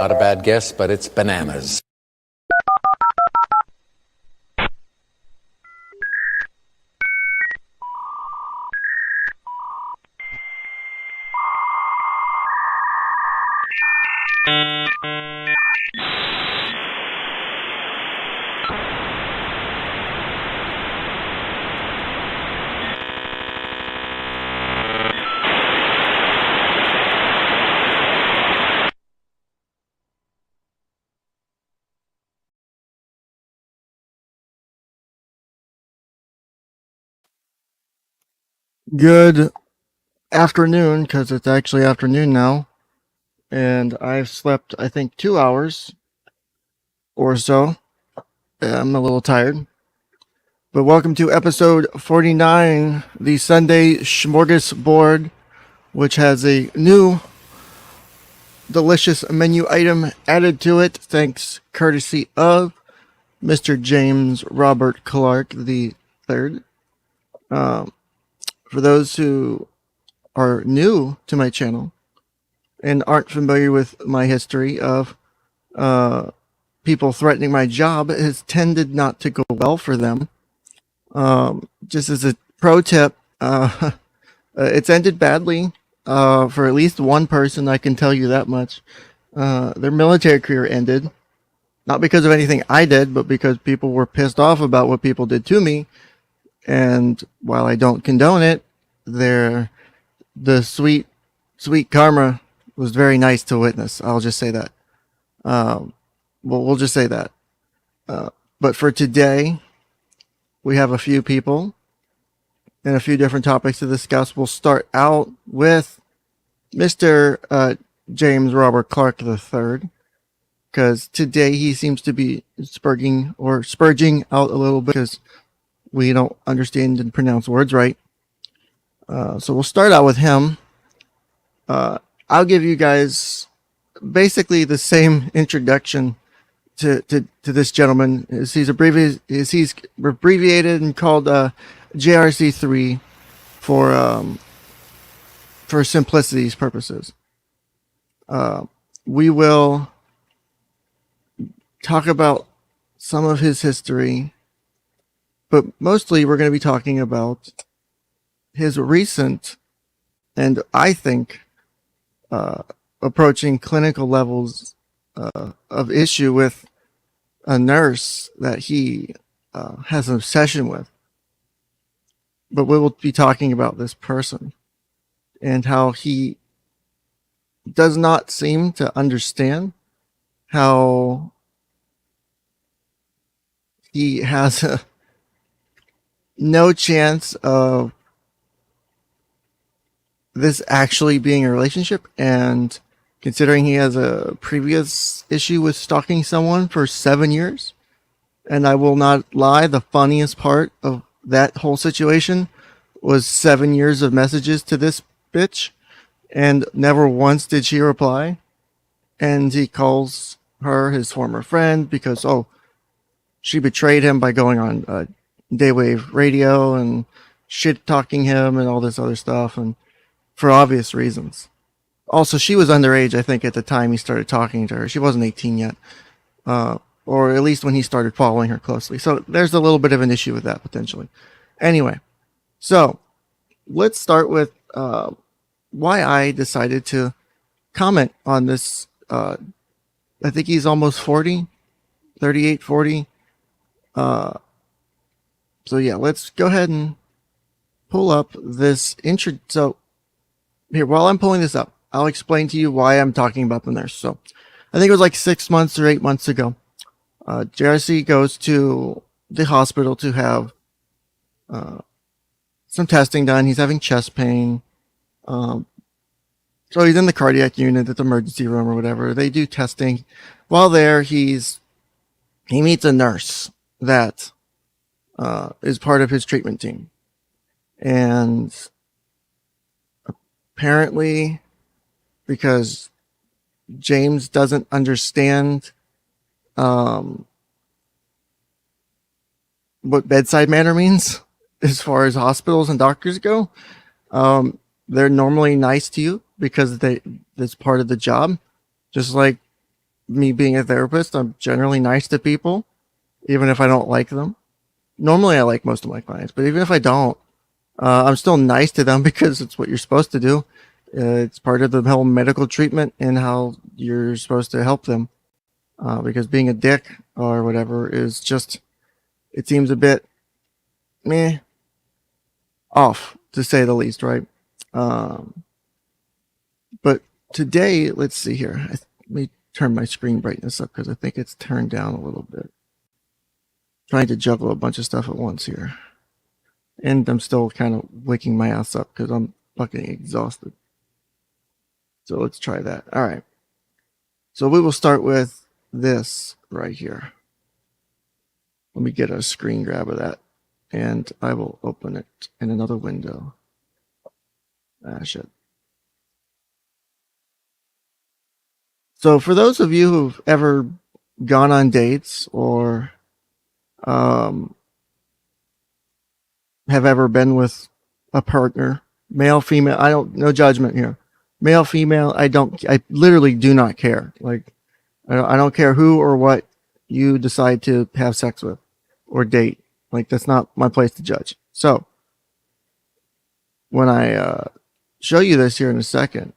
Not a bad guess, but it's bananas. Good afternoon, because it's actually afternoon now, and I've slept, I think, 2 hours or so. I'm a little tired, but welcome to episode 49, the Sunday Smorgasbord, which has a new delicious menu item added to it, thanks courtesy of Mr. James Robert Clark III. For those who are new to my channel and aren't familiar with my history of people threatening my job, it has tended not to go well for them. Just as a pro tip, it's ended badly for at least one person, I can tell you that much. Their military career ended, not because of anything I did, but because people were pissed off about what people did to me. And while I don't condone it, the sweet karma was very nice to witness. I'll just say that. We'll just say that. But for today, we have a few people and a few different topics to discuss. We'll start out with Mr. James Robert Clark III, because today he seems to be spurging out a little bit because we don't understand and pronounce words right. So we'll start out with him. I'll give you guys basically the same introduction to this gentleman as he's abbreviated and called JRC3 for simplicity's purposes. We will talk about some of his history, but mostly we're going to be talking about his recent, and I think approaching clinical levels of issue with a nurse that he has an obsession with. But we will be talking about this person and how he does not seem to understand how he has no chance of this actually being a relationship, and considering he has a previous issue with stalking someone for 7 years. And I will not lie, the funniest part of that whole situation was 7 years of messages to this bitch, and never once did she reply. And he calls her his former friend because, oh, she betrayed him by going on daywave radio and shit talking him and all this other stuff, and for obvious reasons. Also, she was underage, I think, at the time he started talking to her. She wasn't 18 yet, or at least when he started following her closely. So there's a little bit of an issue with that potentially. Anyway, so let's start with why I decided to comment on this. I think he's almost 40, 38, 40. So yeah, let's go ahead and pull up this intro. So here, while I'm pulling this up, I'll explain to you why I'm talking about the nurse. So I think it was like 6 months or 8 months ago. JRC goes to the hospital to have some testing done. He's having chest pain. So he's in the cardiac unit at the emergency room or whatever. They do testing. While there, he meets a nurse that is part of his treatment team. And apparently, because James doesn't understand what bedside manner means as far as hospitals and doctors go, they're normally nice to you because that's part of the job. Just like me being a therapist, I'm generally nice to people, even if I don't like them. Normally, I like most of my clients, but even if I don't, I'm still nice to them because it's what you're supposed to do. It's part of the whole medical treatment and how you're supposed to help them. Because being a dick or whatever is just, it seems a bit meh, off, to say the least, right? But today, let's see here. Let me turn my screen brightness up because I think it's turned down a little bit. Trying to juggle a bunch of stuff at once here. And I'm still kind of waking my ass up because I'm fucking exhausted. So let's try that. All right. So we will start with this right here. Let me get a screen grab of that. And I will open it in another window. Ah, shit. So for those of you who've ever gone on dates or have ever been with a partner, male, female, no judgment here. Male, female, I literally do not care. Like, I don't care who or what you decide to have sex with or date. Like, that's not my place to judge. So, when I show you this here in a second,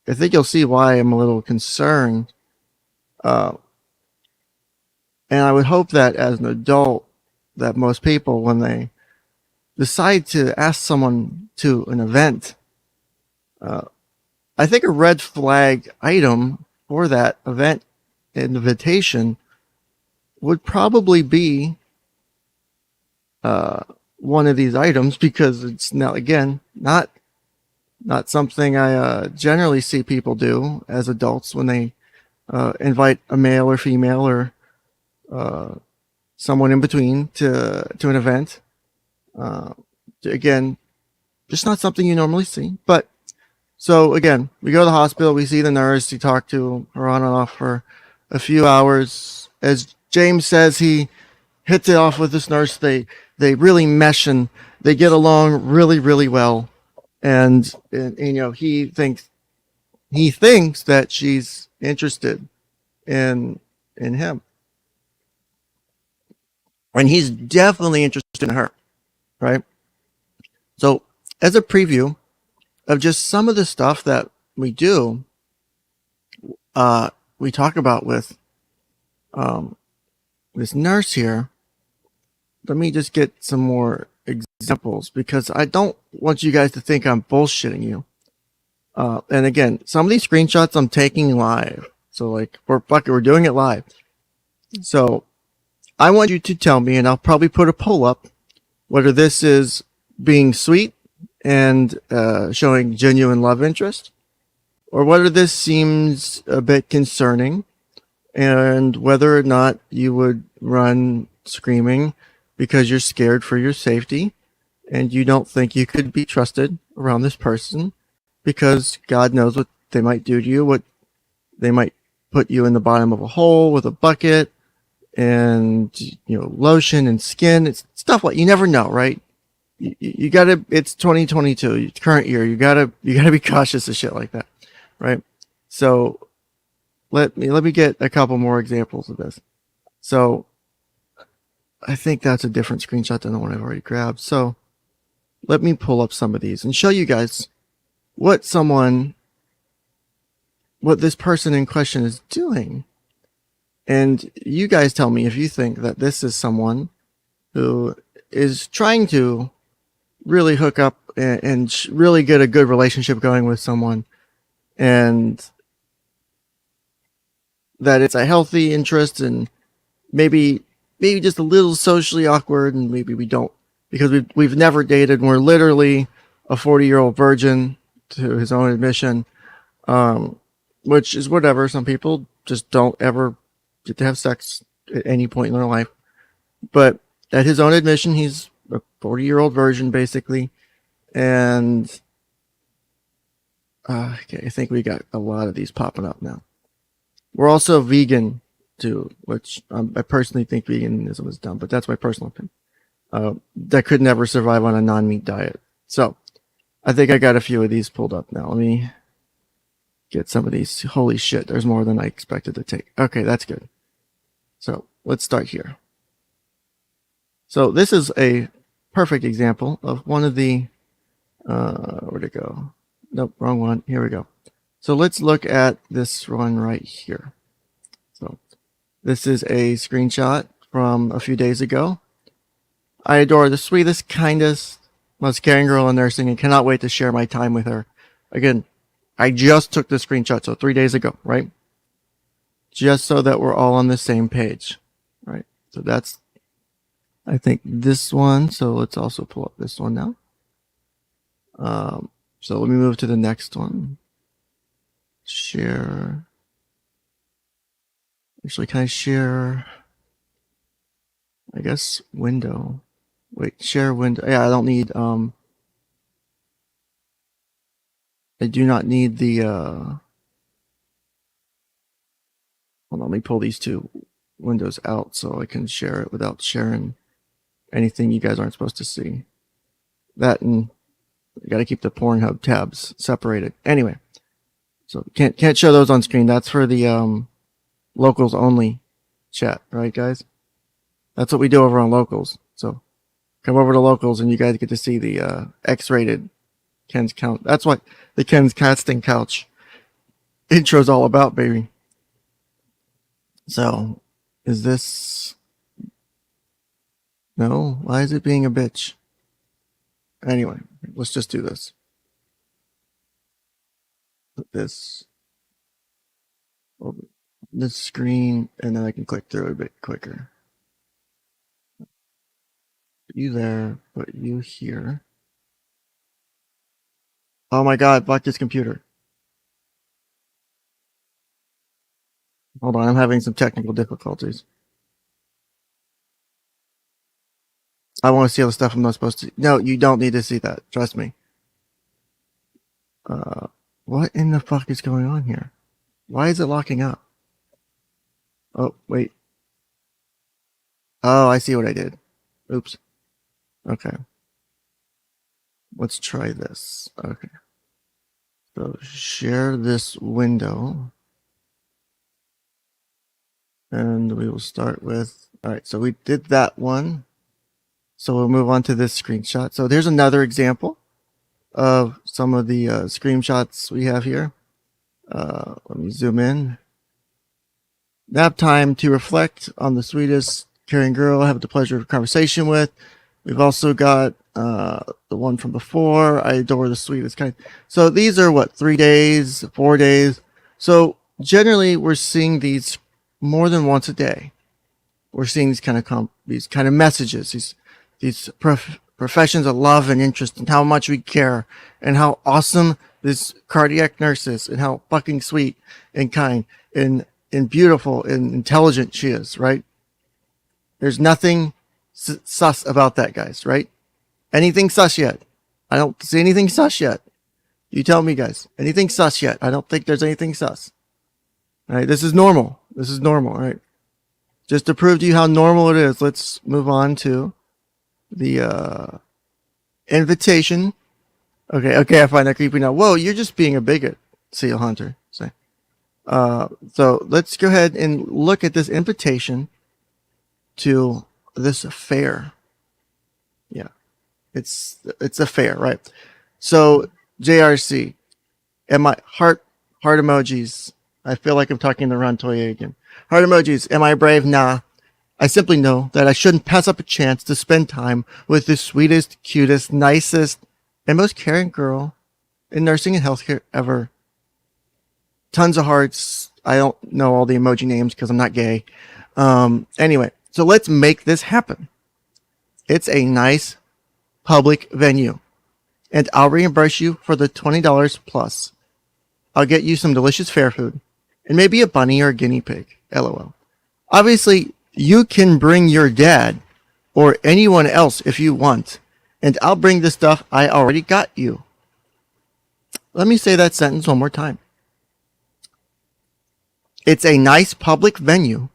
I think you'll see why I'm a little concerned. And I would hope that as an adult, that most people, when they decide to ask someone to an event, I think a red flag item for that event invitation would probably be one of these items, because it's now, again, not something I generally see people do as adults when they invite a male or female or someone in between to an event. Again, just not something you normally see. But so again, we go to the hospital, we see the nurse, you talk to her on and off for a few hours. As James says, he hits it off with this nurse. They really mesh and they get along really, really well. And you know, he thinks that she's interested in him. And he's definitely interested in her, right? So as a preview of just some of the stuff that we do, we talk about with this nurse here. Let me just get some more examples, because I don't want you guys to think I'm bullshitting you. And again, some of these screenshots I'm taking live. So like, we're doing it live. So I want you to tell me, and I'll probably put a poll up, whether this is being sweet and showing genuine love interest, or whether this seems a bit concerning, and whether or not you would run screaming because you're scared for your safety and you don't think you could be trusted around this person, because God knows what they might do to you, what they might put you in the bottom of a hole with a bucket and, you know, lotion and skin. It's stuff like, you never know, right? You gotta, it's 2022, current year. You gotta be cautious of shit like that, right? So let me get a couple more examples of this. So I think that's a different screenshot than the one I've already grabbed. So let me pull up some of these and show you guys what this person in question is doing. And you guys tell me if you think that this is someone who is trying to really hook up and really get a good relationship going with someone, and that it's a healthy interest, and maybe just a little socially awkward, and maybe we don't, because we've never dated, and we're literally a 40-year-old virgin, to his own admission, which is whatever. Some people just don't ever get to have sex at any point in their life. But at his own admission, he's a 40-year-old virgin, basically. And okay, I think we got a lot of these popping up now. We're also vegan too, which I personally think veganism is dumb, but that's my personal opinion. That could never survive on a non-meat diet. So I think I got a few of these pulled up now. Let me get some of these. Holy shit, there's more than I expected to take. Okay, that's good. So let's start here. So this is a perfect example of one of the, where'd it go? Nope, wrong one. Here we go. So let's look at this one right here. So this is a screenshot from a few days ago. I adore the sweetest, kindest, most caring girl in nursing and cannot wait to share my time with her. Again, I just took the screenshot, so 3 days ago, right? Just so that we're all on the same page, right? So that's, I think, this one. So let's also pull up this one now. So let me move to the next one. Share. Actually, can I share? I guess window. Wait, share window. Yeah, I don't need, I do not need the, hold on, let me pull these two windows out so I can share it without sharing anything you guys aren't supposed to see. That, and you got to keep the Pornhub tabs separated. Anyway, so can't show those on screen. That's for the locals only chat, right, guys? That's what we do over on locals. So come over to locals and you guys get to see the X-rated Ken's Couch. That's what the Ken's Casting Couch intro's all about, baby. So is this, no? Why is it being a bitch? Anyway, let's just do this. Put this over this screen, and then I can click through a bit quicker. Put you there, put you here. Oh my god, fuck this computer. Hold on, I'm having some technical difficulties. I want to see all the stuff I'm not supposed to. No, you don't need to see that. Trust me. What in the fuck is going on here? Why is it locking up? Oh, wait. Oh, I see what I did. Oops. Okay. Let's try this. Okay. So share this window. And we will start with, all right, so we did that one. So we'll move on to this screenshot. So there's another example of some of the screenshots we have here. Let me zoom in. Nap time to reflect on the sweetest caring girl I have the pleasure of conversation with. We've also got the one from before. I adore the sweetest kind. So these are what, 3 days, 4 days. So generally we're seeing these more than once a day. We're seeing these kind of messages, these professions of love and interest, and how much we care, and how awesome this cardiac nurse is, and how fucking sweet and kind and beautiful and intelligent she is, right? There's nothing sus about that, guys, right? Anything sus yet? I don't see anything sus yet. You tell me, guys. Anything sus yet? I don't think there's anything sus. All right, this is normal. This is normal, all right? Just to prove to you how normal it is, let's move on to the invitation. Okay, I find that creepy now. Whoa, you're just being a bigot, Seal Hunter. Say. So let's go ahead and look at this invitation to this fair. Yeah, it's a fair, right? So JRC, and my heart emojis. I feel like I'm talking to Ron Toye again. Heart emojis. Am I brave? Nah. I simply know that I shouldn't pass up a chance to spend time with the sweetest, cutest, nicest, and most caring girl in nursing and healthcare ever. Tons of hearts. I don't know all the emoji names because I'm not gay. Anyway, so let's make this happen. It's a nice public venue, and I'll reimburse you for the $20 plus. I'll get you some delicious fair food, and maybe a bunny or a guinea pig. LOL. Obviously, you can bring your dad or anyone else if you want, and I'll bring the stuff I already got you. Let me say that sentence one more time. It's a nice public venue,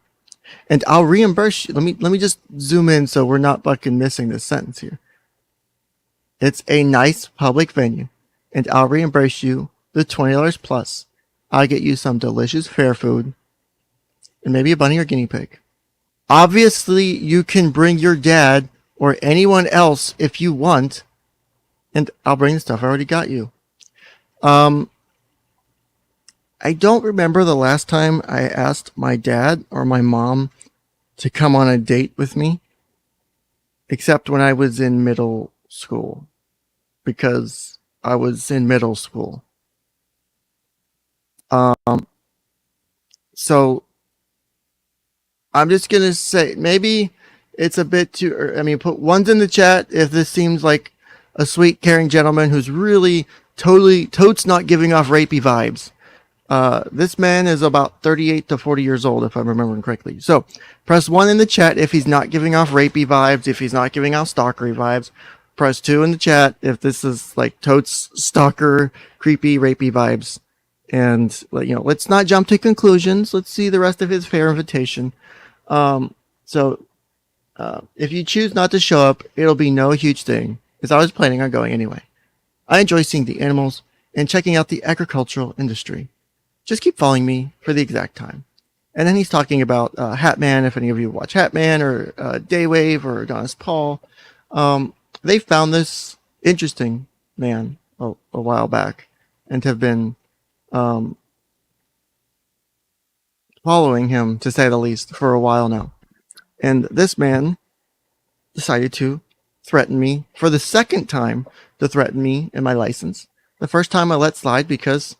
and I'll reimburse you. Let me just zoom in so we're not fucking missing this sentence here. It's a nice public venue, and I'll reimburse you the $20 plus. I'll get you some delicious fair food and maybe a bunny or guinea pig. Obviously, you can bring your dad or anyone else if you want, and I'll bring the stuff I already got you. I don't remember the last time I asked my dad or my mom to come on a date with me, except when I was in middle school, because I was in middle school. So I'm just going to say, maybe it's a bit too, I mean, put ones in the chat if this seems like a sweet, caring gentleman who's really totes not giving off rapey vibes. This man is about 38 to 40 years old, if I'm remembering correctly. So press 1 in the chat if he's not giving off rapey vibes, if he's not giving off stalkery vibes. Press 2 in the chat if this is like totes stalker, creepy, rapey vibes. And, you know, let's not jump to conclusions. Let's see the rest of his fair invitation. So if you choose not to show up, it'll be no huge thing, because I was planning on going anyway. I enjoy seeing the animals and checking out the agricultural industry. Just keep following me for the exact time. And then he's talking about Hatman, if any of you watch Hatman, or Daywave, or Adonis Paul. They found this interesting man a while back and have been following him, to say the least, for a while now. And this man decided to threaten me for the second time, to threaten me in my license. The first time I let slide because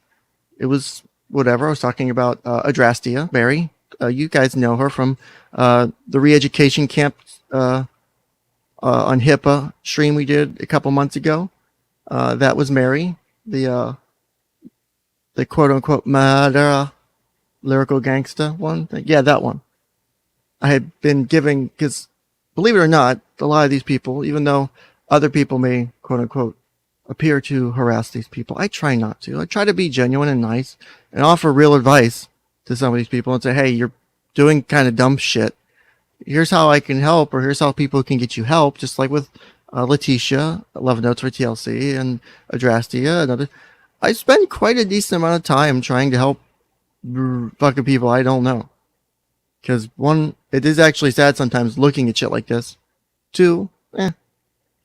it was whatever. I was talking about 𝗏𝗏 Barry. You guys know her from the re-education camp on HIPAA stream we did a couple months ago. That was Mary, the quote-unquote murderer, lyrical gangsta one. Yeah, that one. I had been giving, because believe it or not, a lot of these people, even though other people may quote-unquote appear to harass these people, I try not to. I try to be genuine and nice and offer real advice to some of these people and say, hey, you're doing kind of dumb shit. Here's how I can help, or here's how people can get you help, just like with Leticia, 11 Notes for TLC, and 𝗏𝗏, another. I spend quite a decent amount of time trying to help fucking people I don't know. Because one, it is actually sad sometimes looking at shit like this. Two,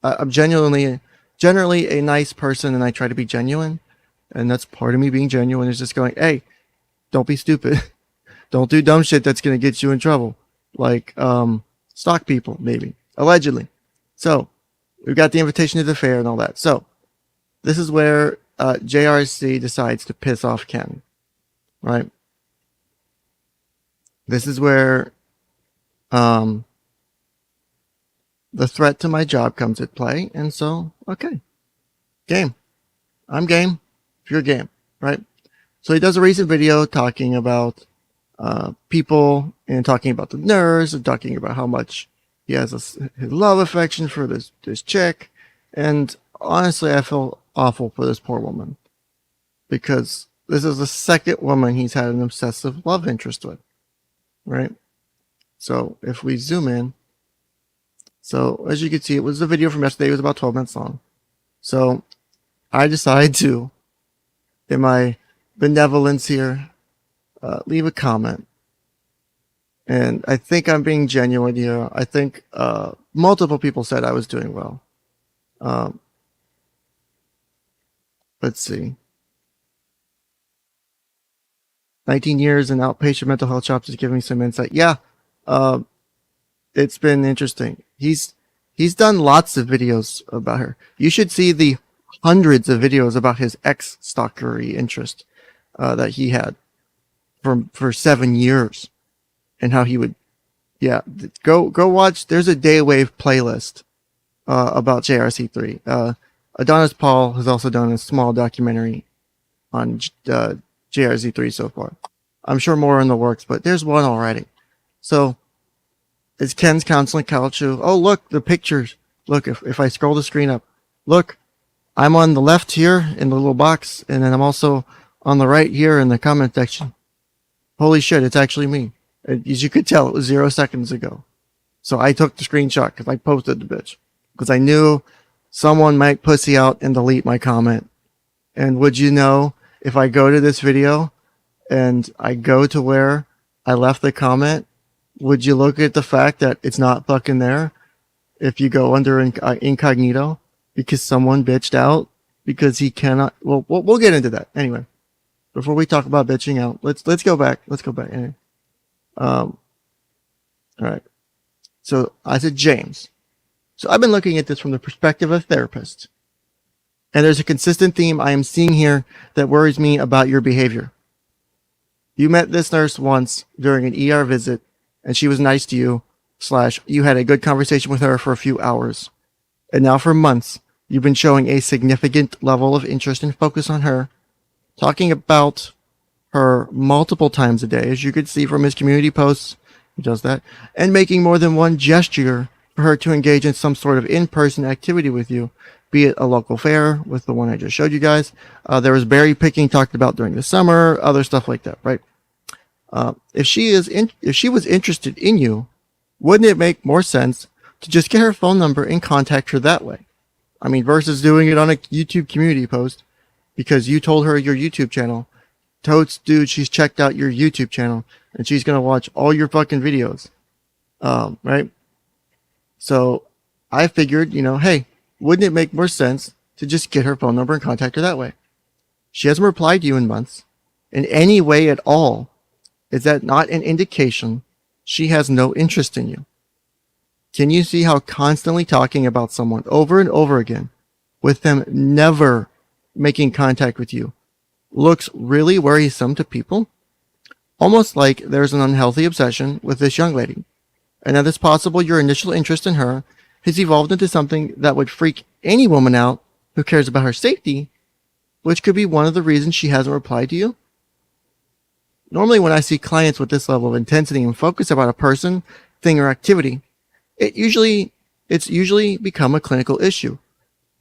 I'm generally a nice person, and I try to be genuine. And that's part of me being genuine, is just going, hey, don't be stupid. Don't do dumb shit that's going to get you in trouble. Like, stalk people, maybe. Allegedly. So, we've got the invitation to the fair and all that. So, this is where JRC decides to piss off Ken. Right? This is where the threat to my job comes at play. And so, okay. Game. I'm game. If you're game. Right? So he does a recent video talking about people, and talking about the nurse, and talking about how much he has his love affection for this chick. And honestly, I feel awful for this poor woman, because this is the second woman he's had an obsessive love interest with. Right? So if we zoom in, so as you can see, it was a video from yesterday. It was about 12 minutes long. So I decide to, in my benevolence here, leave a comment. And I think I'm being genuine here. I think multiple people said I was doing well. Let's see. 19 years in outpatient mental health shops is giving me some insight. Yeah, it's been interesting. He's done lots of videos about her. You should see the hundreds of videos about his ex-stalkery interest that he had for 7 years, and how he would, yeah, go watch. There's a Daywave playlist about JRC3. Adonis Paul has also done a small documentary on JRC3 so far. I'm sure more in the works, but there's one already. So it's Ken's counseling couch. Oh, look, the pictures. Look, if I scroll the screen up, look, I'm on the left here in the little box, and then I'm also on the right here in the comment section. Holy shit, it's actually me. As you could tell, it was 0 seconds ago. So I took the screenshot because I posted the bitch, because I knew someone might pussy out and delete my comment. And would you know, if I go to this video, and I go to where I left the comment, would you look at the fact that it's not fucking there if you go under incognito because someone bitched out because he cannot? Well, we'll get into that anyway. Before we talk about bitching out, let's go back. Let's go back. Anyway. All right. So I said James. So I've been looking at this from the perspective of a therapist, and there's a consistent theme I am seeing here that worries me about your behavior. You met this nurse once during an ER visit, and she was nice to you, / you had a good conversation with her for a few hours. And now for months, you've been showing a significant level of interest and focus on her, talking about her multiple times a day, as you could see from his community posts, he does that, and making more than one gesture for her to engage in some sort of in-person activity with you, be it a local fair with the one I just showed you guys. There was berry picking talked about during the summer, other stuff like that, right? If she was interested in you, wouldn't it make more sense to just get her phone number and contact her that way? I mean, versus doing it on a YouTube community post because you told her your YouTube channel. Totes, dude, she's checked out your YouTube channel and she's going to watch all your fucking videos. Right? So I figured, hey, wouldn't it make more sense to just get her phone number and contact her that way? She hasn't replied to you in months in any way at all. Is that not an indication she has no interest in you? Can you see how constantly talking about someone over and over again with them never making contact with you looks really worrisome to people? Almost like there's an unhealthy obsession with this young lady, and that it's possible your initial interest in her has evolved into something that would freak any woman out who cares about her safety, which could be one of the reasons she hasn't replied to you. Normally when I see clients with this level of intensity and focus about a person, thing, or activity, it's usually become a clinical issue.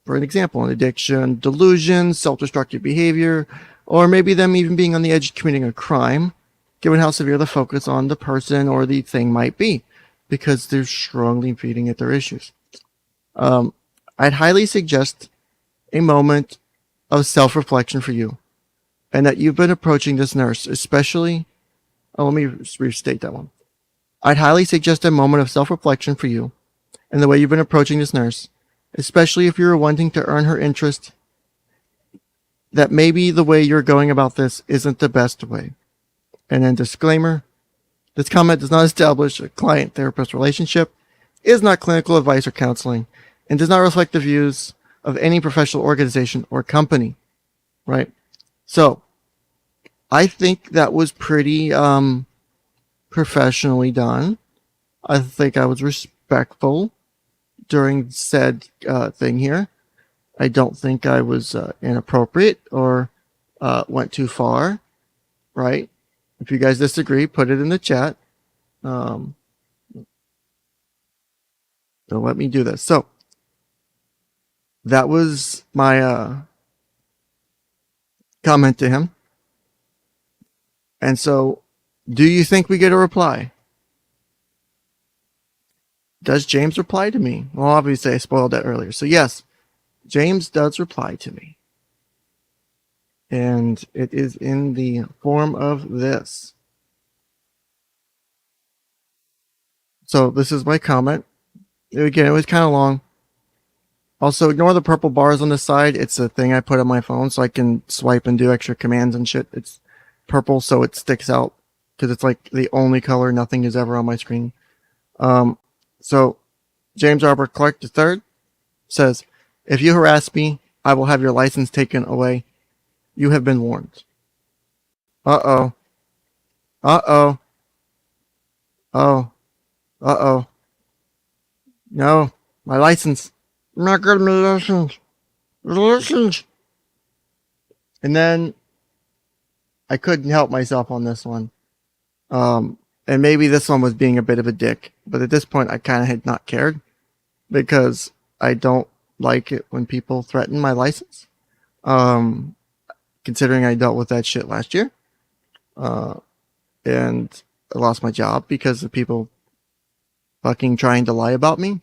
For an example, an addiction, delusion, self-destructive behavior, or maybe them even being on the edge of committing a crime, given how severe the focus on the person or the thing might be, because they're strongly feeding at their issues. I'd highly suggest a moment of self-reflection for you, and that you've been approaching this nurse, especially, let me restate that one. I'd highly suggest a moment of self-reflection for you, and the way you've been approaching this nurse, especially if you're wanting to earn her interest, that maybe the way you're going about this isn't the best way. And then disclaimer, this comment does not establish a client-therapist relationship, is not clinical advice or counseling, and does not reflect the views of any professional organization or company, right? So, I think that was pretty professionally done. I think I was respectful during said thing here. I don't think I was inappropriate or went too far, right? If you guys disagree, put it in the chat. So let me do this. So that was my comment to him. And so, do you think we get a reply? Does James reply to me? Well, obviously I spoiled that earlier. So yes, James does reply to me. And it is in the form of this. So this is my comment. Again, it was kind of long. Also, ignore the purple bars on the side. It's a thing I put on my phone so I can swipe and do extra commands and shit. It's purple so it sticks out because it's like the only color. Nothing is ever on my screen. So James Arbor Clark III says, if you harass me, I will have your license taken away. You have been warned. Uh-oh. Uh-oh. Oh. Uh-oh. No. My license. I'm not getting my license. License. And then I couldn't help myself on this one. And maybe this one was being a bit of a dick. But at this point, I kind of had not cared. Because I don't like it when people threaten my license. Considering I dealt with that shit last year. And I lost my job because of people fucking trying to lie about me.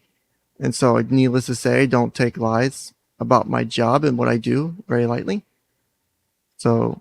And so, needless to say, I don't take lies about my job and what I do very lightly. So,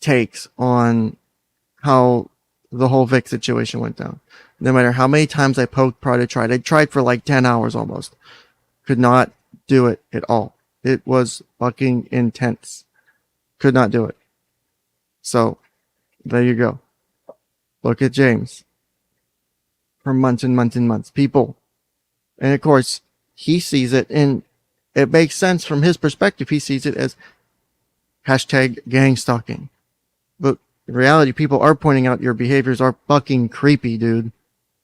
takes on how the whole Vic situation went down. No matter how many times I poked, prodded, tried. I tried for like 10 hours almost. Could not do it at all. It was fucking intense. Could not do it. So, there you go. Look at James. For months and months and months. People. And of course, he sees it, and it makes sense from his perspective. He sees it as hashtag gang stalking. But in reality, people are pointing out your behaviors are fucking creepy, dude.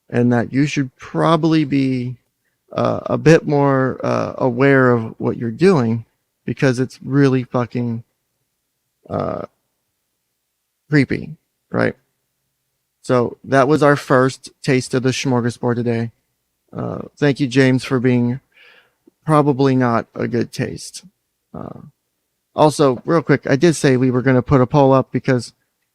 And that you should probably be a bit more aware of what you're doing, because it's really fucking creepy, right? So that was our first taste of the smorgasbord today. Thank you, James, for being probably not a good taste. Also, real quick, I did say we were going to put a poll up because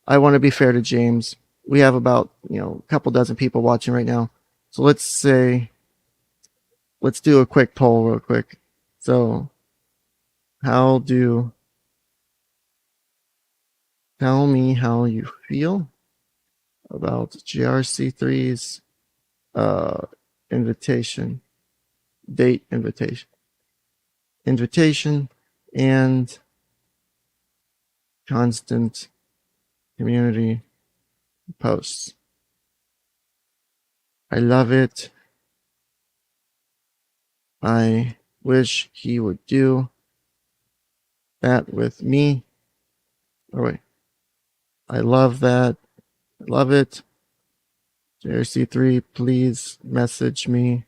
I want to be fair to James. We have about, a couple dozen people watching right now. So let's do a quick poll real quick. So, tell me how you feel about GRC3's invitation, date invitation, and constant community posts. I love it. I wish he would do that with me. Oh wait. I love that. I love it. 𝗓𝐕3, please message me.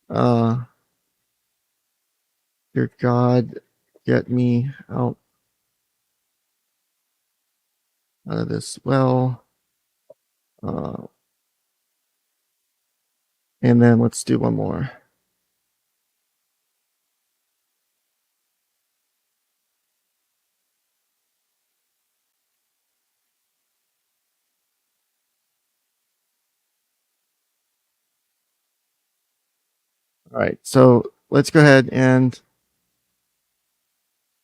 Dear God, get me out of this well. And then let's do one more. All right, so let's go ahead and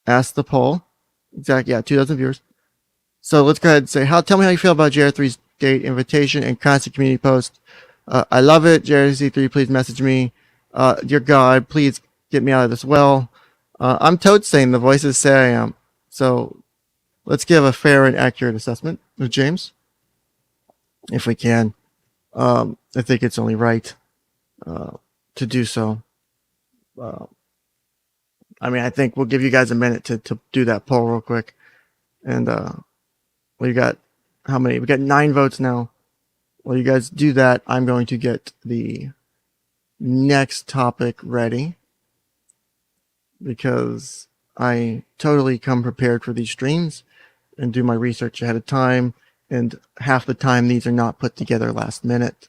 ask the poll. Exactly, yeah, 2,000 viewers. So let's go ahead and say, tell me how you feel about 𝗓𝐕3's date invitation and constant community post. I love it. 𝗓𝐕3, please message me. Dear God, please get me out of this well. I'm 𝗏𝐽𝐶𝐬, the voices say I am. So let's give a fair and accurate assessment of James, if we can. I think it's only right to do so. I mean, I think we'll give you guys a minute to do that poll real quick. And we got how many? We got 9 votes now. While you guys do that, I'm going to get the next topic ready, because I totally come prepared for these streams and do my research ahead of time. And half the time, these are not put together last minute.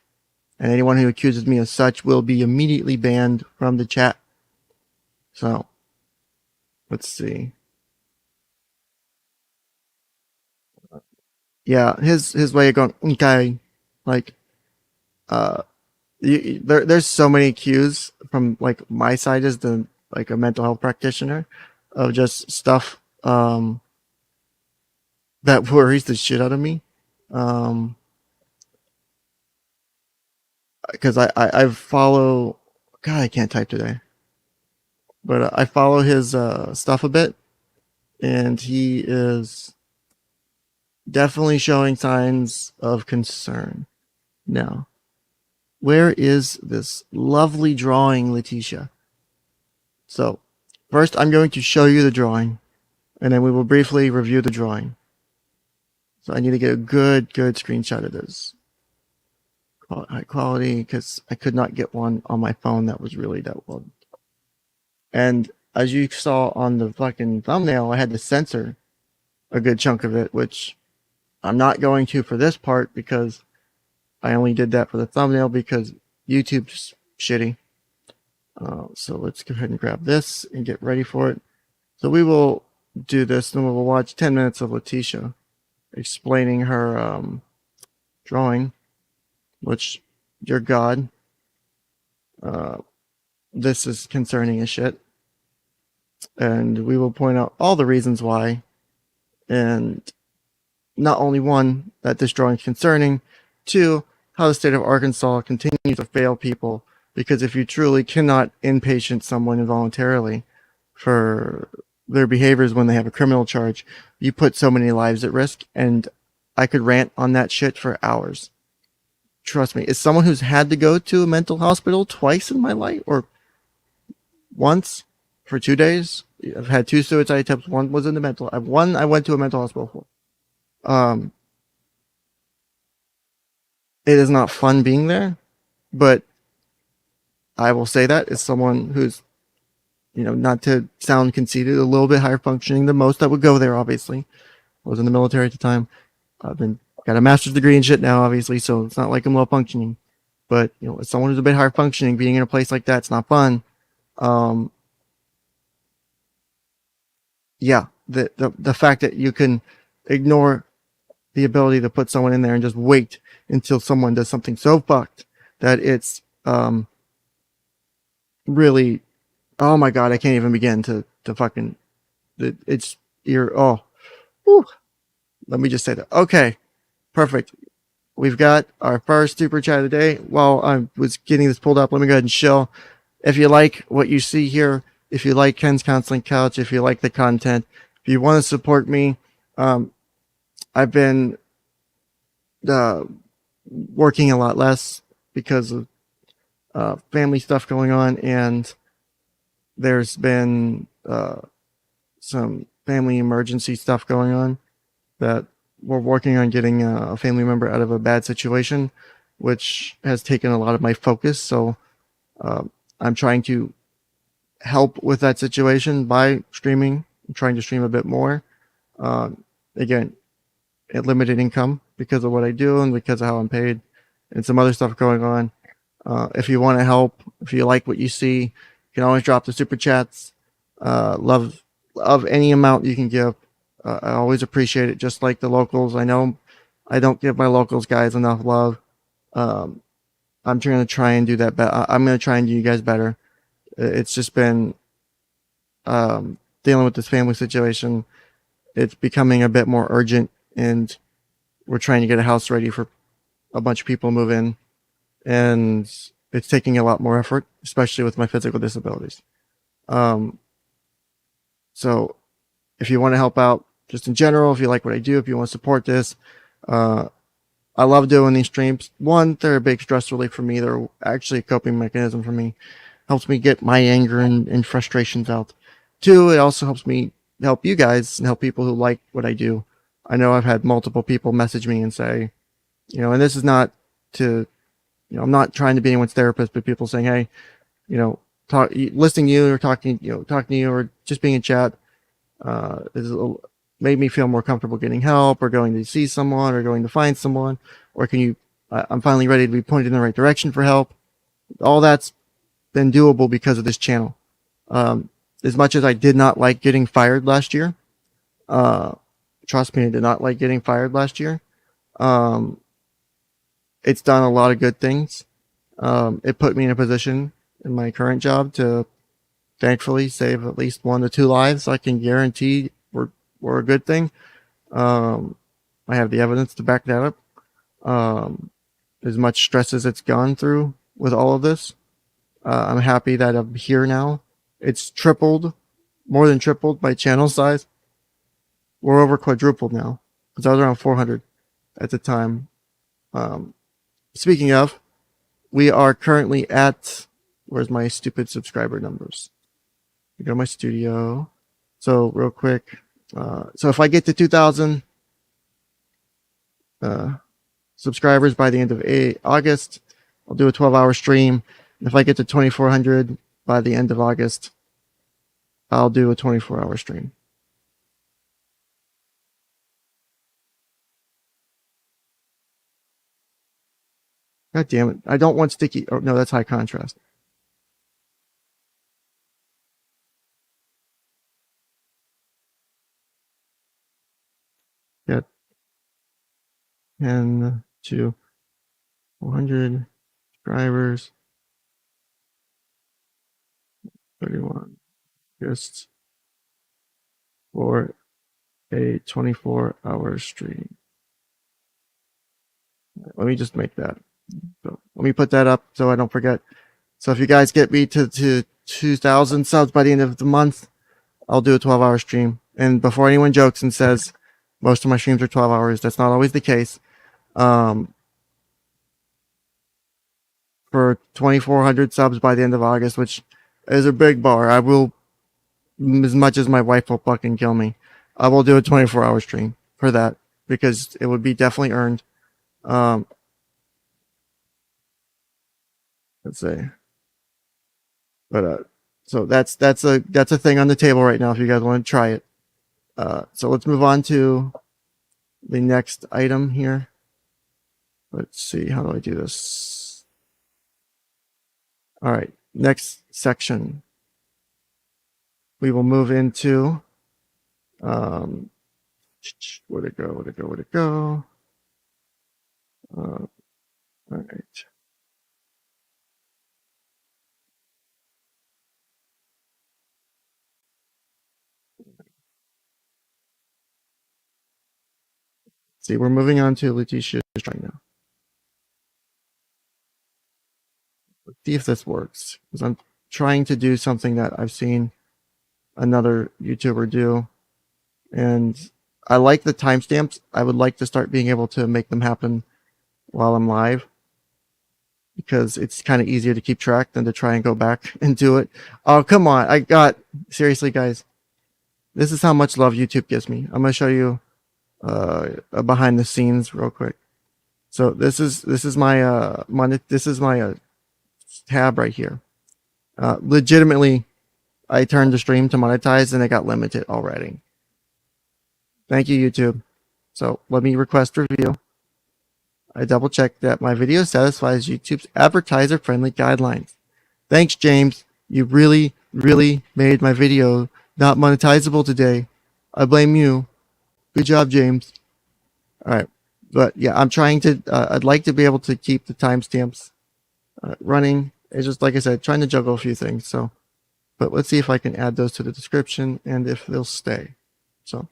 And anyone who accuses me of such will be immediately banned from the chat. So, let's see. Yeah, his way of going, okay, like, there's so many cues from like my side as the like a mental health practitioner of just stuff that worries the shit out of me. Because I follow, God, I can't type today, but I follow his stuff a bit, and he is definitely showing signs of concern. Now, where is this lovely drawing, Leticia? So, first I'm going to show you the drawing, and then we will briefly review the drawing. So I need to get a good screenshot of this. High quality, because I could not get one on my phone that was really that well. And as you saw on the fucking thumbnail, I had to censor a good chunk of it, which I'm not going to for this part, because I only did that for the thumbnail because YouTube's shitty. So let's go ahead and grab this and get ready for it. So we will do this, and we'll watch 10 minutes of Leticia explaining her drawing, which, dear God, this is concerning as shit. And we will point out all the reasons why, and not only one, that this drawing is concerning, 2, how the state of Arkansas continues to fail people, because if you truly cannot inpatient someone involuntarily for their behaviors when they have a criminal charge, you put so many lives at risk. And I could rant on that shit for hours. Trust me, as someone who's had to go to a mental hospital twice in my life, or once for 2 days, I've had 2 suicide attempts. One was in the mental. I went to a mental hospital for. It is not fun being there, but I will say that as someone who's, not to sound conceited, a little bit higher functioning than most that would go there, obviously. I was in the military at the time. Got a master's degree and shit now, obviously, so it's not like I'm low functioning. But, as someone who's a bit higher functioning, being in a place like that, it's not fun. Yeah, the fact that you can ignore the ability to put someone in there and just wait until someone does something so fucked that it's really, oh my God, I can't even begin to fucking, let me just say that. Okay, perfect. we've got our first super chat of the day. While I was getting this pulled up, let me go ahead and show. If you like what you see here, if you like Ken's Counseling Couch, if you like the content, if you want to support me, I've been working a lot less because of family stuff going on, and there's been some family emergency stuff going on that we're working on getting a family member out of a bad situation, which has taken a lot of my focus. So I'm trying to help with that situation by streaming. I'm trying to stream a bit more. Again, at limited income because of what I do and because of how I'm paid, and some other stuff going on. If you want to help, if you like what you see, you can always drop the super chats. Love any amount you can give. I always appreciate it, just like the locals. I know I don't give my locals guys enough love. I'm going to try and do that. I'm going to try and do you guys better. It's just been dealing with this family situation. It's becoming a bit more urgent, and we're trying to get a house ready for a bunch of people to move in, and it's taking a lot more effort, especially with my physical disabilities. So if you want to help out just in general, if you like what I do, if you want to support this, I love doing these streams. One, they're a big stress relief for me. They're actually a coping mechanism for me. Helps me get my anger and frustrations out. Two, it also helps me help you guys and help people who like what I do. I know I've had multiple people message me and say, and this is not to, I'm not trying to be anyone's therapist, but people saying, hey, listening to you or talking to you or just being in chat made me feel more comfortable getting help or going to see someone or going to find someone, or I'm finally ready to be pointed in the right direction for help. All that's been doable because of this channel. As much as I did not like getting fired last year, trust me, I did not like getting fired last year. It's done a lot of good things. It put me in a position in my current job to thankfully save at least 1 to 2 lives. I can guarantee were a good thing. I have the evidence to back that up. As much stress as it's gone through with all of this, I'm happy that I'm here now. It's more than tripled my channel size. We're over quadrupled now, because I was around 400 at the time. Speaking of, we are currently at, where's my stupid subscriber numbers? I go to my studio. So real quick, so if I get to 2,000 subscribers by the end of August, I'll do a 12-hour stream. And if I get to 2,400 by the end of August, I'll do a 24-hour stream. God damn it. I don't want sticky. Oh, no, that's high contrast. Get 10 to 400 subscribers. 31 just for a 24-hour stream. Let me just make that. So let me put that up so I don't forget. So if you guys get me to 2,000 subs by the end of the month, I'll do a 12-hour stream. And before anyone jokes and says most of my streams are 12 hours, that's not always the case. For 2,400 subs by the end of August, which is a big bar, I will, as much as my wife will fucking kill me, I will do a 24-hour stream for that, because it would be definitely earned. Let's see. But so that's a thing on the table right now if you guys want to try it. So let's move on to the next item here. Let's see, how do I do this? All right, next section. We will move into where'd it go? All right. See, we're moving on to Leticia's right now. Let's see if this works, because I'm trying to do something that I've seen another YouTuber do, and I like the timestamps. I would like to start being able to make them happen while I'm live, because it's kind of easier to keep track than to try and go back and do it. Oh, come on. Seriously, guys, this is how much love YouTube gives me. I'm going to show you a behind the scenes real quick. So this is my tab right here. Legitimately, I turned the stream to monetize and it got limited already. Thank you, YouTube. So let me request review. I double checked that my video satisfies YouTube's advertiser-friendly guidelines. Thanks, James. You really, really made my video not monetizable today. I blame you. Good job, James. All right. But yeah, I'm trying to, I'd like to be able to keep the timestamps running. It's just, like I said, trying to juggle a few things. So, but let's see if I can add those to the description and if they'll stay. So,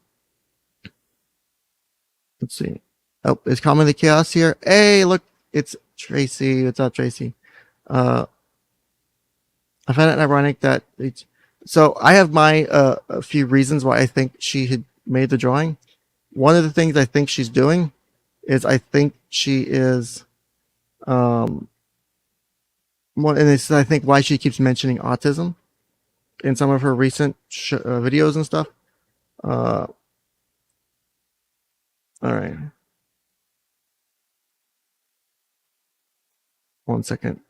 let's see. Oh, is Common the Chaos here? Hey, look, it's Tracy. What's up, Tracy? I find it ironic that so I have my a few reasons why I think she had made the drawing. One of the things I think she's doing is I think she is and this is I think why she keeps mentioning autism in some of her recent videos and stuff. All right. 1 second.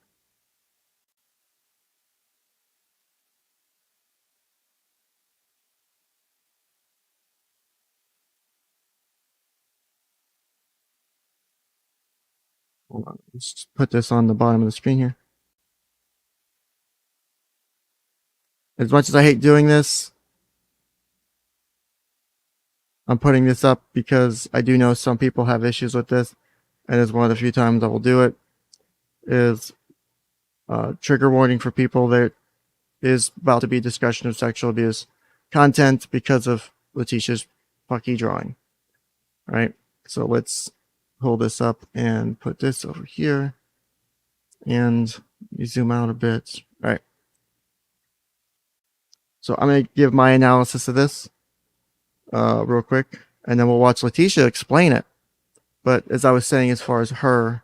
Hold on. Let's put this on the bottom of the screen here. As much as I hate doing this, I'm putting this up because I do know some people have issues with this, and it's one of the few times I will do it. Is trigger warning for people. There is about to be discussion of sexual abuse content because of Leticia's fucky drawing. All right, so let's pull this up and put this over here, and you zoom out a bit. All right, so I'm going to give my analysis of this real quick, and then we'll watch Leticia explain it. But as I was saying, as far as her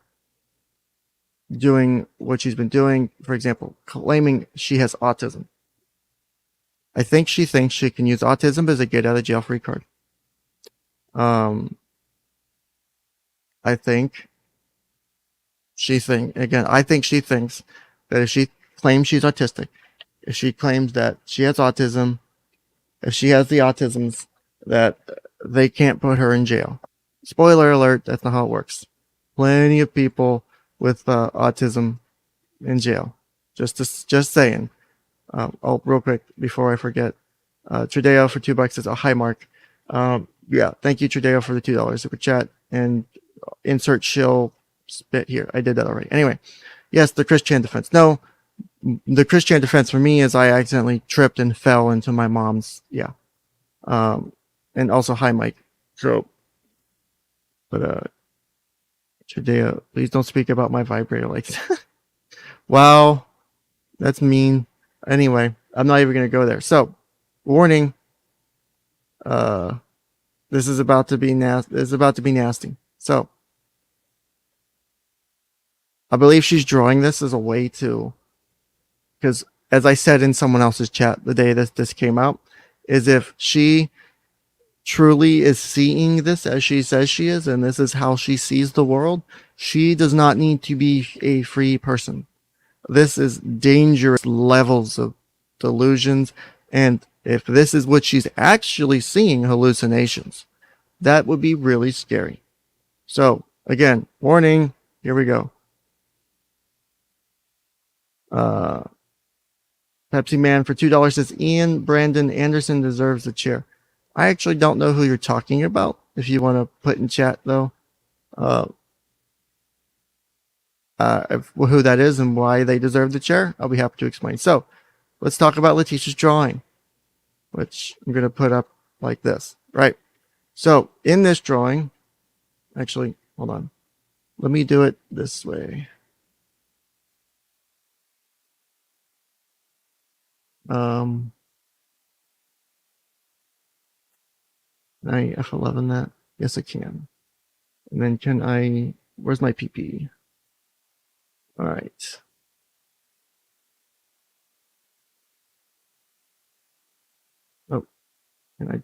doing what she's been doing, for example, claiming she has autism, I think she thinks she can use autism as a get out of jail free card. I think she thinks that if she claims she's autistic, if she claims that she has autism, if she has the autisms, that they can't put her in jail. Spoiler alert, that's not how it works. Plenty of people with autism in jail. Just saying. Oh, real quick before I forget, Tradeo for $2 says, "Oh, hi, Mark." Yeah, thank you, Tradeo, for the $2 super chat, and insert shill spit here. I did that already. Anyway, yes, the Chris Chan defense. No, the Chris Chan defense for me is I accidentally tripped and fell into my mom's. Yeah, and also hi, Mike. So, but Tradeo, please don't speak about my vibrator like that. Wow, that's mean. Anyway, I'm not even going to go there. So, warning. This is about to be nasty. So, I believe she's drawing this as a way to, because as I said in someone else's chat the day this came out, is if she truly is seeing this as she says she is, and this is how she sees the world, she does not need to be a free person. This is dangerous levels of delusions, and if this is what she's actually seeing, hallucinations, that would be really scary. So, again, warning, here we go. Pepsi Man for $2 says, Ian Brandon Anderson deserves a chair. I actually don't know who you're talking about. If you want to put in chat, though, who that is and why they deserve the chair, I'll be happy to explain. So, let's talk about Leticia's drawing, which I'm going to put up like this, right? So, in this drawing, actually, hold on. Let me do it this way. Can I F11 that? Yes, I can. And then can I, where's my PP? All right. Oh, can I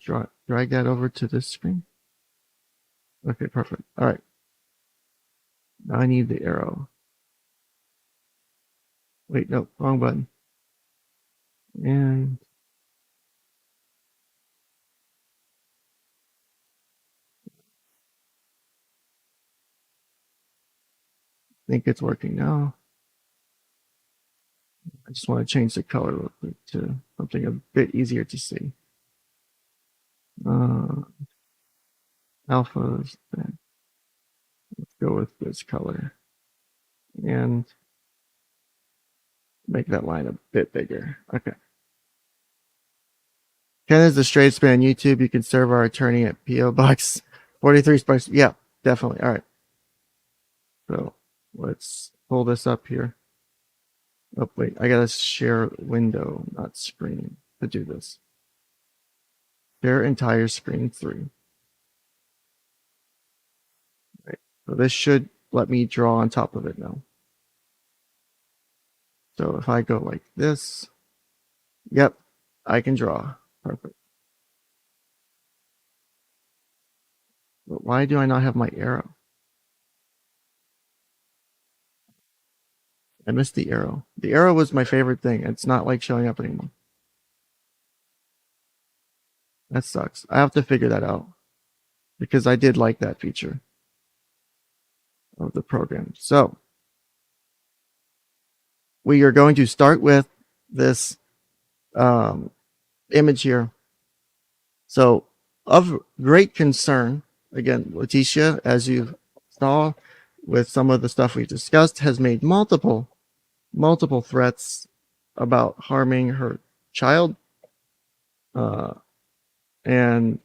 drag that over to this screen? Okay, perfect. All right. Now I need the arrow. Wait, no, wrong button. And I think it's working now. I just want to change the color real quick to something a bit easier to see. Alphas. Let's go with this color. And make that line a bit bigger. Okay. Ken is the straight span YouTube. You can serve our attorney at P.O. Box 43 Spice. Yeah, definitely. All right. So let's pull this up here. Oh, wait. I got to share window, not screen, to do this. Share entire screen 3. Right. So this should let me draw on top of it now. So if I go like this, yep, I can draw. Perfect. But why do I not have my arrow? I missed the arrow. The arrow was my favorite thing. It's not like showing up anymore. That sucks. I have to figure that out because I did like that feature of the program. So we are going to start with this image here. So of great concern, again, Leticia, as you saw with some of the stuff we discussed, has made multiple threats about harming her child. And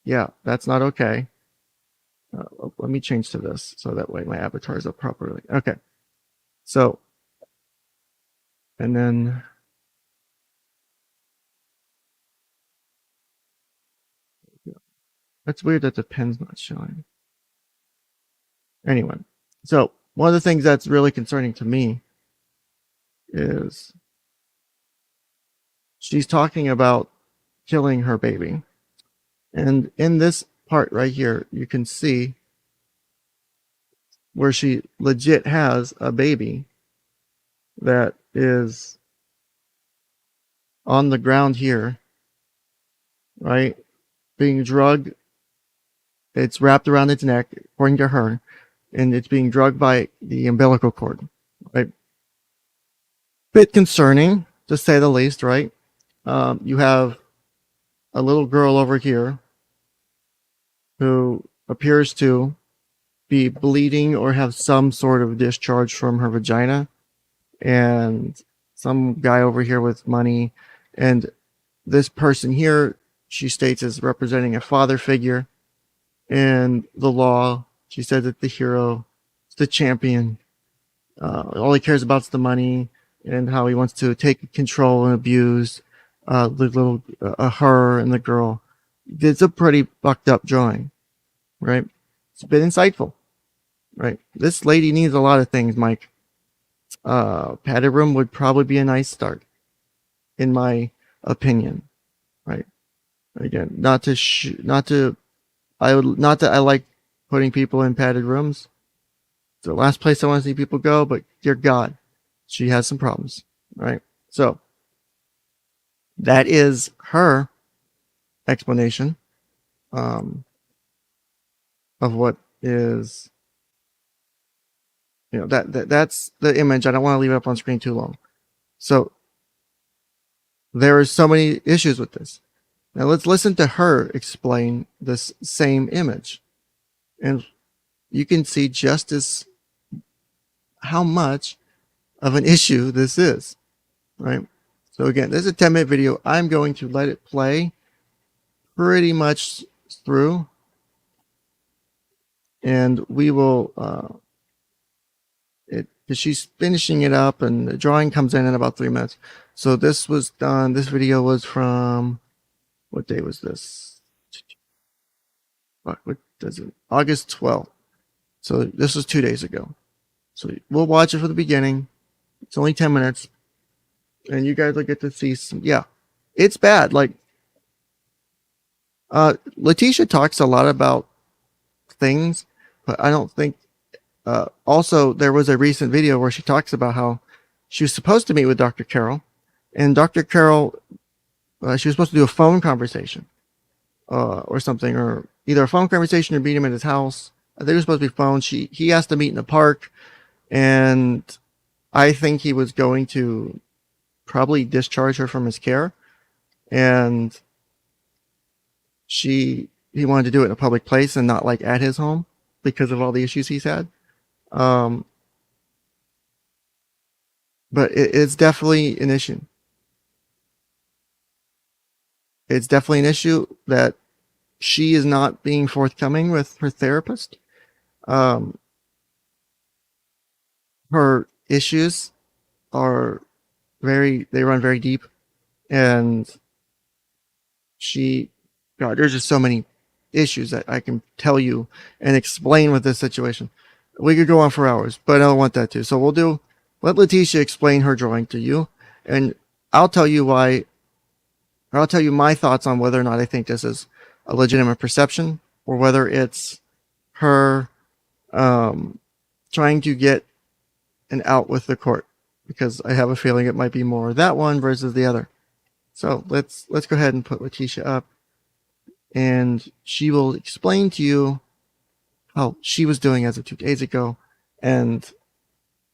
yeah, that's not okay. Let me change to this so that way my avatar is up properly. Okay. So, and then that's weird that the pen's not showing. Anyway, so one of the things that's really concerning to me is she's talking about killing her baby. And in this part right here, you can see where she legit has a baby that is on the ground here, right? Being drugged. It's wrapped around its neck, according to her, and it's being drugged by the umbilical cord, right? Bit concerning, to say the least, right? You have a little girl over here who appears to be bleeding or have some sort of discharge from her vagina, and some guy over here with money, and this person here, she states, is representing a father figure in the law. She said that the hero, the champion, all he cares about is the money and how he wants to take control and abuse the little her and the girl. It's a pretty fucked up drawing, right? It's a bit insightful, right? This lady needs a lot of things, Mike. Padded room would probably be a nice start, in my opinion, right? Again, not that I like putting people in padded rooms. It's the last place I want to see people go, but dear God, she has some problems, right? So that is her explanation of what is, that's the image. I don't want to leave it up on screen too long. So there are so many issues with this. Now let's listen to her explain this same image, and you can see just as how much of an issue this is, right? So again, this is a 10-minute video. I'm going to let it play pretty much through, and we will because she's finishing it up, and the drawing comes in about 3 minutes. So this was done. This video was from, what day was this? What does it? August 12th. So this was 2 days ago. So we'll watch it from the beginning. It's only 10 minutes, and you guys will get to see some. Yeah, it's bad. Like, Leticia talks a lot about things, but I don't think. Also, there was a recent video where she talks about how she was supposed to meet with Dr. Carroll, and Dr. Carroll, she was supposed to do a phone conversation, or something, or either a phone conversation or meet him at his house. I think it was supposed to be phone. He asked to meet in the park, and I think he was going to probably discharge her from his care, and he wanted to do it in a public place and not like at his home because of all the issues he's had. But it's definitely an issue. It's definitely an issue that she is not being forthcoming with her therapist. Her issues are they run very deep, and God, there's just so many issues that I can tell you and explain with this situation. We could go on for hours, but I don't want that to. So let Leticia explain her drawing to you, and I'll tell you why, or I'll tell you my thoughts on whether or not I think this is a legitimate perception, or whether it's her trying to get an out with the court, because I have a feeling it might be more that one versus the other. So let's go ahead and put Leticia up, and she will explain to you how she was doing as of 2 days ago, and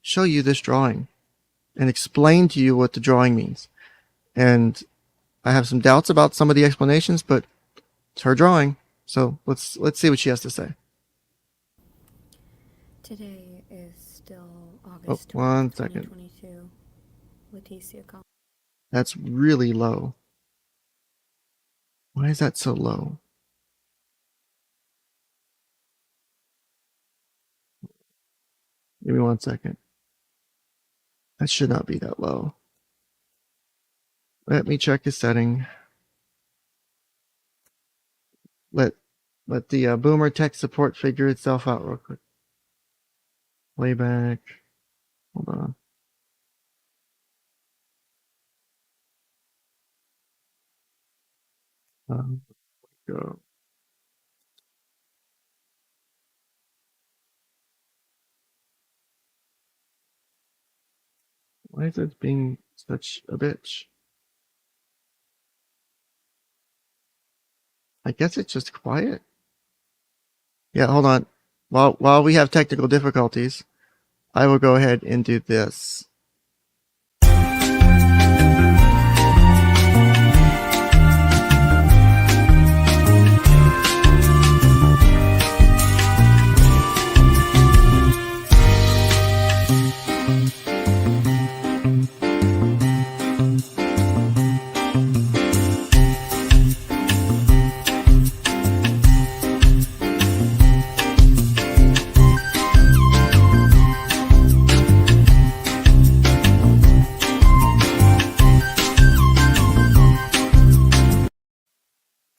show you this drawing, and explain to you what the drawing means. And I have some doubts about some of the explanations, but it's her drawing, so let's see what she has to say. Today is still August 12th, 1 second. 2022. Leticia calling. That's really low. Why is that so low? Give me 1 second. That should not be that low. Let me check his setting. Let the boomer tech support figure itself out real quick. Playback. Hold on. Go. Why is it being such a bitch? I guess it's just quiet. Yeah, hold on. While we have technical difficulties, I will go ahead and do this.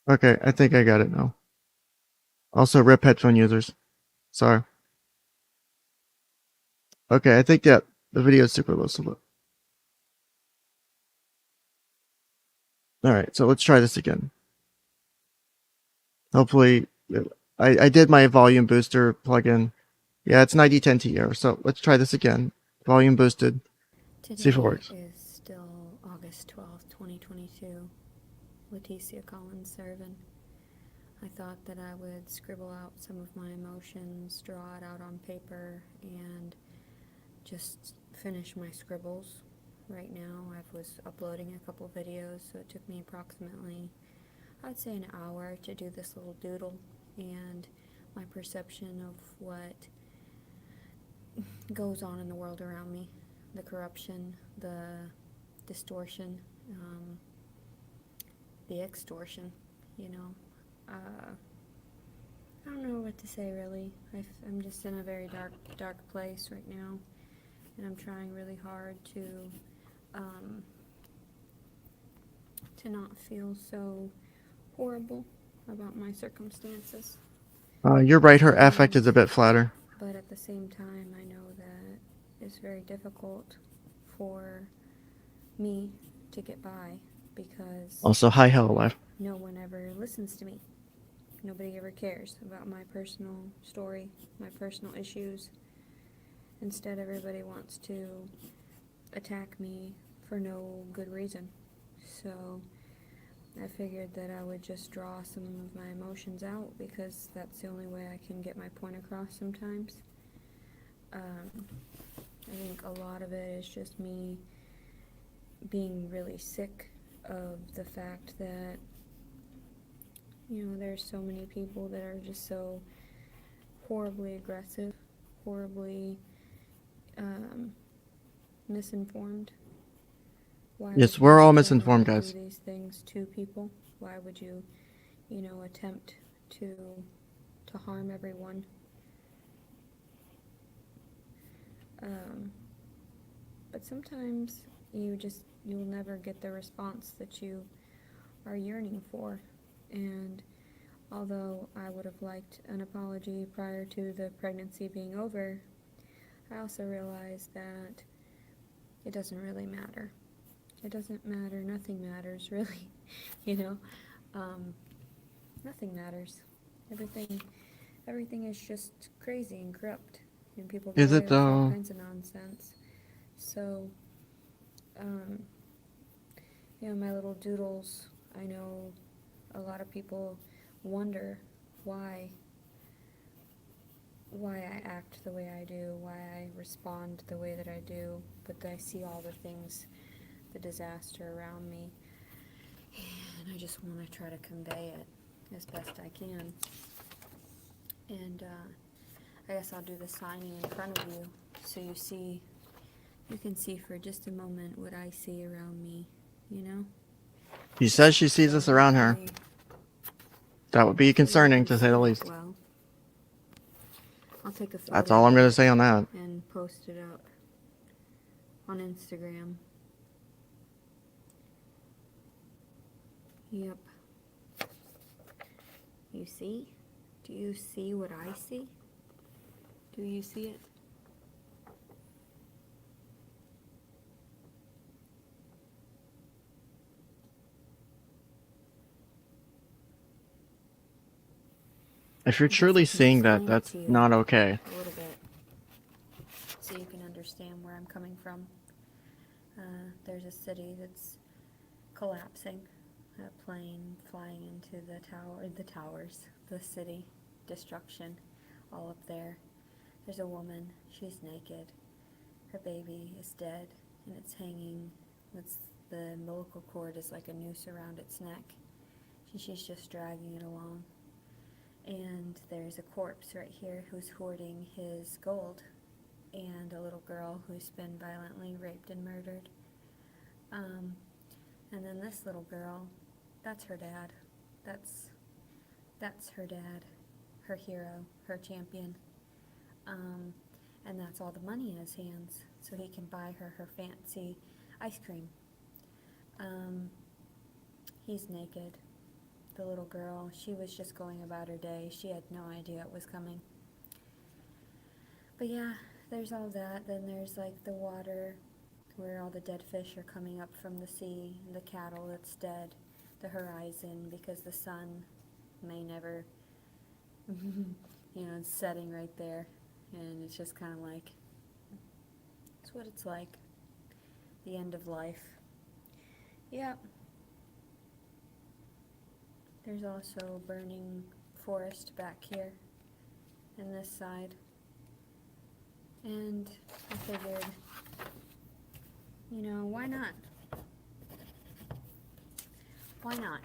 Okay, I think I got it now. Also, rip headphone users. Sorry. Okay, I think that the video is super low, so look. Alright, so let's try this again. Hopefully, I did my volume booster plugin. Yeah, it's 9010 error, so let's try this again. Volume boosted. Today See if it works. is still August 12th, 2022. Leticia calling serving. I thought that I would scribble out some of my emotions, draw it out on paper, and just finish my scribbles. Right now I was uploading a couple videos, so it took me approximately, I'd say, an hour to do this little doodle, and my perception of what goes on in the world around me, the corruption, the distortion, the extortion, you know. I don't know what to say, really. I'm just in a very dark place right now, and I'm trying really hard to not feel so horrible about my circumstances. You're right, her affect is a bit flatter. But at the same time, I know that it's very difficult for me to get by because Also, hi, hello, life. no one ever listens to me. Nobody ever cares about my personal story, my personal issues. Instead, everybody wants to attack me for no good reason. So I figured that I would just draw some of my emotions out because that's the only way I can get my point across sometimes. I think a lot of it is just me being really sick of the fact that, there's so many people that are just so horribly aggressive, horribly misinformed. Yes, we're all misinformed, guys. Do these things to people? Why would you, attempt to harm everyone? But sometimes you'll never get the response that you are yearning for. And although I would have liked an apology prior to the pregnancy being over, I also realized that it doesn't really matter. It doesn't matter. Nothing matters, really. Nothing matters. Everything is just crazy and corrupt, and people get away with all kinds of nonsense. So, my little doodles, I know a lot of people wonder why I act the way I do, why I respond the way that I do, but I see all the things, the disaster around me, and I just want to try to convey it as best I can. And I guess I'll do the signing in front of you so you can see for just a moment what I see around me, She says she sees us around her. That would be concerning, to say the least. Well, I'll take a photo. That's all I'm going to say on that. And post it up on Instagram. Yep. You see? Do you see what I see? Do you see it? If you're truly seeing that, that's not okay. A little bit, so you can understand where I'm coming from. There's a city that's collapsing, a plane flying into the towers, the city, destruction, all up there. There's a woman, she's naked, her baby is dead, and it's hanging, the umbilical cord is like a noose around its neck, and she's just dragging it along. And there's a corpse right here who's hoarding his gold, and a little girl who's been violently raped and murdered. And then this little girl, that's her dad. That's her dad, her hero, her champion. And that's all the money in his hands, so he can buy her fancy ice cream. He's naked. The little girl, she was just going about her day. She had no idea it was coming. But yeah, there's all that. Then there's like the water where all the dead fish are coming up from the sea, the cattle that's dead, the horizon because the sun may never, it's setting right there. And it's just kind of like, it's what it's like. The end of life. Yep. There's also burning forest back here in this side. And I figured, why not? Why not?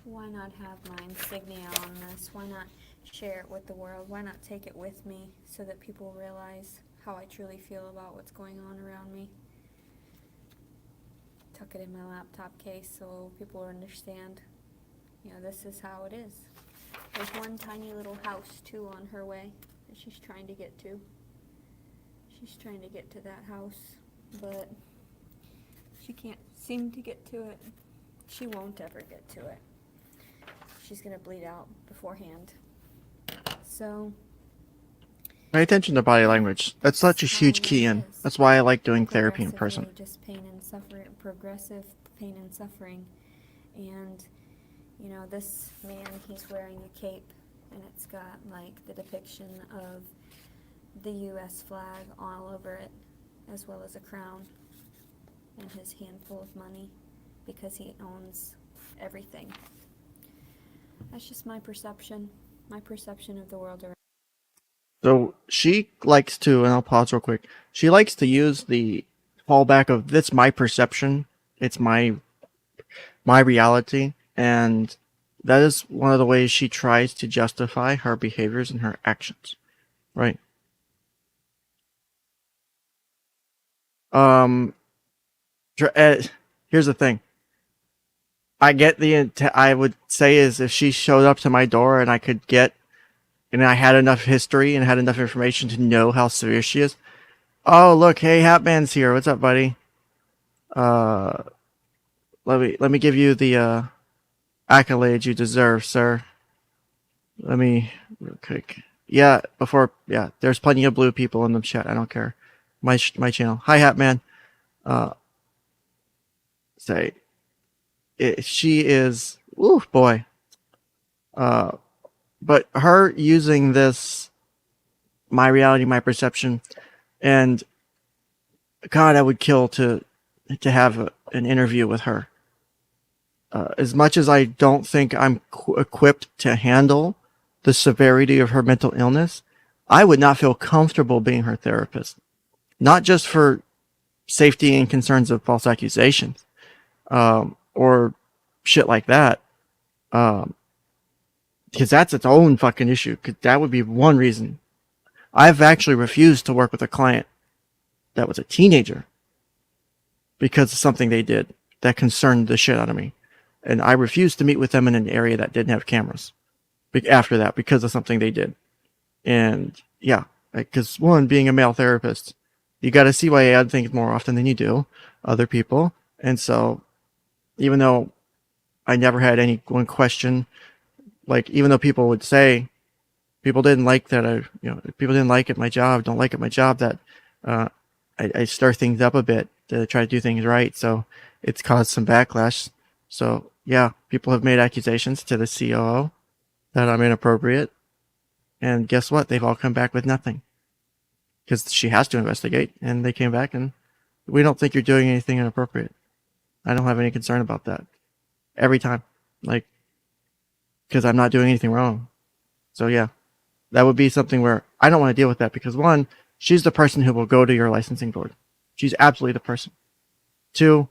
Why not have my insignia on this? Why not share it with the world? Why not take it with me so that people realize how I truly feel about what's going on around me? Tuck it in my laptop case so people understand, this is how it is. There's one tiny little house, too, on her way that she's trying to get to. She's trying to get to that house, but she can't seem to get to it. She won't ever get to it. She's gonna bleed out beforehand. So Pay attention to body language. That's such a huge key in. That's why I like doing therapy in person. Just pain and suffering, progressive pain and suffering. And, you know, this man, he's wearing a cape, and it's got, like, the depiction of the U.S. flag all over it, as well as a crown, and his handful of money, because he owns everything. That's just my perception of the world around. So she likes to, and I'll pause real quick, she likes to use the fallback of, that's my perception, it's my reality, and that is one of the ways she tries to justify her behaviors and her actions, right? Here's the thing. I get I would say is if she showed up to my door and I could get, and I had enough history and had enough information to know how severe she is. Oh, look, hey, Hatman's here. What's up, buddy? Let me give you the accolades you deserve, sir. Let me real quick. Yeah, there's plenty of blue people in the chat. I don't care. My channel. Hi, Hatman. She is, ooh, boy. But her using this, my reality, my perception, and God, I would kill to have an interview with her. As much as I don't think I'm equipped to handle the severity of her mental illness, I would not feel comfortable being her therapist. Not just for safety and concerns of false accusations, or shit like that. Because that's its own fucking issue. Because that would be one reason. I've actually refused to work with a client that was a teenager because of something they did that concerned the shit out of me. And I refused to meet with them in an area that didn't have cameras after that because of something they did. And yeah, because one, being a male therapist, you got to see why I add things more often than you do other people. And so even though I never had any one question, like, even though people would say, people didn't like that, people didn't like it, my job, don't like it, my job, that I stir things up a bit to try to do things right. So it's caused some backlash. So yeah, people have made accusations to the COO that I'm inappropriate. And guess what? They've all come back with nothing. Because she has to investigate. And they came back and, we don't think you're doing anything inappropriate. I don't have any concern about that. Every time. Like, because I'm not doing anything wrong. So yeah, that would be something where I don't want to deal with that, because one, she's the person who will go to your licensing board. She's absolutely the person. Two,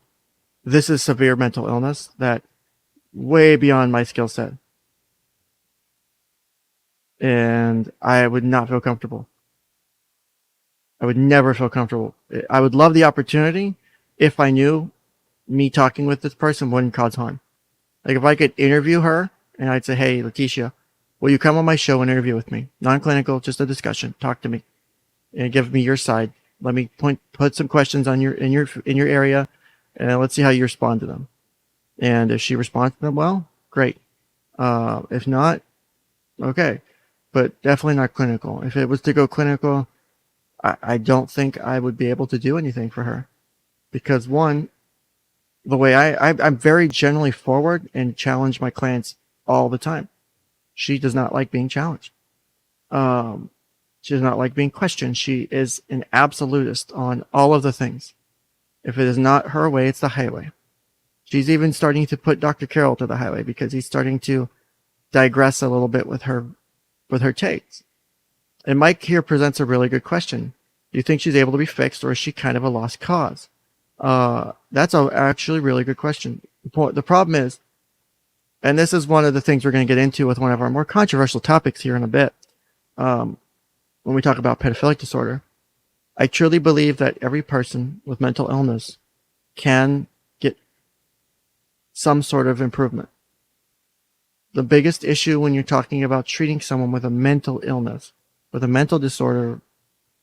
this is severe mental illness that way beyond my skill set. And I would not feel comfortable. I would never feel comfortable. I would love the opportunity if I knew me talking with this person wouldn't cause harm. Like if I could interview her and I'd say, hey, Leticia, will you come on my show and interview with me? Non-clinical, just a discussion. Talk to me and give me your side. Let me put some questions on in your area, and let's see how you respond to them. And if she responds to them well, great. If not, okay. But definitely not clinical. If it was to go clinical, I don't think I would be able to do anything for her. Because one, the way I'm very generally forward and challenge my clients all the time. She does not like being challenged. She does not like being questioned. She is an absolutist on all of the things. If it is not her way, it's the highway. She's even starting to put Dr. Carroll to the highway because he's starting to digress a little bit with her takes. And Mike here presents a really good question. Do you think she's able to be fixed, or is she kind of a lost cause? That's actually really good question. The problem is, and this is one of the things we're going to get into with one of our more controversial topics here in a bit, when we talk about pedophilic disorder, I truly believe that every person with mental illness can get some sort of improvement. The biggest issue when you're talking about treating someone with a mental illness, with a mental disorder,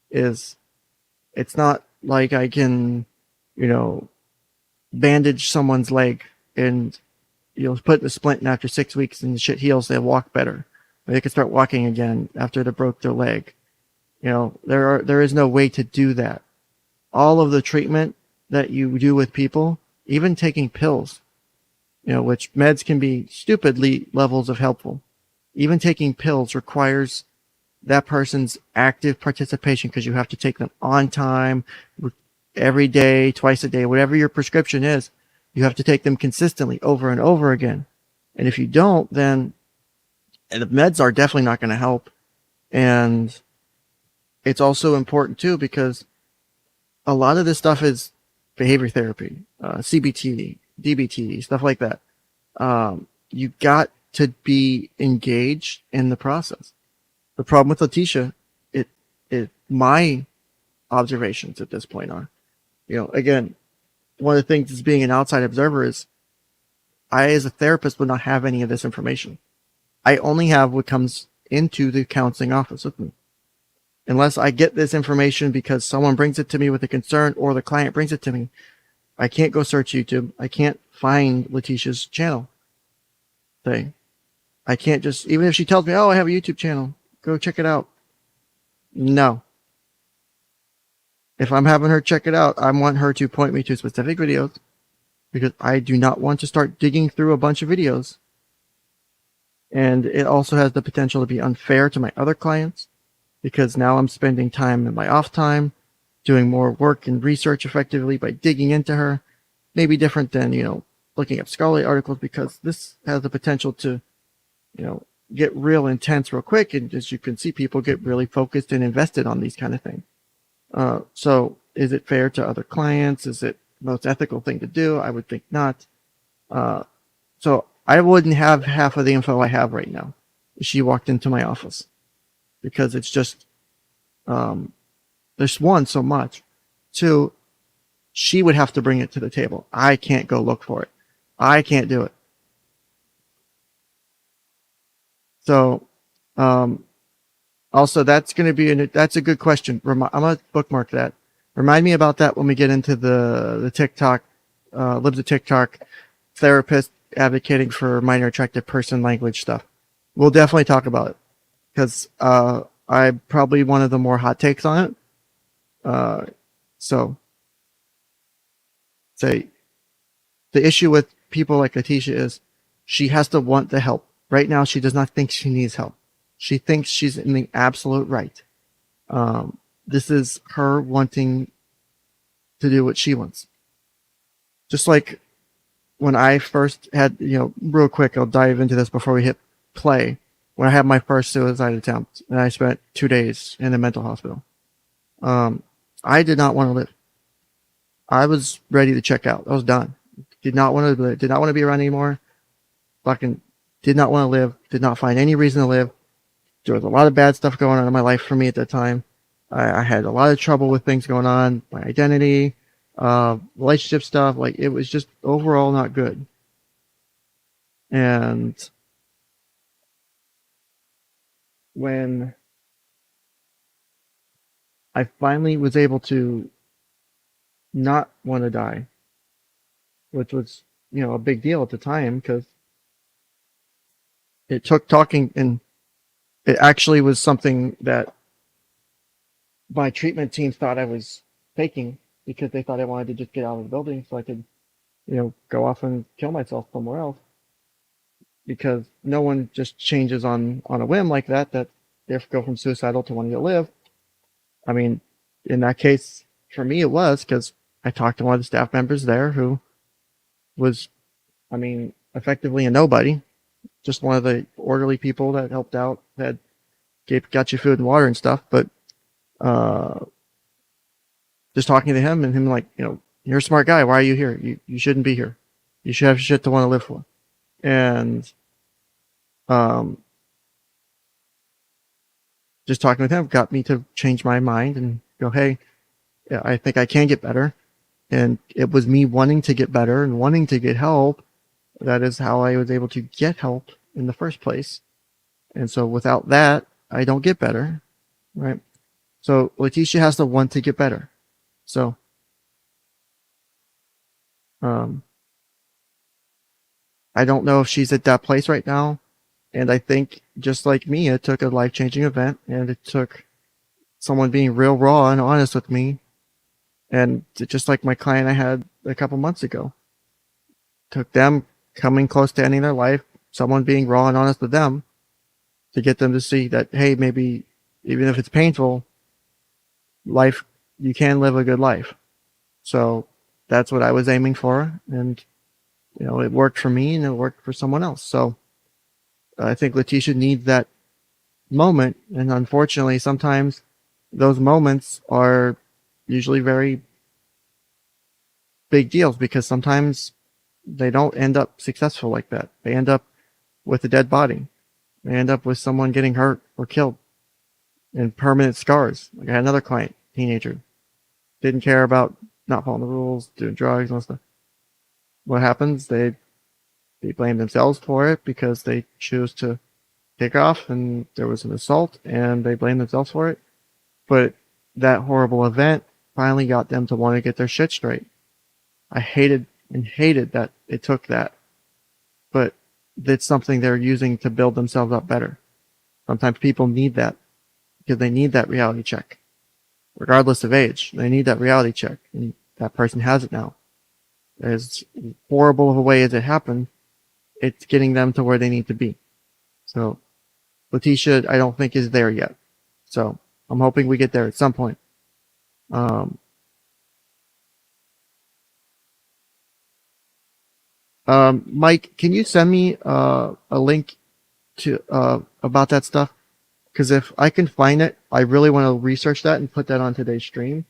is It's not like I can, you know, bandage someone's leg and you'll put the splint and after 6 weeks and the shit heals, they'll walk better. Or they can start walking again after they broke their leg. You know, there is no way to do that. All of the treatment that you do with people, even taking pills, you know, which meds can be stupidly levels of helpful. Even taking pills requires that person's active participation because you have to take them on time, every day, twice a day, whatever your prescription is. You have to take them consistently over and over again. And if you don't, then the meds are definitely not going to help. And it's also important too because a lot of this stuff is behavior therapy, CBT, DBT, stuff like that. You got to be engaged in the process. The problem with Leticia, my observations at this point are, you know, again, one of the things as being an outside observer is I, as a therapist, would not have any of this information. I only have what comes into the counseling office with me. Unless I get this information because someone brings it to me with a concern or the client brings it to me, I can't go search YouTube. I can't find Leticia's channel thing. I can't just, even if she tells me, oh, I have a YouTube channel, go check it out. No. If I'm having her check it out, I want her to point me to specific videos because I do not want to start digging through a bunch of videos. And it also has the potential to be unfair to my other clients because now I'm spending time in my off time doing more work and research effectively by digging into her. Maybe different than, you know, looking up scholarly articles because this has the potential to, you know, get real intense real quick. And as you can see, people get really focused and invested on these kind of things. So is it fair to other clients? Is it the most ethical thing to do? I would think not. So I wouldn't have half of the info I have right now if she walked into my office because it's just, there's one, so much. Two, she would have to bring it to the table. I can't go look for it. I can't do it. So, also that's going to be, that's a good question. I'm going to bookmark that. Remind me about that when we get into the TikTok, Libs of TikTok therapist advocating for minor attractive person language stuff. We'll definitely talk about it because, I'm probably one of the more hot takes on it. So say the issue with people like Leticia is she has to want the help. Right now, she does not think she needs help. She thinks she's in the absolute right. This is her wanting to do what she wants. Just like when I first had, you know, real quick, I'll dive into this before we hit play. When I had my first suicide attempt and I spent 2 days in a mental hospital, I did not want to live. I was ready to check out. I was done. Did not want to live. Did not want to be around anymore. Fucking did not want to live. Did not find any reason to live. There was a lot of bad stuff going on in my life for me at that time. I had a lot of trouble with things going on, my identity, relationship stuff. Like it was just overall not good. And when I finally was able to not want to die, which was, you know, a big deal at the time because it took talking, and it actually was something that my treatment team thought I was faking because they thought I wanted to just get out of the building so I could, you know, go off and kill myself somewhere else. Because no one just changes on a whim like that they go from suicidal to wanting to live. I mean, in that case, for me, it was because I talked to one of the staff members there who was, I mean, effectively a nobody. Just one of the orderly people that helped out, that got you food and water and stuff. But just talking to him and him like, you know, you're a smart guy. Why are you here? You shouldn't be here. You should have shit to want to live for. And just talking with him got me to change my mind and go, hey, yeah, I think I can get better. And it was me wanting to get better and wanting to get help. That is how I was able to get help in the first place. And so without that, I don't get better, right? So Leticia has to want to get better. So, I don't know if she's at that place right now. And I think, just like me, it took a life-changing event, and it took someone being real raw and honest with me. And just like my client I had a couple months ago, took them coming close to ending their life, someone being raw and honest with them to get them to see that, hey, maybe even if it's painful, life, you can live a good life. So that's what I was aiming for. And, it worked for me and it worked for someone else. So I think Leticia needs that moment. And unfortunately, sometimes those moments are usually very big deals because sometimes they don't end up successful like that. They end up with a dead body. They end up with someone getting hurt or killed and permanent scars. Like I had another client, teenager, didn't care about not following the rules, doing drugs and stuff. What happens? They blame themselves for it because they choose to take off and there was an assault and they blame themselves for it. But that horrible event finally got them to want to get their shit straight. I hated that it took that. But it's something they're using to build themselves up better. Sometimes people need that because they need that reality check. Regardless of age, they need that reality check. And that person has it now. As horrible of a way as it happened, it's getting them to where they need to be. So Leticia, I don't think is there yet. So I'm hoping we get there at some point. Mike, can you send me a link to about that stuff? Because if I can find it, I really want to research that and put that on today's stream.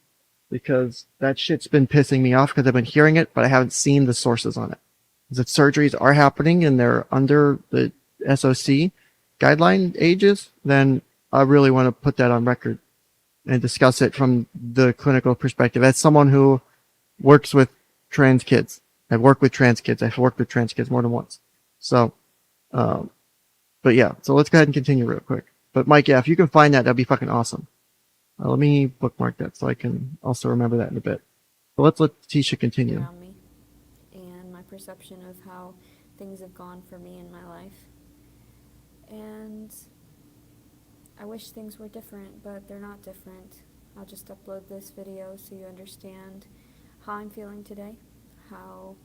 Because that shit's been pissing me off because I've been hearing it, but I haven't seen the sources on it. Because if surgeries are happening and they're under the SOC guideline ages, then I really want to put that on record and discuss it from the clinical perspective. As someone who works with trans kids, I've worked with trans kids. I've worked with trans kids more than once. So, but yeah, so let's go ahead and continue real quick. But Mike, yeah, if you can find that, that'd be fucking awesome. Let me bookmark that so I can also remember that in a bit. But let's let Tisha continue. Around me and my perception of how things have gone for me in my life. And I wish things were different, but they're not different. I'll just upload this video so you understand how I'm feeling today, how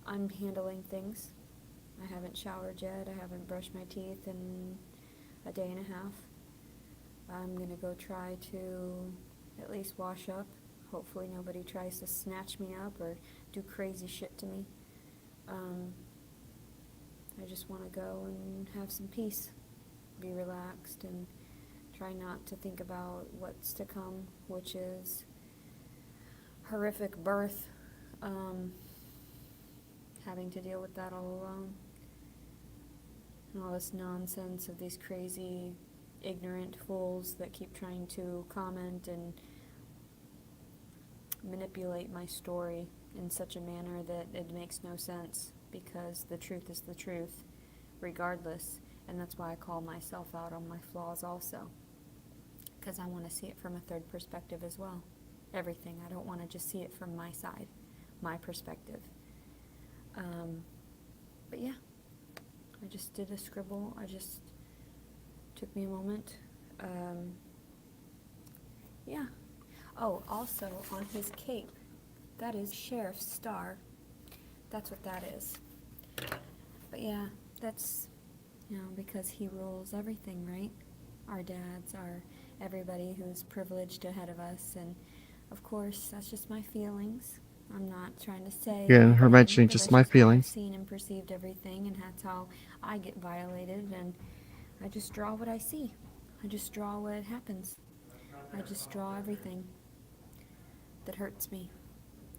I'm handling things. I haven't showered yet. I haven't brushed my teeth in a day and a half. I'm going to go try to at least wash up. Hopefully nobody tries to snatch me up or do crazy shit to me. I just want to go and have some peace, be relaxed, and try not to think about what's to come, which is horrific birth, having to deal with that all alone, and all this nonsense of these crazy ignorant fools that keep trying to comment and manipulate my story in such a manner that it makes no sense, because the truth is the truth regardless, and that's why I call myself out on my flaws also, because I want to see it from a third perspective as well. Everything. I don't want to just see it from my side, my perspective. But yeah, I just did a scribble. Took me a moment. Yeah. Oh, also on his cape, that is sheriff's star. That's what that is. But yeah, that's, because he rules everything, right? Our dads, everybody who's privileged ahead of us, and of course, that's just my feelings. I'm not trying to say. Yeah, her mentioning just my feelings. I've seen and perceived everything, and that's how I get violated, and I just draw what I see. I just draw what happens. I just draw everything that hurts me.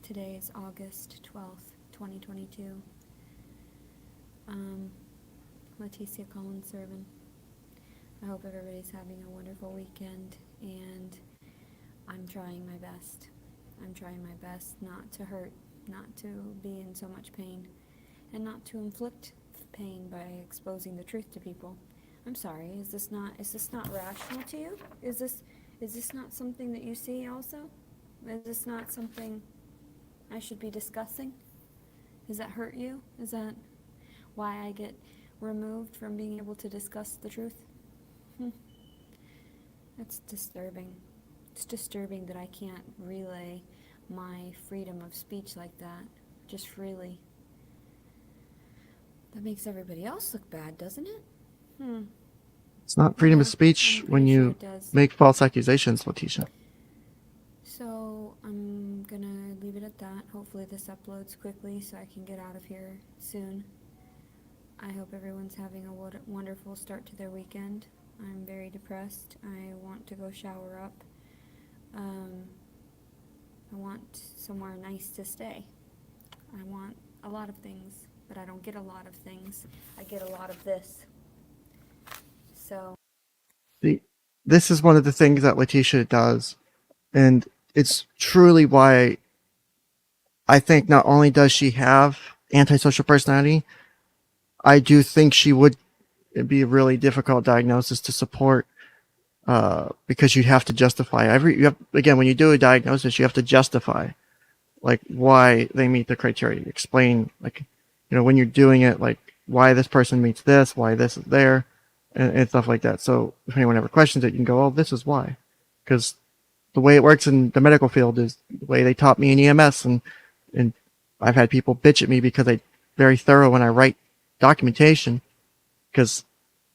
Today is August 12th, 2022. 𝗞𝗖𝗖 𝗦𝘂𝗫𝐿. I hope everybody's having a wonderful weekend, and I'm trying my best. I'm trying my best not to hurt, not to be in so much pain, and not to inflict pain by exposing the truth to people. I'm sorry, is this not rational to you? Is this not something that you see also? Is this not something I should be discussing? Does that hurt you? Is that why I get removed from being able to discuss the truth? That's disturbing. It's disturbing that I can't relay my freedom of speech like that, just freely. That makes everybody else look bad, doesn't it? It's not freedom of Yeah, speech I'm when pretty sure you it does. make false accusations, Leticia. So I'm gonna leave it at that. Hopefully this uploads quickly so I can get out of here soon. I hope everyone's having a wonderful start to their weekend. I'm very depressed. I want to go shower up. I want somewhere nice to stay. I want a lot of things, but I don't get a lot of things. I get a lot of this. So This is one of the things that Leticia does, and it's truly why I think not only does she have antisocial personality, I do think she would be a really difficult diagnosis to support, because you'd have to justify again, when you do a diagnosis, you have to justify like why they meet the criteria. Explain, like, when you're doing it, like why this person meets this, why this is there, and stuff like that. So if anyone ever questions it, you can go, oh, this is why. Because the way it works in the medical field is the way they taught me in EMS, and I've had people bitch at me because I'm very thorough when I write documentation, because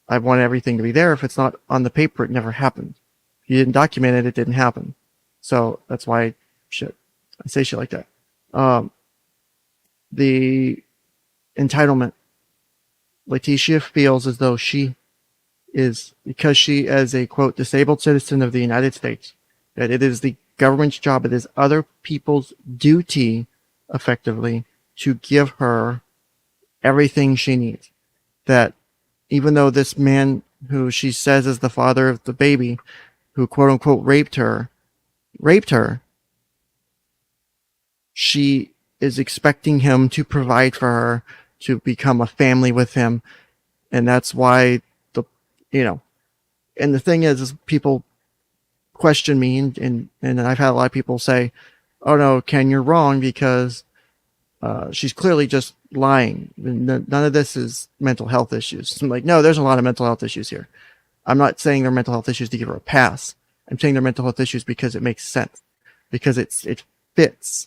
I want everything to be there. If it's not on the paper, it never happened. If you didn't document it, it didn't happen. So that's why I say shit like that. The entitlement. Leticia feels as though she is, because she is a, quote, disabled citizen of the United States, that it is the government's job, it is other people's duty, effectively, to give her everything she needs. That even though this man, who she says is the father of the baby, who, quote unquote, raped her, she is expecting him to provide for her, to become a family with him. And that's why and the thing is people question me, and I've had a lot of people say, oh no, Ken, you're wrong, because she's clearly just lying. None of this is mental health issues. I'm like, no, there's a lot of mental health issues here. I'm not saying they're mental health issues to give her a pass. I'm saying they're mental health issues because it makes sense, because it fits.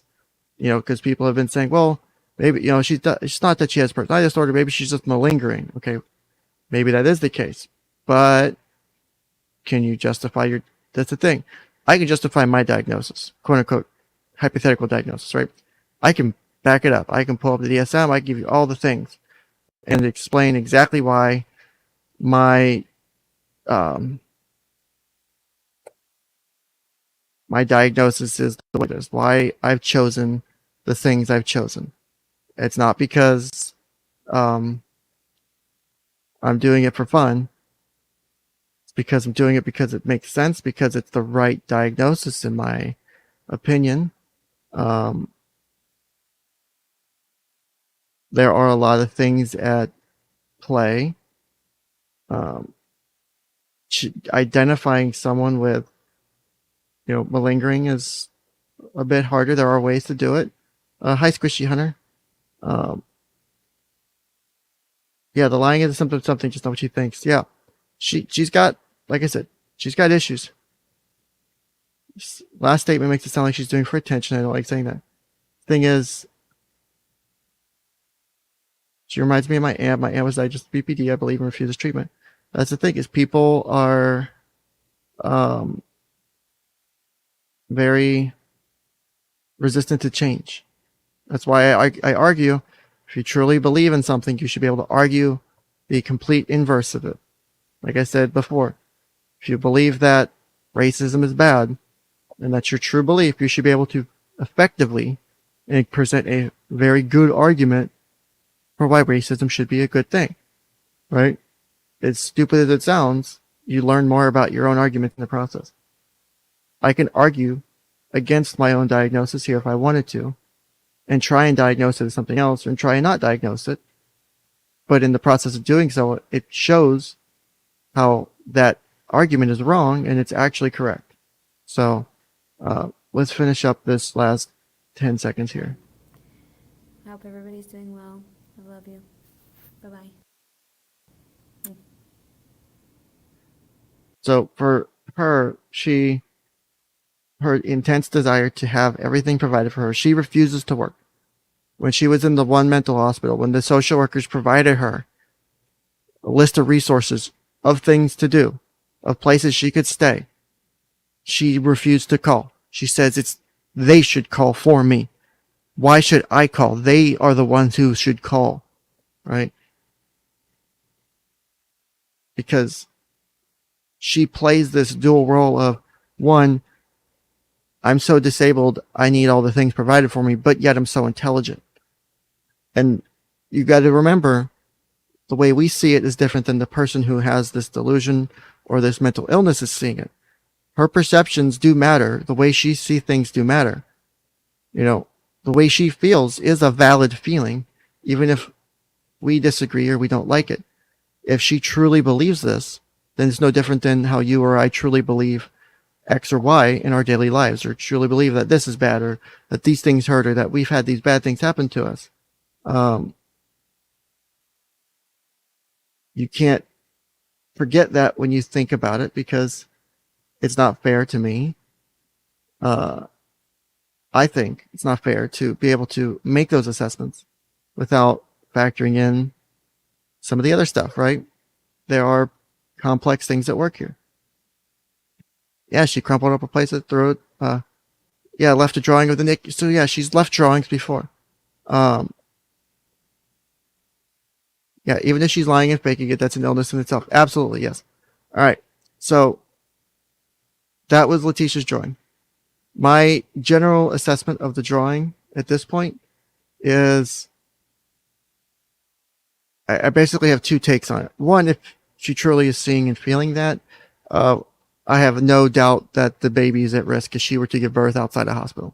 Because people have been saying, well, maybe, it's not that she has personality disorder, maybe she's just malingering. Okay, maybe that is the case, but can you justify that's the thing. I can justify my diagnosis, quote unquote, hypothetical diagnosis, right? I can back it up. I can pull up the DSM. I can give you all the things and explain exactly why my diagnosis is the way it is, why I've chosen the things I've chosen. It's not because I'm doing it for fun. It's because I'm doing it because it makes sense, because it's the right diagnosis, in my opinion. There are a lot of things at play. Identifying someone with, malingering is a bit harder. There are ways to do it. Hi, Squishy Hunter. Yeah, the lying is a symptom of something, just not what she thinks. Yeah, she's got, like I said, she's got issues. Last statement makes it sound like she's doing it for attention. I don't like saying that. Thing is, she reminds me of my aunt. My aunt was diagnosed with BPD, I believe, and refuses treatment. That's the thing, is people are very resistant to change. That's why I argue, if you truly believe in something, you should be able to argue the complete inverse of it. Like I said before, if you believe that racism is bad, and that's your true belief, you should be able to effectively present a very good argument for why racism should be a good thing, right? As stupid as it sounds, you learn more about your own argument in the process. I can argue against my own diagnosis here if I wanted to, and try and diagnose it as something else, and try and not diagnose it. But in the process of doing so, it shows how that argument is wrong and it's actually correct. So, let's finish up this last 10 seconds here. I hope everybody's doing well. I love you. Bye-bye. So for her, her intense desire to have everything provided for her, she refuses to work. When she was in the one mental hospital, when the social workers provided her a list of resources, of things to do, of places she could stay, she refused to call. She says they should call for me. Why should I call? They are the ones who should call, right? Because she plays this dual role of, one, I'm so disabled, I need all the things provided for me, but yet I'm so intelligent. And you got to remember, the way we see it is different than the person who has this delusion or this mental illness is seeing it. Her perceptions do matter. The way she sees things do matter. You know, the way she feels is a valid feeling, even if we disagree or we don't like it. If she truly believes this, then it's no different than how you or I truly believe X or Y in our daily lives, or truly believe that this is bad, or that these things hurt, or that we've had these bad things happen to us. You can't forget that when you think about it, because it's not fair to me. I think it's not fair to be able to make those assessments without factoring in some of the other stuff, right? There are complex things at work here. Yeah, she crumpled up a place and threw it. Yeah, left a drawing of the Nick. So yeah, she's left drawings before. Yeah, even if she's lying and faking it, that's an illness in itself. Absolutely, yes. All right. So that was Leticia's drawing. My general assessment of the drawing at this point is I basically have two takes on it. One, if she truly is seeing and feeling that, I have no doubt that the baby is at risk if she were to give birth outside a hospital.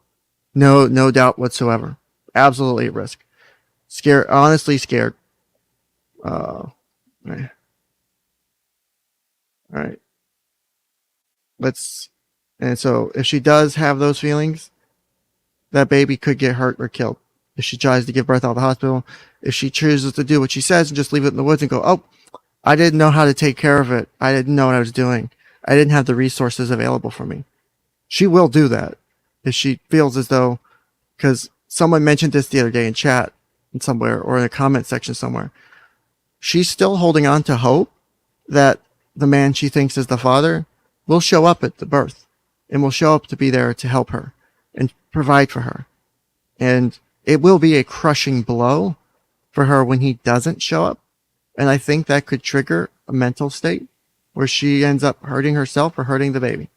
No doubt whatsoever. Absolutely at risk. Scared, honestly scared. All right. And so if she does have those feelings, that baby could get hurt or killed. If she tries to give birth out of the hospital, if she chooses to do what she says and just leave it in the woods and go, oh, I didn't know how to take care of it. I didn't know what I was doing. I didn't have the resources available for me. She will do that if she feels as though, because someone mentioned this the other day in chat and somewhere, or in a comment section somewhere. She's still holding on to hope that the man she thinks is the father will show up at the birth and will show up to be there to help her and provide for her. And it will be a crushing blow for her when he doesn't show up. And I think that could trigger a mental state where she ends up hurting herself or hurting the baby.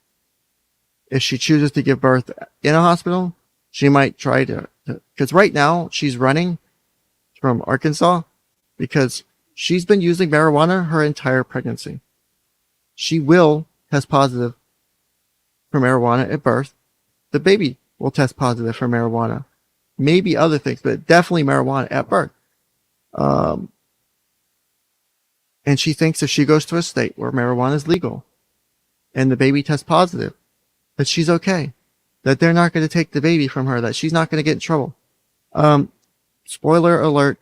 If she chooses to give birth in a hospital, she might try to, because right now she's running from Arkansas because she's been using marijuana her entire pregnancy. She will test positive for marijuana at birth. The baby will test positive for marijuana. Maybe other things, but definitely marijuana at birth. And she thinks if she goes to a state where marijuana is legal and the baby tests positive, that she's okay, that they're not going to take the baby from her, that she's not going to get in trouble. Spoiler alert,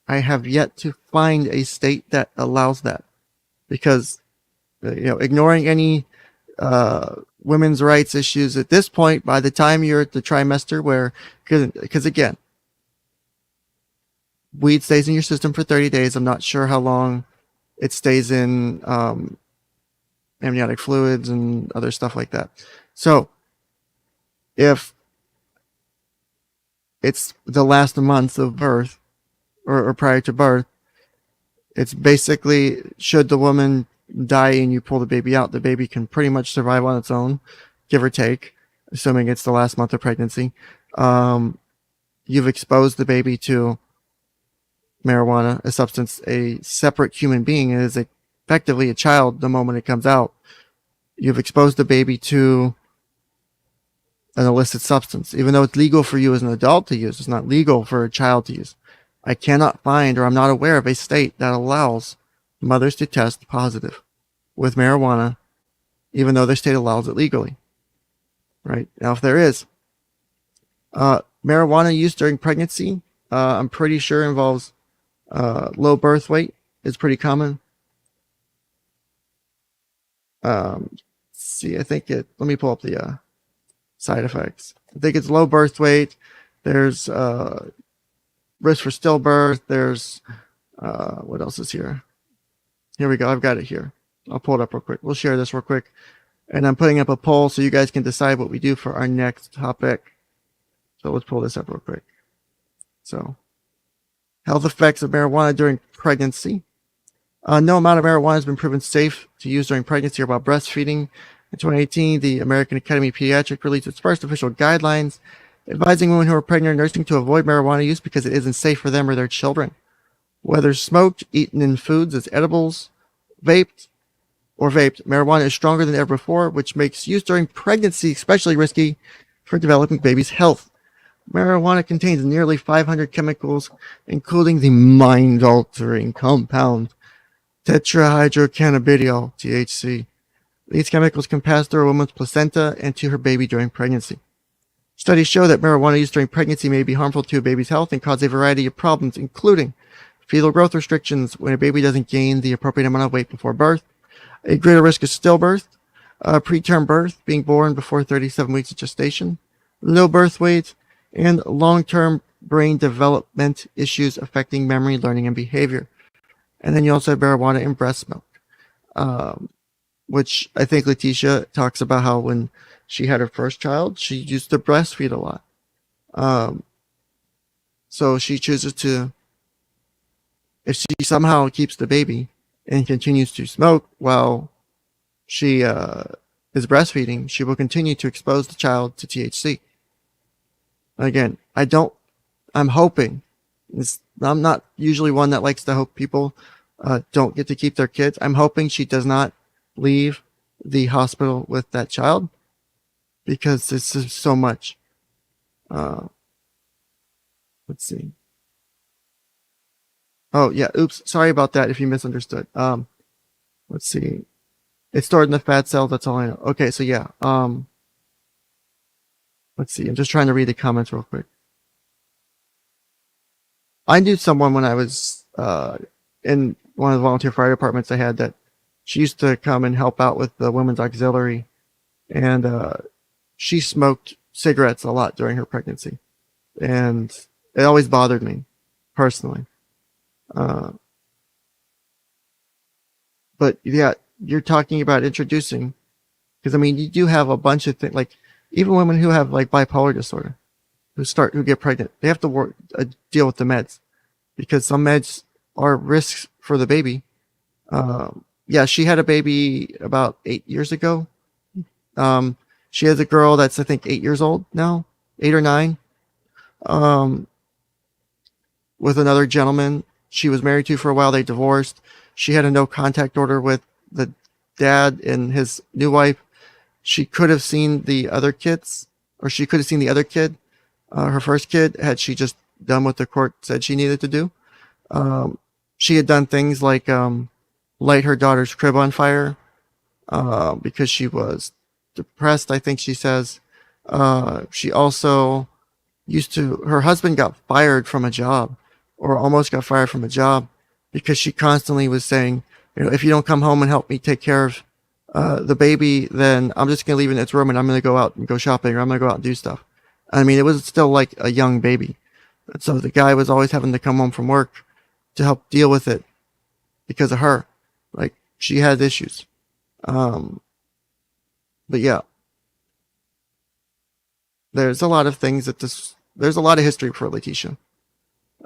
I have yet to find a state that allows that, because, ignoring any women's rights issues at this point, by the time you're at the trimester where, because again, weed stays in your system for 30 days. I'm not sure how long it stays in amniotic fluids and other stuff like that. So if it's the last month of birth or prior to birth, it's basically, should the woman die and you pull the baby out, the baby can pretty much survive on its own, give or take, assuming it's the last month of pregnancy. You've exposed the baby to marijuana, a substance, a separate human being. It is effectively a child the moment it comes out. You've exposed the baby to an illicit substance. Even though it's legal for you as an adult to use, it's not legal for a child to use. I cannot find, or I'm not aware of, a state that allows mothers to test positive with marijuana, even though their state allows it legally. right? Now, if there is, marijuana use during pregnancy, I'm pretty sure involves low birth weight. It's pretty common. See, I think let me pull up the side effects. I think it's low birth weight. There's risk for stillbirth. There's what else is here? Here we go. I've got it here. I'll pull it up real quick. We'll share this real quick. And I'm putting up a poll so you guys can decide what we do for our next topic. So let's pull this up real quick. So, health effects of marijuana during pregnancy. No amount of marijuana has been proven safe to use during pregnancy or while breastfeeding. In 2018, the American Academy of Pediatrics released its first official guidelines advising women who are pregnant or nursing to avoid marijuana use because it isn't safe for them or their children. Whether smoked, eaten in foods as edibles, vaped, marijuana is stronger than ever before, which makes use during pregnancy especially risky for developing baby's health. Marijuana contains nearly 500 chemicals, including the mind-altering compound tetrahydrocannabinol, THC. These chemicals can pass through a woman's placenta and to her baby during pregnancy. Studies show that marijuana use during pregnancy may be harmful to a baby's health and cause a variety of problems, including fetal growth restrictions when a baby doesn't gain the appropriate amount of weight before birth, a greater risk of stillbirth, preterm birth, being born before 37 weeks of gestation, low birth weight, and long-term brain development issues affecting memory, learning, and behavior. And then you also have marijuana in breast milk, which I think Leticia talks about how when she had her first child, she used to breastfeed a lot. So she chooses to, if she somehow keeps the baby and continues to smoke while she is breastfeeding, she will continue to expose the child to THC. Again, I'm hoping, I'm not usually one that likes to hope people don't get to keep their kids. I'm hoping she does not leave the hospital with that child because this is so much. Let's see. Oh, yeah. Oops. Sorry about that if you misunderstood. Let's see. It's stored in the fat cell. That's all I know. Okay. So yeah. Let's see. I'm just trying to read the comments real quick. I knew someone when I was in one of the volunteer fire departments I had that she used to come and help out with the women's auxiliary, and she smoked cigarettes a lot during her pregnancy, and it always bothered me personally. But yeah, you're talking about introducing, because I mean, you do have a bunch of things, like even women who have like bipolar disorder, who get pregnant, they have to deal with the meds, because some meds are risks for the baby. Yeah, she had a baby about 8 years ago. She has a girl that's I think 8 years old now, 8 or 9. With another gentleman she was married to for a while. They divorced. She had a no contact order with the dad and his new wife. She could have seen the other kids, or she could have seen the other kid, her first kid, had she just done what the court said she needed to do. She had done things like light her daughter's crib on fire because she was depressed, I think she says. She also her husband got fired from a job, or almost got fired from a job, because she constantly was saying, if you don't come home and help me take care of the baby, then I'm just going to leave it in its room and I'm going to go out and go shopping, or I'm going to go out and do stuff. I mean, it was still like a young baby. And so the guy was always having to come home from work to help deal with it because of her. Like, she had issues. But yeah, there's a lot of things there's a lot of history for Leticia.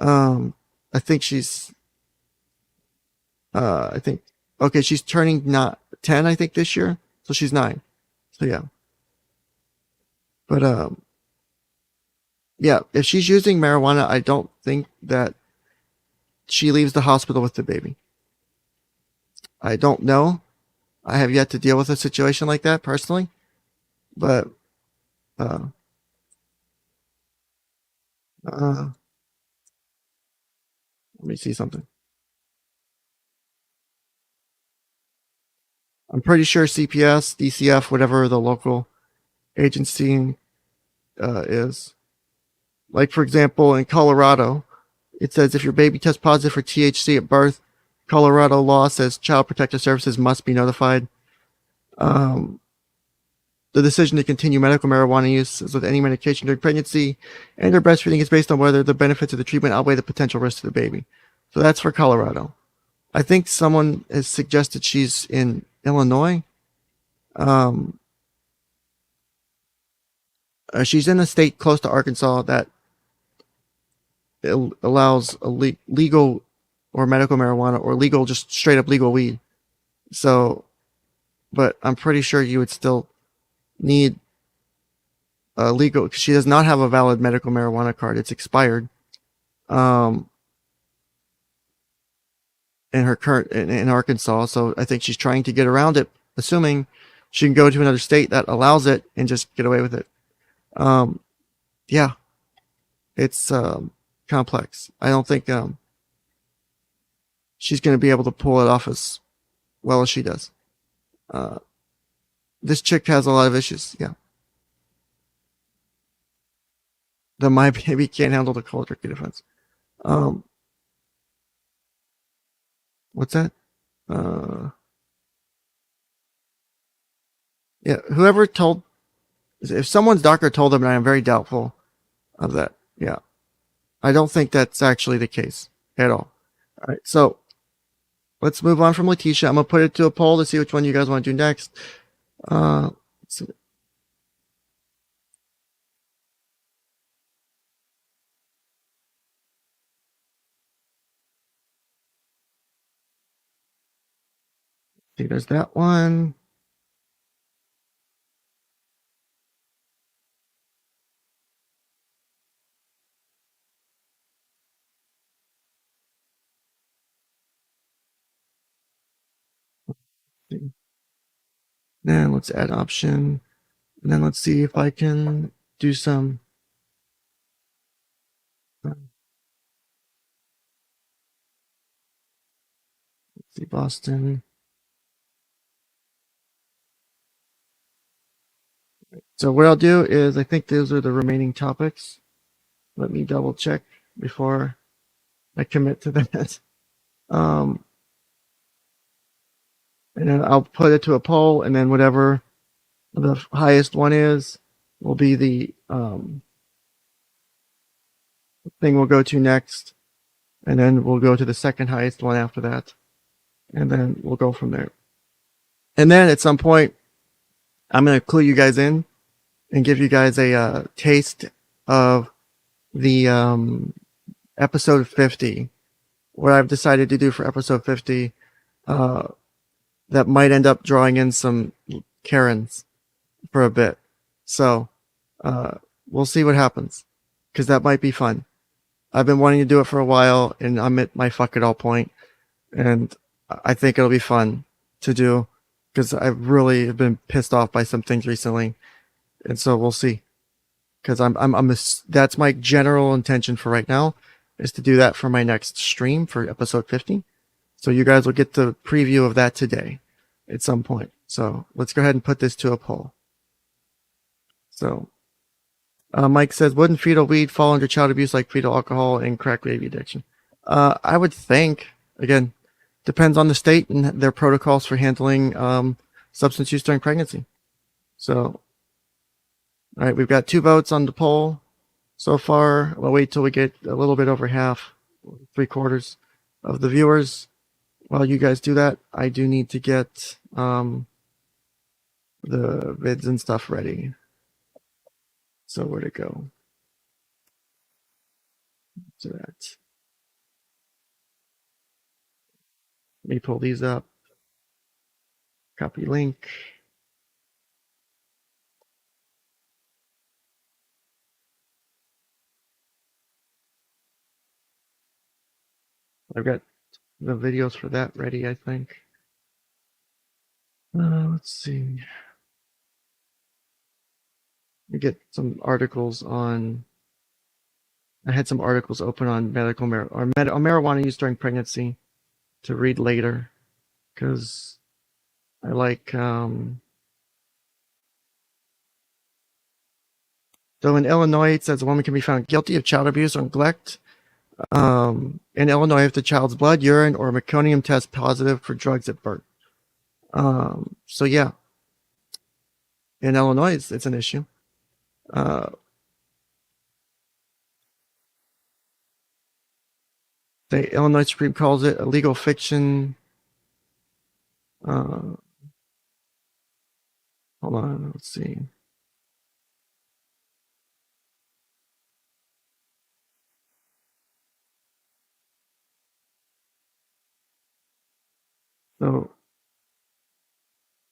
I think she's she's turning not 10, I think, this year. So she's 9. So yeah. But yeah, if she's using marijuana, I don't think that she leaves the hospital with the baby. I don't know. I have yet to deal with a situation like that personally. But let me see something. I'm pretty sure CPS, DCF, whatever the local agency is. Like, for example, in Colorado, it says if your baby tests positive for THC at birth, Colorado law says Child Protective Services must be notified. The decision to continue medical marijuana use with any medication during pregnancy and or breastfeeding is based on whether the benefits of the treatment outweigh the potential risk to the baby. So that's for Colorado. I think someone has suggested she's in Illinois. She's in a state close to Arkansas that allows a legal or medical marijuana or legal, just straight up legal weed. So, but I'm pretty sure you would still need a legal, because she does not have a valid medical marijuana card. It's expired. In her current in Arkansas. So I think she's trying to get around it, assuming she can go to another state that allows it and just get away with it. Yeah, it's complex. I don't think she's going to be able to pull it off as well as she does. This chick has a lot of issues. Yeah. The my baby can't handle the cold turkey defense. What's that? Yeah, whoever told, if someone's doctor told them, and I am very doubtful of that. Yeah, I don't think that's actually the case at all. All right, so let's move on from Leticia. I'm gonna put it to a poll to see which one you guys want to do next. Let's see. See, there's that one. Then let's add option. And then let's see if I can do some. Let's see, Boston. So what I'll do is, I think those are the remaining topics. Let me double check before I commit to that. And then I'll put it to a poll, and then whatever the highest one is will be the thing we'll go to next. And then we'll go to the second highest one after that. And then we'll go from there. And then at some point, I'm going to clue you guys in and give you guys a taste of the episode 50. What I've decided to do for episode 50 that might end up drawing in some Karens for a bit. So we'll see what happens, because that might be fun. I've been wanting to do it for a while, and I'm at my fuck it all point, and I think it'll be fun to do, because I really have been pissed off by some things recently, and so we'll see. Because that's my general intention for right now, is to do that for my next stream for episode 50. So you guys will get the preview of that today at some point. So let's go ahead and put this to a poll. So Mike says, wouldn't fetal weed fall under child abuse like fetal alcohol and crack baby addiction? I would think. Again, depends on the state and their protocols for handling substance use during pregnancy. So, all right, we've got 2 votes on the poll so far. We'll wait till we get a little bit over half, 3/4 of the viewers. While you guys do that, I do need to get the vids and stuff ready. So where'd it go? To that. Let me pull these up. Copy link. I've got the videos for that ready, I think. Let's see. We get some articles on. I had some articles open on medical marijuana use during pregnancy to read later, because I like So in Illinois, it says a woman can be found guilty of child abuse or neglect. In Illinois, if the child's blood, urine, or meconium test positive for drugs at birth. So yeah, in Illinois, it's an issue. The Illinois Supreme calls it a legal fiction. Hold on, let's see. So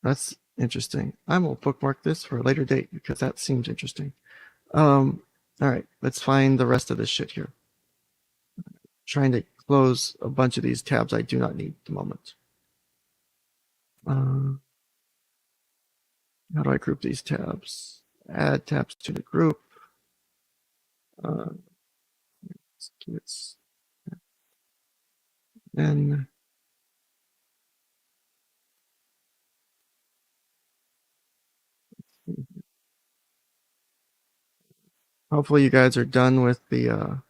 that's interesting. I will bookmark this for a later date because that seems interesting. All right, let's find the rest of this shit here. Trying to close a bunch of these tabs I do not need at the moment. How do I group these tabs? Add tabs to the group. Then hopefully you guys are done with the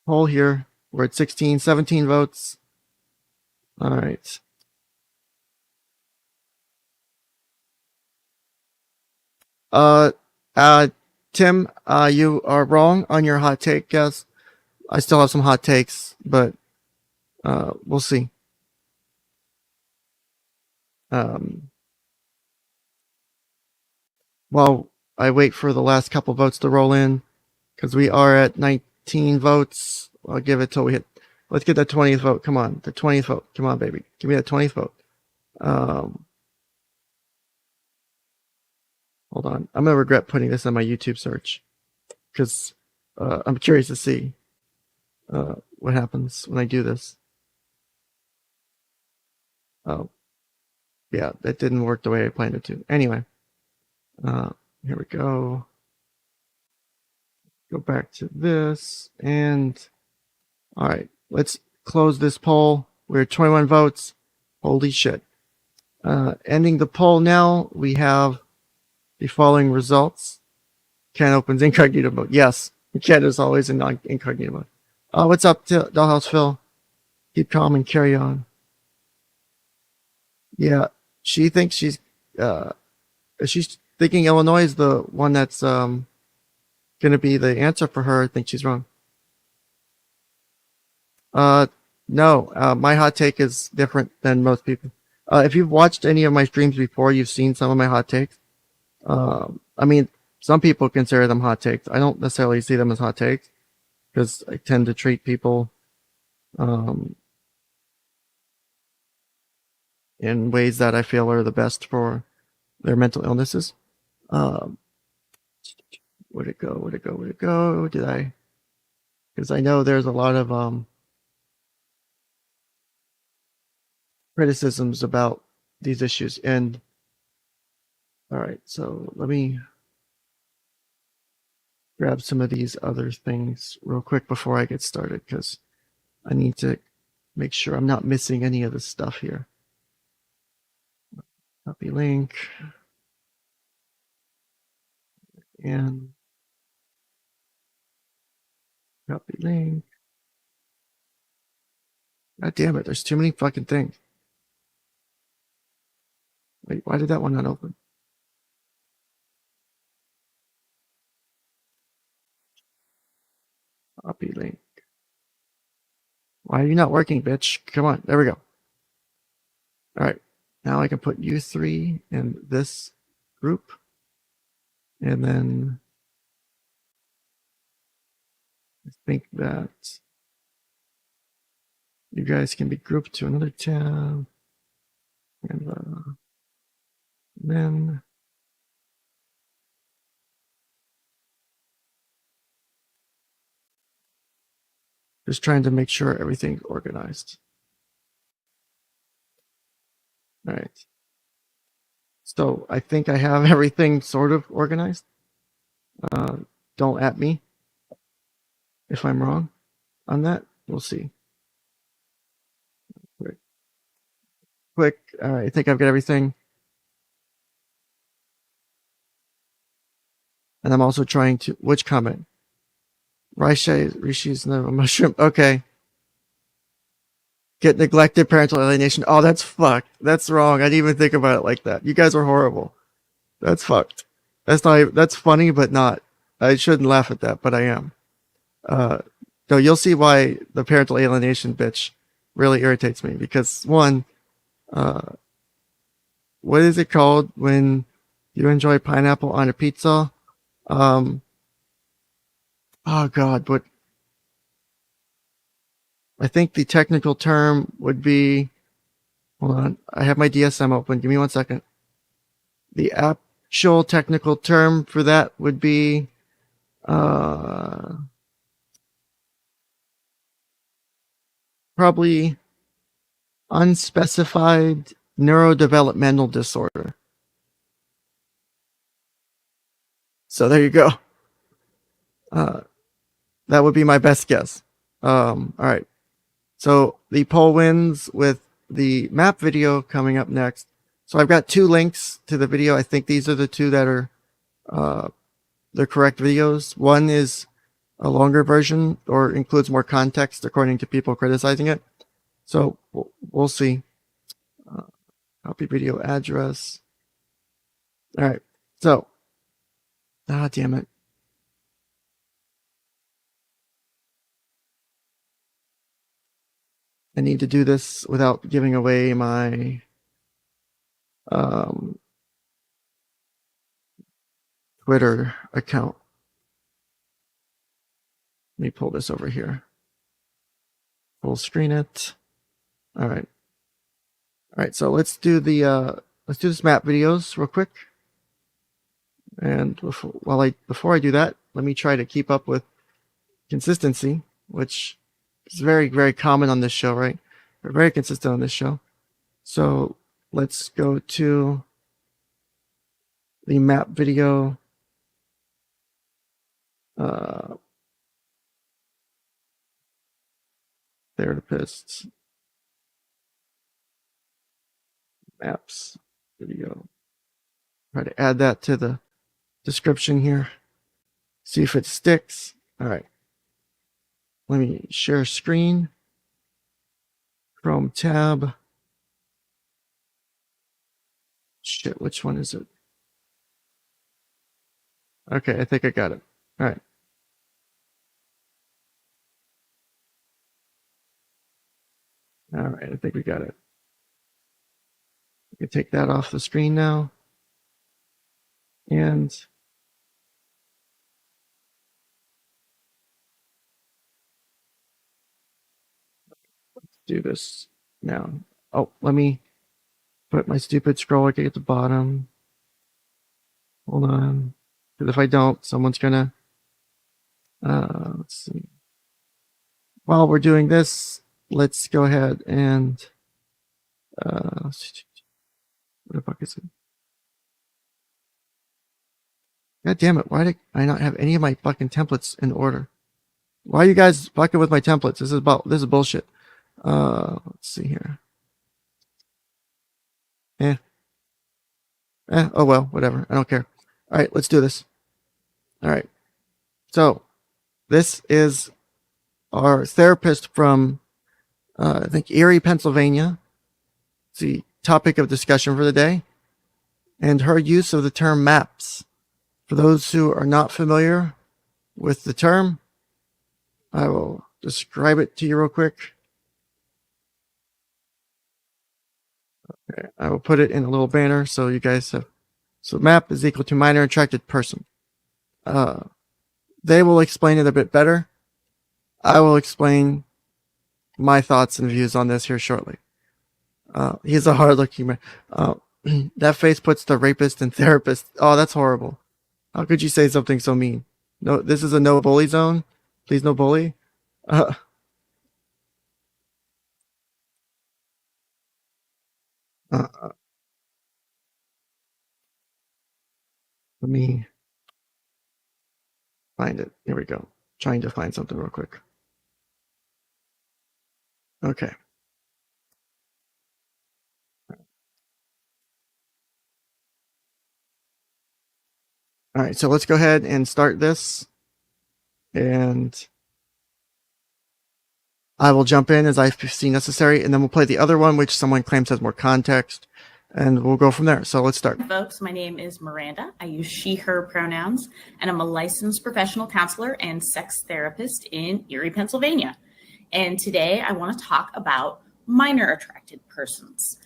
poll here. We're at 17 votes. All right. Tim, you are wrong on your hot take. Yes, I still have some hot takes, but we'll see. While I wait for the last couple votes to roll in, because we are at 19 votes. I'll give it till we hit. Let's get that 20th vote. Come on, the 20th vote. Come on, baby. Give me that 20th vote. Hold on. I'm gonna regret putting this on my YouTube search because I'm curious to see what happens when I do this. Oh, yeah, that didn't work the way I planned it to. Anyway, here we go. Go back to this, and all right, let's close this poll. We're at 21 votes. Holy shit. Ending the poll now, we have the following results. Ken opens incognito mode. Yes, Ken is always in incognito mode. What's up, Dollhouse Phil? Keep calm and carry on. Yeah, she thinks she's thinking Illinois is the one that's going to be the answer for her. I think she's wrong. No, my hot take is different than most people. If you've watched any of my streams before, you've seen some of my hot takes. I mean, some people consider them hot takes. I don't necessarily see them as hot takes because I tend to treat people in ways that I feel are the best for their mental illnesses. Where'd it go? Where'd it go? Where'd it go? Did I? Because I know there's a lot of criticisms about these issues. And all right, so let me grab some of these other things real quick before I get started because I need to make sure I'm not missing any of the stuff here. Copy link. And copy link. God damn it, there's too many fucking things. Wait, why did that one not open? Copy link. Why are you not working, bitch? Come on, there we go. All right, now I can put you three in this group. And then I think that you guys can be grouped to another tab. And then just trying to make sure everything's organized. All right. So I think I have everything sort of organized. Don't at me if I'm wrong on that. We'll see. Quick. All right. I think I've got everything. And I'm also trying to, which comment? Rishi's the mushroom. Okay. Get neglected, parental alienation. Oh, that's fucked. That's wrong. I didn't even think about it like that. You guys are horrible. That's fucked. That's not even, that's funny, but not. I shouldn't laugh at that, but I am. So you'll see why the parental alienation bitch really irritates me, because one, what is it called when you enjoy pineapple on a pizza? Oh God, what? I think the technical term would be, hold on, I have my DSM open. Give me 1 second. The actual technical term for that would be, probably unspecified neurodevelopmental disorder. So there you go. That would be my best guess. All right. So the poll wins with the map video coming up next. So I've got 2 links to the video. I think these are the 2 that are the correct videos. One is a longer version or includes more context according to people criticizing it. So we'll see. Copy video address. All right. So, damn it. I need to do this without giving away my Twitter account. Let me pull this over here. Full screen it. All right. All right. So let's do this map videos real quick. And before I do that, let me try to keep up with consistency, which is very, very common on this show, right? We're very consistent on this show. So let's go to the map video. Therapists. Maps video. Try to add that to the description here. See if it sticks. All right. Let me share screen. Chrome tab. Shit, which one is it? Okay, I think I got it. All right. All right, I think we got it. We can take that off the screen now. And let's do this now. Oh, let me put my stupid scroll at the bottom. Hold on. Because if I don't, someone's gonna let's see. While we're doing this, let's go ahead and what the fuck is it? God damn it, why did I not have any of my fucking templates in order? Why are you guys fucking with my templates? This is bullshit. Let's see here. Oh well, whatever. I don't care. All right, let's do this. All right. So, this is our therapist from, I think, Erie, Pennsylvania. It's the topic of discussion for the day. And her use of the term maps. For those who are not familiar with the term, I will describe it to you real quick. Okay, I will put it in a little banner so you guys have. So map is equal to minor attracted person. They will explain it a bit better. I will explain my thoughts and views on this here shortly. He's a hard-looking man. That face puts the rapist and therapist. Oh, that's horrible. How could you say something so mean? No, this is a no bully zone. Please, no bully. Let me find it. Here we go. Trying to find something real quick. Okay. All right, so let's go ahead and start this. And I will jump in as I see necessary, and then we'll play the other one, which someone claims has more context, and we'll go from there. So let's start. Folks, my name is Miranda. I use she, her pronouns, and I'm a licensed professional counselor and sex therapist in Erie, Pennsylvania. And today I want to talk about minor attracted persons.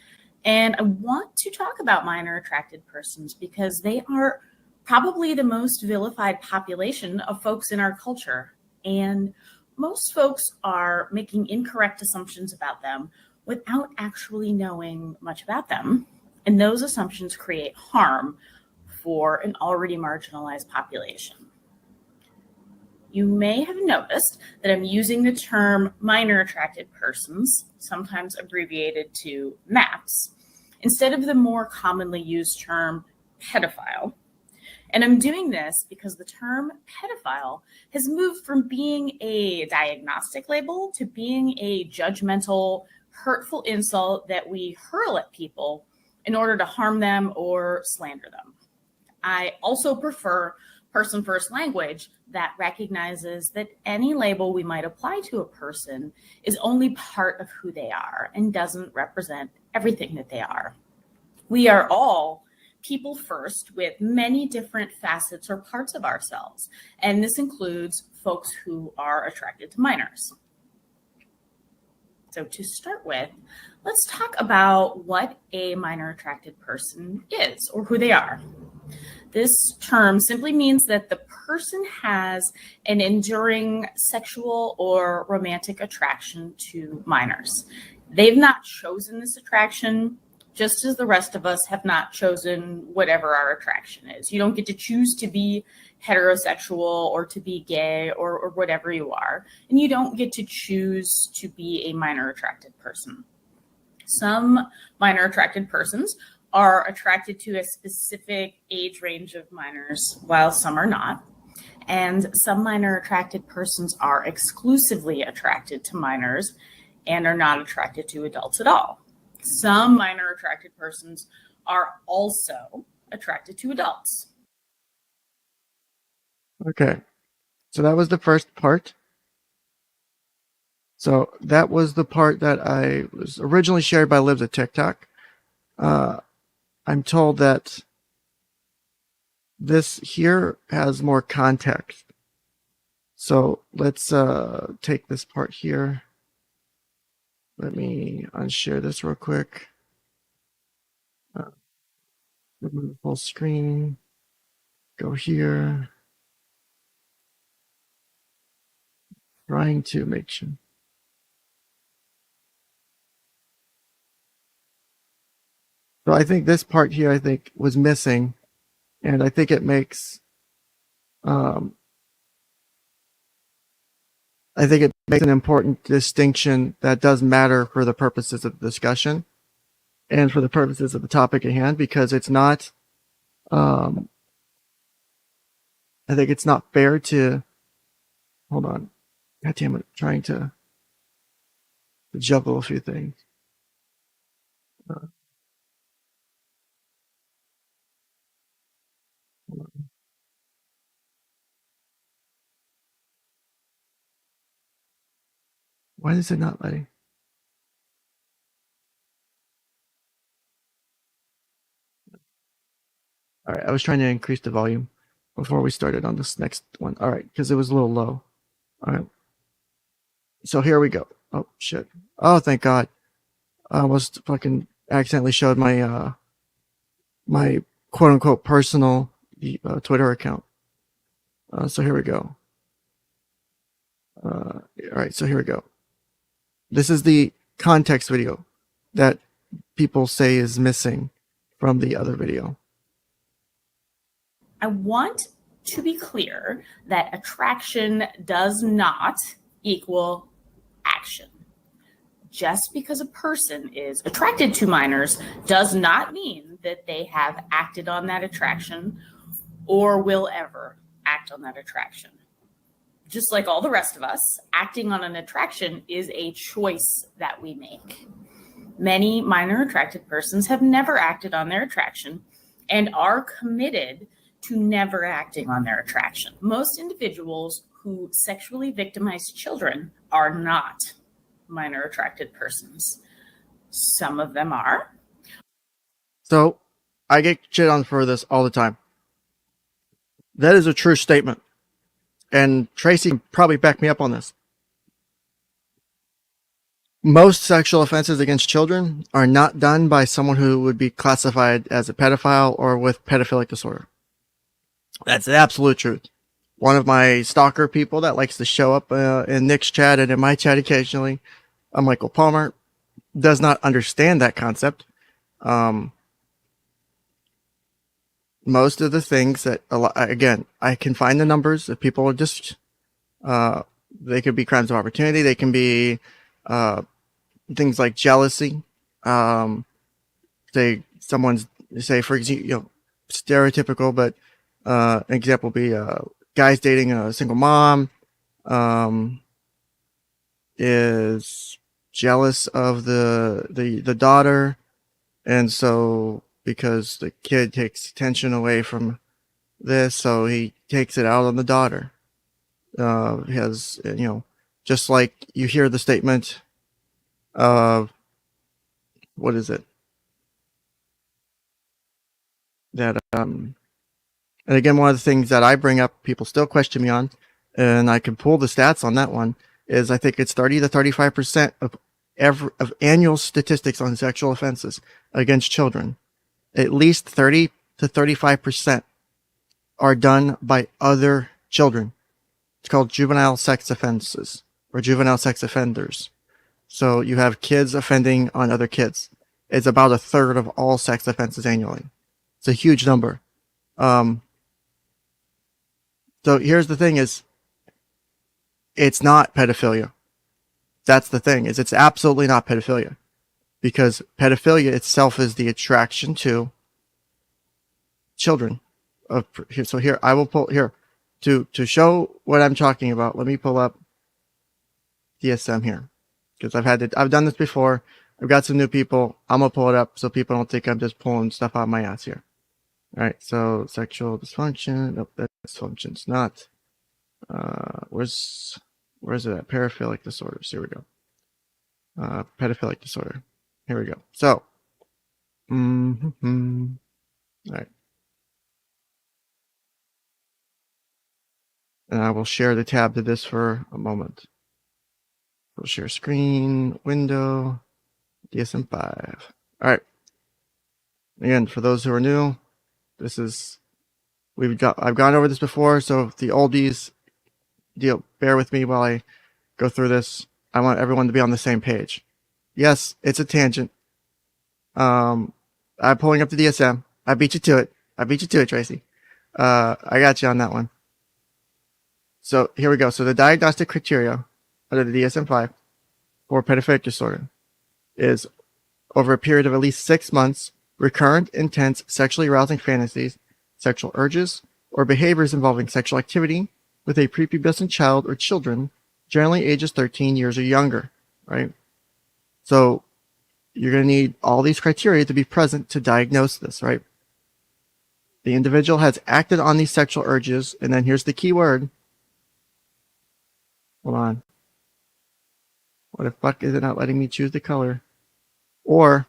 And I want to talk about minor attracted persons because they are probably the most vilified population of folks in our culture. And most folks are making incorrect assumptions about them without actually knowing much about them. And those assumptions create harm for an already marginalized population. You may have noticed that I'm using the term minor attracted persons, sometimes abbreviated to MAPS, instead of the more commonly used term pedophile. And I'm doing this because the term pedophile has moved from being a diagnostic label to being a judgmental, hurtful insult that we hurl at people in order to harm them or slander them. I also prefer person-first language that recognizes that any label we might apply to a person is only part of who they are and doesn't represent everything that they are. We are all people first with many different facets or parts of ourselves, and this includes folks who are attracted to minors. So to start with, let's talk about what a minor attracted person is or who they are. This term simply means that the person has an enduring sexual or romantic attraction to minors. They've not chosen this attraction, just as the rest of us have not chosen whatever our attraction is. You don't get to choose to be heterosexual or to be gay or whatever you are. And you don't get to choose to be a minor attracted person. Some minor attracted persons are attracted to a specific age range of minors, while some are not. And some minor attracted persons are exclusively attracted to minors and are not attracted to adults at all. Some minor attracted persons are also attracted to adults. Okay, so that was the first part. So that was the part that I was originally shared by Liv's at TikTok. I'm told that this here has more context. So let's take this part here. Let me unshare this real quick. Remove full screen. Go here. Trying to make sure. So I think this part here, I think, was missing, and I think it makes, I think it makes an important distinction that does matter for the purposes of the discussion and for the purposes of the topic at hand, because it's not, I think it's not fair to, hold on, God damn it, trying to juggle a few things. Why is it not letting? All right, I was trying to increase the volume before we started on this next one. All right, because it was a little low. All right. So here we go. Oh, shit. Oh, thank God. I almost fucking accidentally showed my, my quote-unquote personal Twitter account. So here we go. All right, so here we go. This is the context video that people say is missing from the other video. I want to be clear that attraction does not equal action. Just because a person is attracted to minors does not mean that they have acted on that attraction or will ever act on that attraction. Just like all the rest of us, acting on an attraction is a choice that we make. Many minor attracted persons have never acted on their attraction and are committed to never acting on their attraction. Most individuals who sexually victimize children are not minor attracted persons. Some of them are. So I get shit on for this all the time. That is a true statement. And Tracy can probably back me up on this. Most sexual offenses against children are not done by someone who would be classified as a pedophile or with pedophilic disorder. That's the absolute truth. One of my stalker people that likes to show up in Nick's chat and in my chat occasionally, Michael Palmer, does not understand that concept. Most of the things that, again, I can find the numbers if people are just, they could be crimes of opportunity. They can be things like jealousy. For example, stereotypical, but an example would be guys dating a single mom, is jealous of the daughter, and so because the kid takes attention away from this, so he takes it out on the daughter. He has, just like you hear the statement of, what is it? That, and again, one of the things that I bring up, people still question me on, and I can pull the stats on that one, is I think it's 30 to 35% of annual statistics on sexual offenses against children. At least 30 to 35% are done by other children. It's called juvenile sex offenses or juvenile sex offenders. So you have kids offending on other kids. It's about a third of all sex offenses annually. It's a huge number. So here's the thing is, it's not pedophilia. That's the thing, is it's absolutely not pedophilia. Because pedophilia itself is the attraction to children. So here, I will pull here to show what I'm talking about. Let me pull up DSM here, because I've done this before. I've got some new people. I'm gonna pull it up so people don't think I'm just pulling stuff out of my ass here. All right, so sexual dysfunction. Nope, that dysfunction's not. Where's it at? Paraphilic disorders. Here we go. Pedophilic disorder. Here we go. So, all right. And I will share the tab to this for a moment. We'll share screen, window, DSM-5. All right. Again, for those who are new, this is, I've gone over this before, so if the oldies bear with me while I go through this. I want everyone to be on the same page. Yes, it's a tangent. I'm pulling up the DSM. I beat you to it. Tracy. I got you on that one. So here we go. So the diagnostic criteria under the DSM-5 for pedophilic disorder is over a period of at least 6 months, recurrent, intense, sexually arousing fantasies, sexual urges, or behaviors involving sexual activity with a prepubescent child or children, generally ages 13 years or younger, right? So you're going to need all these criteria to be present to diagnose this, right? The individual has acted on these sexual urges, and then here's the key word. Hold on. What the fuck is it not letting me choose the color? Or,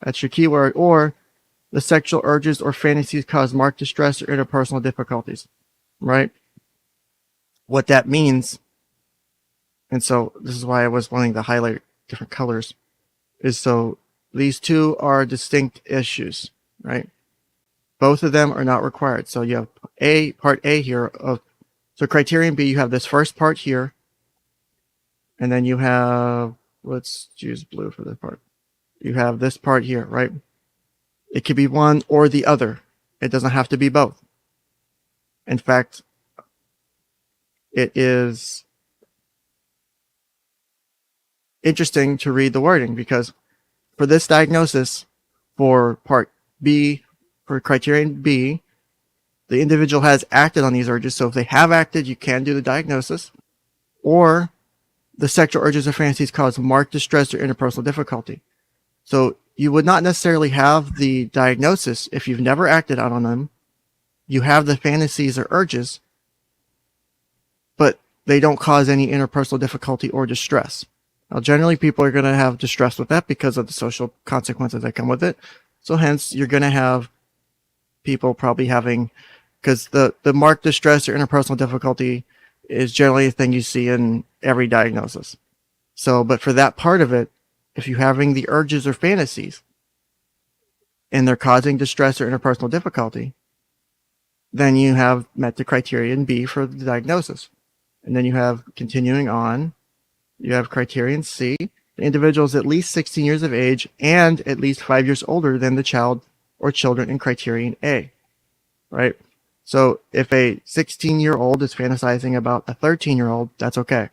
that's your keyword, or the sexual urges or fantasies cause marked distress or interpersonal difficulties, right? What that means, and so this is why I was wanting to highlight different colors, is so these two are distinct issues, right? Both of them are not required. So you have part A here of, so criterion B, you have this first part here, and then you have, let's choose blue for this part. You have this part here, right? It could be one or the other. It doesn't have to be both. In fact, it is interesting to read the wording, because for this diagnosis, for part B, for criterion B, the individual has acted on these urges. So if they have acted, you can do the diagnosis. Or the sexual urges or fantasies cause marked distress or interpersonal difficulty. So you would not necessarily have the diagnosis if you've never acted out on them, you have the fantasies or urges, but they don't cause any interpersonal difficulty or distress. Now, generally, people are going to have distress with that because of the social consequences that come with it. So hence, you're going to have people probably having, because the marked distress or interpersonal difficulty is generally a thing you see in every diagnosis. So, but for that part of it, if you're having the urges or fantasies and they're causing distress or interpersonal difficulty, then you have met the criterion B for the diagnosis. And then you have, continuing on, you have criterion C. The individual is at least 16 years of age and at least 5 years older than the child or children in criterion A, right? So if a 16-year-old is fantasizing about a 13-year-old, that's okay.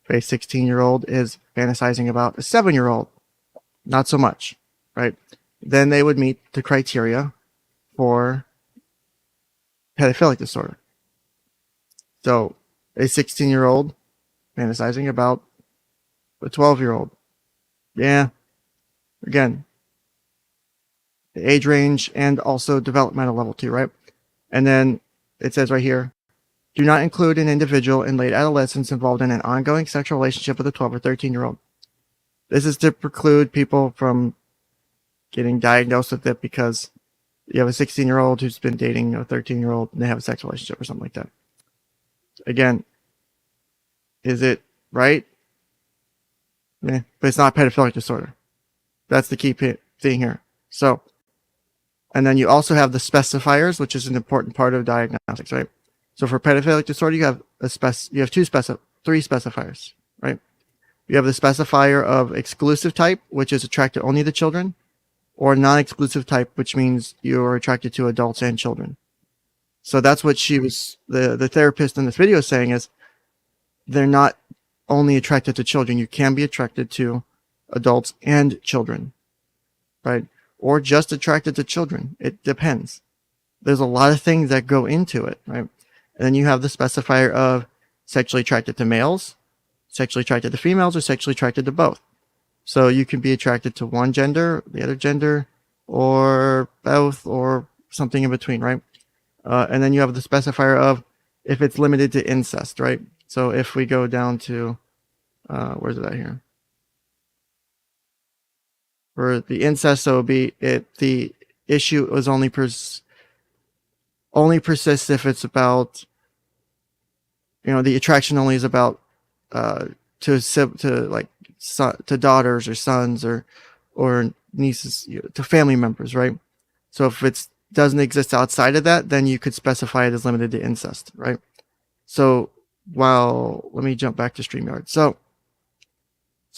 If a 16-year-old is fantasizing about a 7-year-old, not so much, right? Then they would meet the criteria for pedophilic disorder. So a 16-year-old fantasizing about a 12-year-old. Yeah. Again, the age range and also developmental level too, right? And then it says right here, do not include an individual in late adolescence involved in an ongoing sexual relationship with a 12 or 13-year-old. This is to preclude people from getting diagnosed with it because you have a 16-year-old who's been dating a 13-year-old and they have a sexual relationship or something like that. Again, is it right? Yeah, but it's not pedophilic disorder. That's the key thing here. So, and then you also have the specifiers, which is an important part of diagnostics, right? So for pedophilic disorder, you have three specifiers, right? You have the specifier of exclusive type, which is attracted only to children, or non-exclusive type, which means you are attracted to adults and children. So that's what the therapist in this video is saying is they're not only attracted to children. You can be attracted to adults and children, right? Or just attracted to children. It depends. There's a lot of things that go into it, right? And then you have the specifier of sexually attracted to males, sexually attracted to females, or sexually attracted to both. So you can be attracted to one gender, the other gender, or both, or something in between, right? And then you have the specifier of if it's limited to incest, right? So if we go down to, where's it at here? For the incest, so it would be the issue was only persists if it's about, the attraction only is about to daughters or sons or nieces, to family members, right? So if it doesn't exist outside of that, then you could specify it as limited to incest, right? So let me jump back to StreamYard. So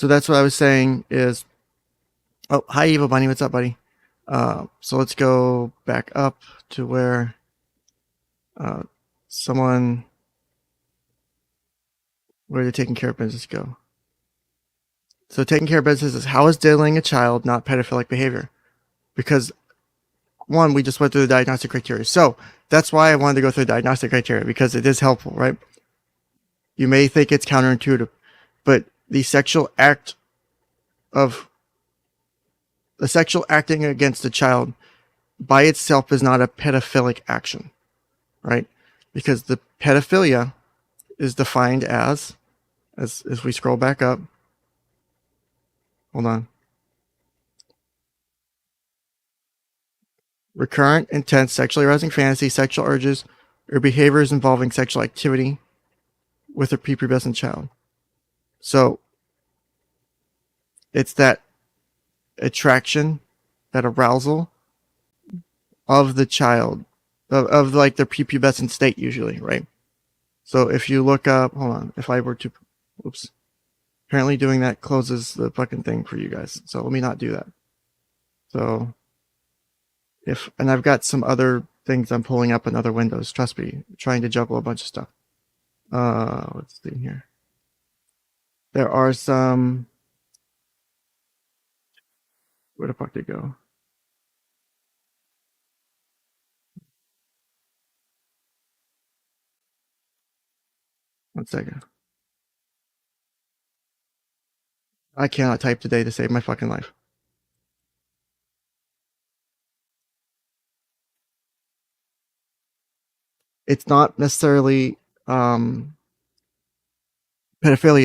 that's what I was saying is, oh, hi 𝐓𝐰𝐢𝐿, what's up, buddy? So let's go back up to where where the taking care of business go. So taking care of business is how is diddling a child not pedophilic behavior? Because one, we just went through the diagnostic criteria. So that's why I wanted to go through the diagnostic criteria, because it is helpful, right? You may think it's counterintuitive, but the sexual acting against a child by itself is not a pedophilic action, right? Because the pedophilia is defined as we scroll back up. Hold on. Recurrent, intense, sexually arousing fantasy, sexual urges, or behaviors involving sexual activity with a prepubescent child. So it's that attraction, that arousal of the child, of like the prepubescent state usually, right? So if you look up, hold on, if I were to, oops, apparently doing that closes the fucking thing for you guys. So let me not do that. So and I've got some other things I'm pulling up in other windows. Trust me, trying to juggle a bunch of stuff. Let's see here. There are some, where the fuck did it go? One second. I cannot type today to save my fucking life. it's not necessarily pedophilia,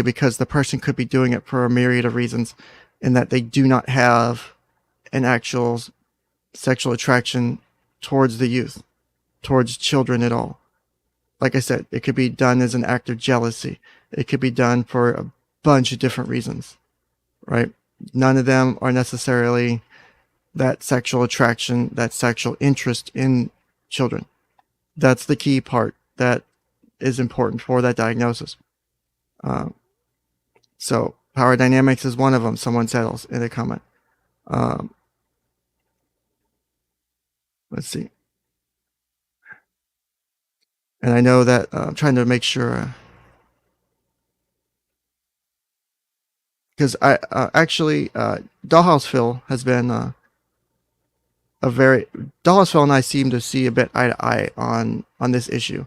because the person could be doing it for a myriad of reasons, in that they do not have an actual sexual attraction towards the youth, towards children at all. Like I said, it could be done as an act of jealousy. It could be done for a bunch of different reasons, right? None of them are necessarily that sexual attraction, that sexual interest in children. That's the key part that is important for that diagnosis. So power dynamics is one of them. Someone settles in a comment. Let's see. And I know that I'm trying to make sure, because I actually Dollhouse Phil has been Dollhouse Phil and I seem to see a bit eye to eye on this issue.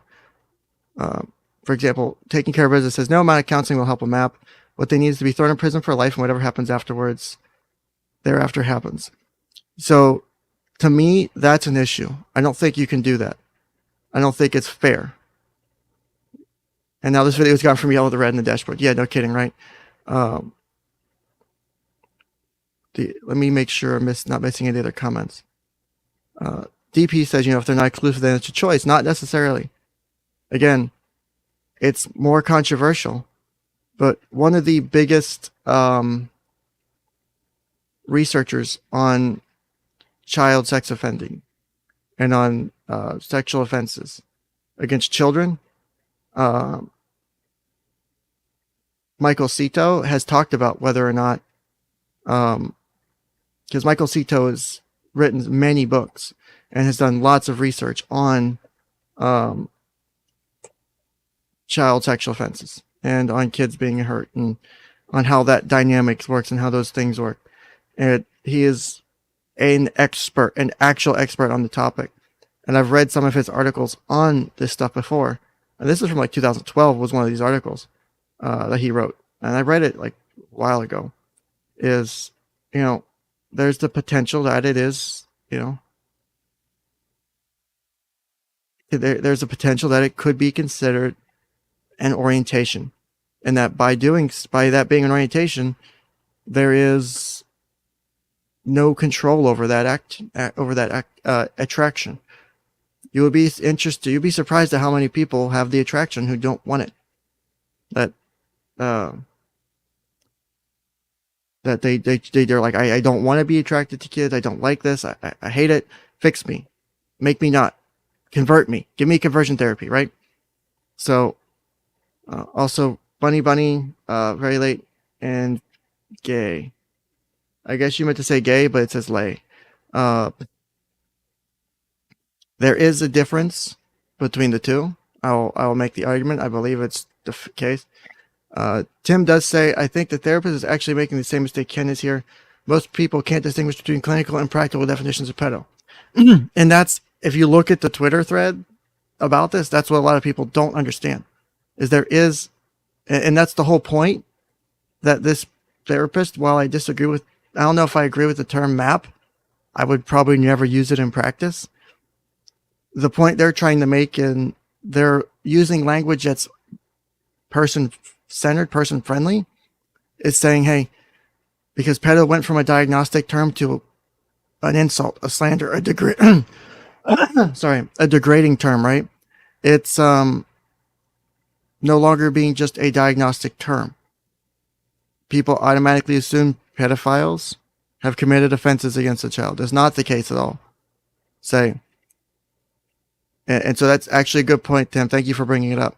For example, Taking Care of Business says no amount of counseling will help a MAP. What they need is to be thrown in prison for life, and whatever happens afterwards, thereafter happens. So, to me, that's an issue. I don't think you can do that. I don't think it's fair. And now this video has gone from yellow to red in the dashboard. Yeah, no kidding, right? Let me make sure I'm not missing any other comments. DP says, if they're not exclusive, then it's a choice. Not necessarily. Again, it's more controversial. But one of the biggest researchers on child sex offending and on sexual offenses against children, 𝗏𝗏𝗏 has talked about whether or not, because 𝗏𝗏𝗏 has written many books and has done lots of research on child sexual offenses and on kids being hurt and on how that dynamics works and how those things work. And he is an actual expert on the topic. And I've read some of his articles on this stuff before. And this is from like 2012 was one of these articles that he wrote. And I read it like a while ago. There's the potential that it is, there's a potential that it could be considered an orientation. And that by that being an orientation, there is no control over that attraction. You'd be surprised at how many people have the attraction who don't want it. That they're like, I don't want to be attracted to kids. I don't like this. I hate it. Fix me. Make me not. Convert me. Give me conversion therapy, right? So, also, Bunny, very late, and gay. I guess you meant to say gay, but it says lay. There is a difference between the two. I'll make the argument. I believe it's the case. Tim does say, I think the therapist is actually making the same mistake Ken is here. Most people can't distinguish between clinical and practical definitions of pedo. And that's, if you look at the Twitter thread about this, that's what a lot of people don't understand. Is there is, and that's the whole point, that this therapist, while I disagree with, I don't know if I agree with the term MAP, I would probably never use it in practice. The point they're trying to make, and they're using language that's person-centered, person-friendly, is saying, hey, because pedo went from a diagnostic term to an insult, a slander, a degrading term, right? It's no longer being just a diagnostic term. People automatically assume pedophiles have committed offenses against a child. That's not the case at all. And so that's actually a good point, Tim. Thank you for bringing it up.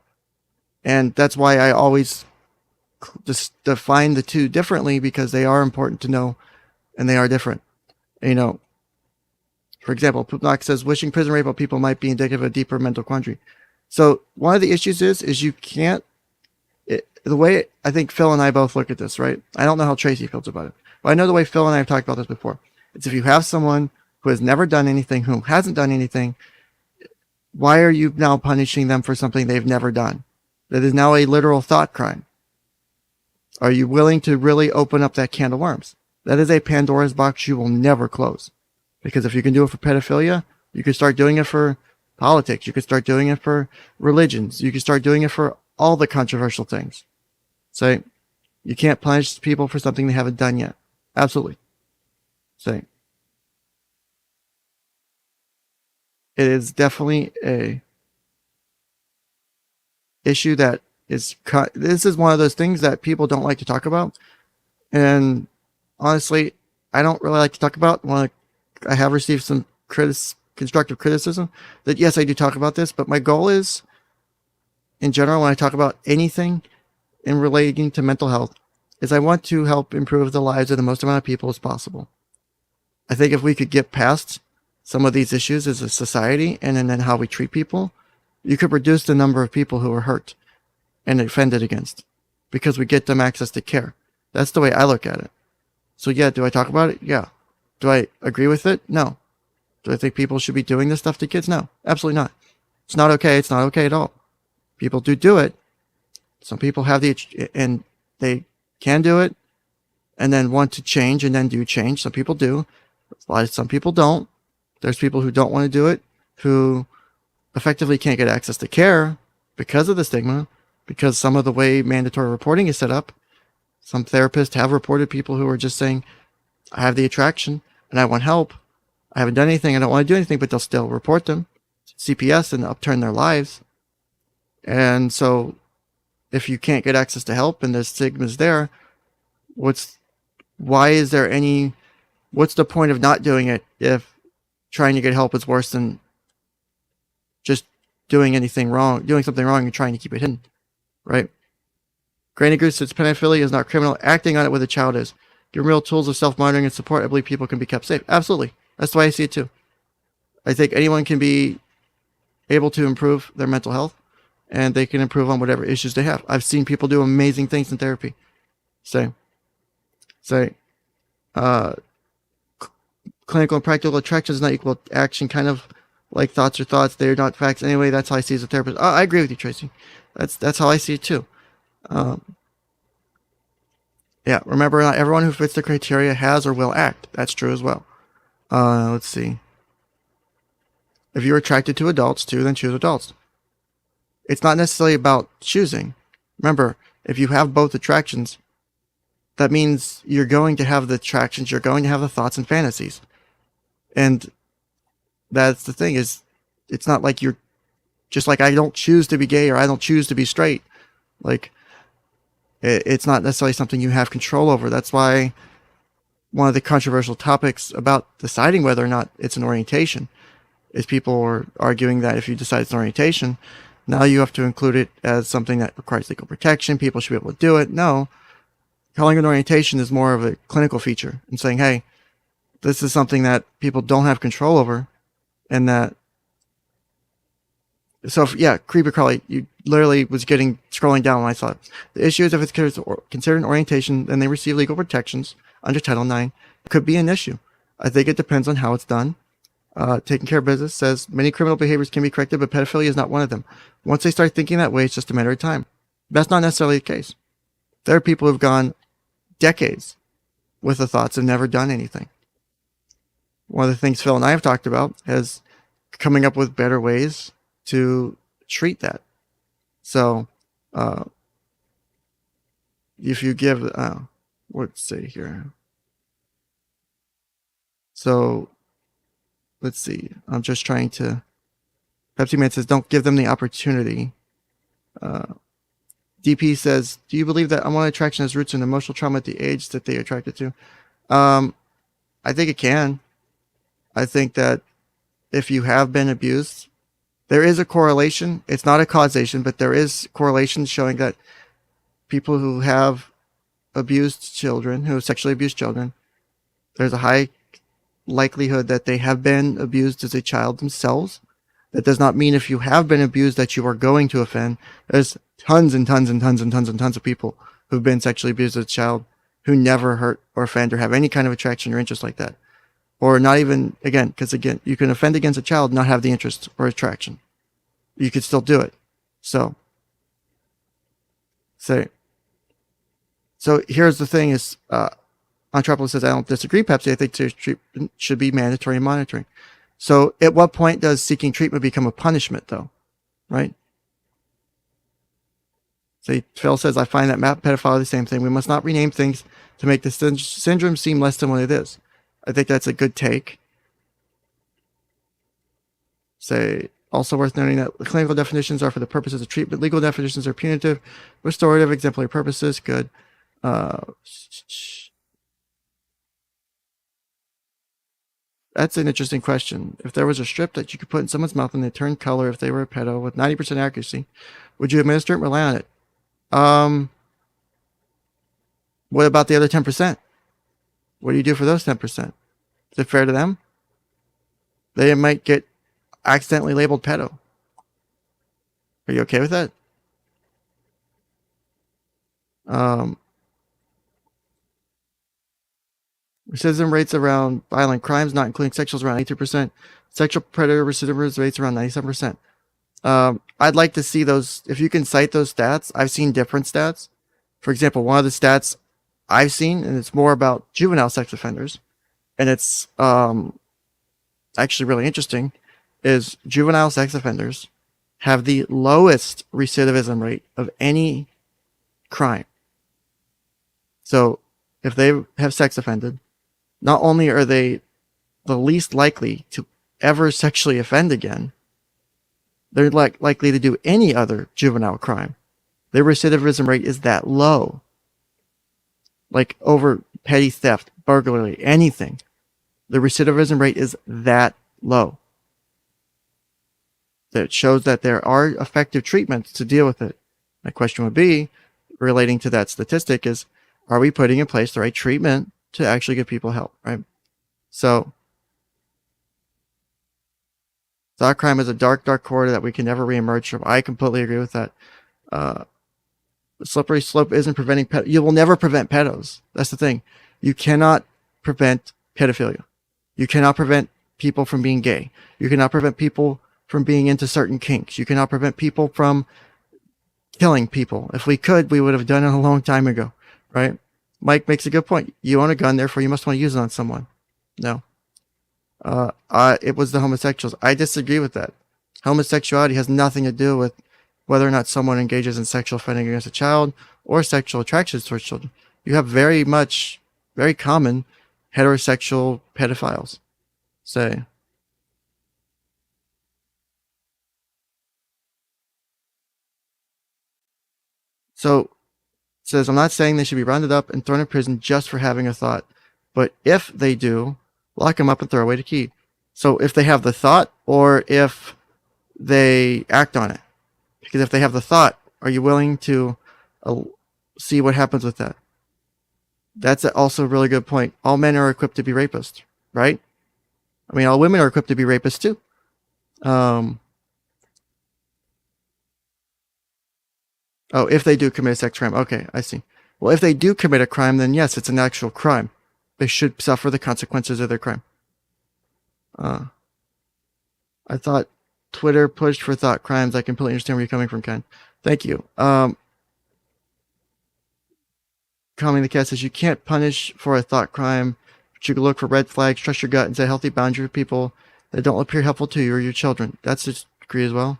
And that's why I always just define the two differently, because they are important to know and they are different. For example, Poopnock says, wishing prison rape of people might be indicative of a deeper mental quandary. So one of the issues is you can't, the way I think Phil and I both look at this, right? I don't know how Tracy feels about it, but I know the way Phil and I have talked about this before. It's if you have someone who has never done anything, who hasn't done anything, why are you now punishing them for something they've never done? That is now a literal thought crime. Are you willing to really open up that can of worms? That is a Pandora's box you will never close. Because if you can do it for pedophilia, you can start doing it for politics. You could start doing it for religions. You could start doing it for all the controversial things. So you can't punish people for something they haven't done yet. Absolutely. So it is definitely a issue that is this is one of those things that people don't like to talk about. And honestly, I don't really like to talk about. I have received some constructive criticism that yes, I do talk about this, but my goal is, in general, when I talk about anything in relating to mental health, is I want to help improve the lives of the most amount of people as possible. I think if we could get past some of these issues as a society and then how we treat people, you could reduce the number of people who are hurt and offended against because we get them access to care. That's the way I look at it. So yeah, do I talk about it? Yeah. Do I agree with it? No. Do I think people should be doing this stuff to kids? No, absolutely not. It's not okay. It's not okay at all. People do it. Some people have and they can do it and then want to change and then do change. Some people do. Some people don't. There's people who don't want to do it, who effectively can't get access to care because of the stigma, because some of the way mandatory reporting is set up. Some therapists have reported people who are just saying, I have the attraction and I want help. I haven't done anything. I don't want to do anything, but they'll still report them to CPS and upturn their lives. And so if you can't get access to help and there's stigmas there, what's the point of not doing it if trying to get help is worse than just doing something wrong and trying to keep it hidden, right? Granny Goose says pedophilia is not criminal. Acting on it with a child is. Given real tools of self-monitoring and support, I believe people can be kept safe. Absolutely. That's the way I see it too. I think anyone can be able to improve their mental health and they can improve on whatever issues they have. I've seen people do amazing things in therapy. Clinical and practical attraction is not equal to action, kind of like thoughts are thoughts. They're not facts. Anyway, that's how I see it as a therapist. I agree with you, Tracy. That's how I see it too. Yeah, remember, not everyone who fits the criteria has or will act. That's true as well. Let's see. If you're attracted to adults too, then choose adults. It's not necessarily about choosing. Remember, if you have both attractions, that means you're going to have the attractions, you're going to have the thoughts and fantasies. And that's the thing, is it's not like you're just like, I don't choose to be gay or I don't choose to be straight. Like, it's not necessarily something you have control over. That's why one of the controversial topics about deciding whether or not it's an orientation is people are arguing that if you decide it's an orientation, now you have to include it as something that requires legal protection. People should be able to do it. No. Calling it an orientation is more of a clinical feature and saying, hey, this is something that people don't have control over. And that, so if, yeah, Creepy Crawly, you literally was scrolling down when I saw it. The issue is if it's considered an orientation, then they receive legal protections under Title IX. It could be an issue. I think it depends on how it's done. Taking Care of Business says many criminal behaviors can be corrected, but pedophilia is not one of them. Once they start thinking that way, it's just a matter of time. That's not necessarily the case. There are people who've gone decades with the thoughts and never done anything. One of the things Phil and I have talked about is coming up with better ways to treat that. So, if you give, let's see here. So, let's see. I'm just trying to. Pepsi Man says, don't give them the opportunity. DP says, do you believe that unwanted attraction has roots in emotional trauma at the age that they are attracted to? I think it can. I think that if you have been abused, there is a correlation. It's not a causation, but there is correlation showing that people who have abused children, who have sexually abused children, there's a high likelihood that they have been abused as a child themselves. That does not mean if you have been abused that you are going to offend. There's tons and tons and tons and tons and tons of people who've been sexually abused as a child who never hurt or offend or have any kind of attraction or interest like that. Or not even, again, because again, you can offend against a child, not have the interest or attraction. You could still do it. So here's the thing is, Anthropolis says, I don't disagree, Pepsi. I think there should be mandatory monitoring. So at what point does seeking treatment become a punishment, though? Right? So Phil says, I find that map pedophile are the same thing. We must not rename things to make the syndrome seem less than what it is. I think that's a good take. Say, also worth noting that the clinical definitions are for the purposes of treatment. Legal definitions are punitive, restorative, exemplary purposes. Good. That's an interesting question. If there was a strip that you could put in someone's mouth and they turned color if they were a pedo with 90% accuracy, would you administer it and rely on it? What about the other 10%? What do you do for those 10%? Is it fair to them? They might get accidentally labeled pedo. Are you okay with that? Recidivism rates around violent crimes, not including sexuals, around 83%. Sexual predator recidivism rates around 97%. I'd like to see those, if you can cite those stats. I've seen different stats. For example, one of the stats I've seen, and it's more about juvenile sex offenders, and it's actually really interesting, is juvenile sex offenders have the lowest recidivism rate of any crime. So if they have sex offended, not only are they the least likely to ever sexually offend again, they're likely to do any other juvenile crime. Their recidivism rate is that low. Like over petty theft, burglary, anything. The recidivism rate is that low. That shows that there are effective treatments to deal with it. My question would be, relating to that statistic, is are we putting in place the right treatment to actually give people help, right? So, thought crime is a dark, dark corridor that we can never reemerge from. I completely agree with that. The slippery slope isn't preventing you will never prevent pedos. That's the thing. You cannot prevent pedophilia. You cannot prevent people from being gay. You cannot prevent people from being into certain kinks. You cannot prevent people from killing people. If we could, we would have done it a long time ago, right? Mike makes a good point. You own a gun, therefore you must want to use it on someone. No. It was the homosexuals. I disagree with that. Homosexuality has nothing to do with whether or not someone engages in sexual offending against a child or sexual attractions towards children. You have very common heterosexual pedophiles. Say. So, it says, I'm not saying they should be rounded up and thrown in prison just for having a thought. But if they do, lock them up and throw away the key. So if they have the thought or if they act on it. Because if they have the thought, are you willing to see what happens with that? That's also a really good point. All men are equipped to be rapists, right? I mean, all women are equipped to be rapists too. Oh, if they do commit a sex crime. Okay, I see. Well, if they do commit a crime, then yes, it's an actual crime. They should suffer the consequences of their crime. I thought Twitter pushed for thought crimes. I completely understand where you're coming from, Ken. Thank you. Calming the cat says, you can't punish for a thought crime, but you can look for red flags, trust your gut, and set a healthy boundary with people that don't appear helpful to you or your children. That's just agree as well.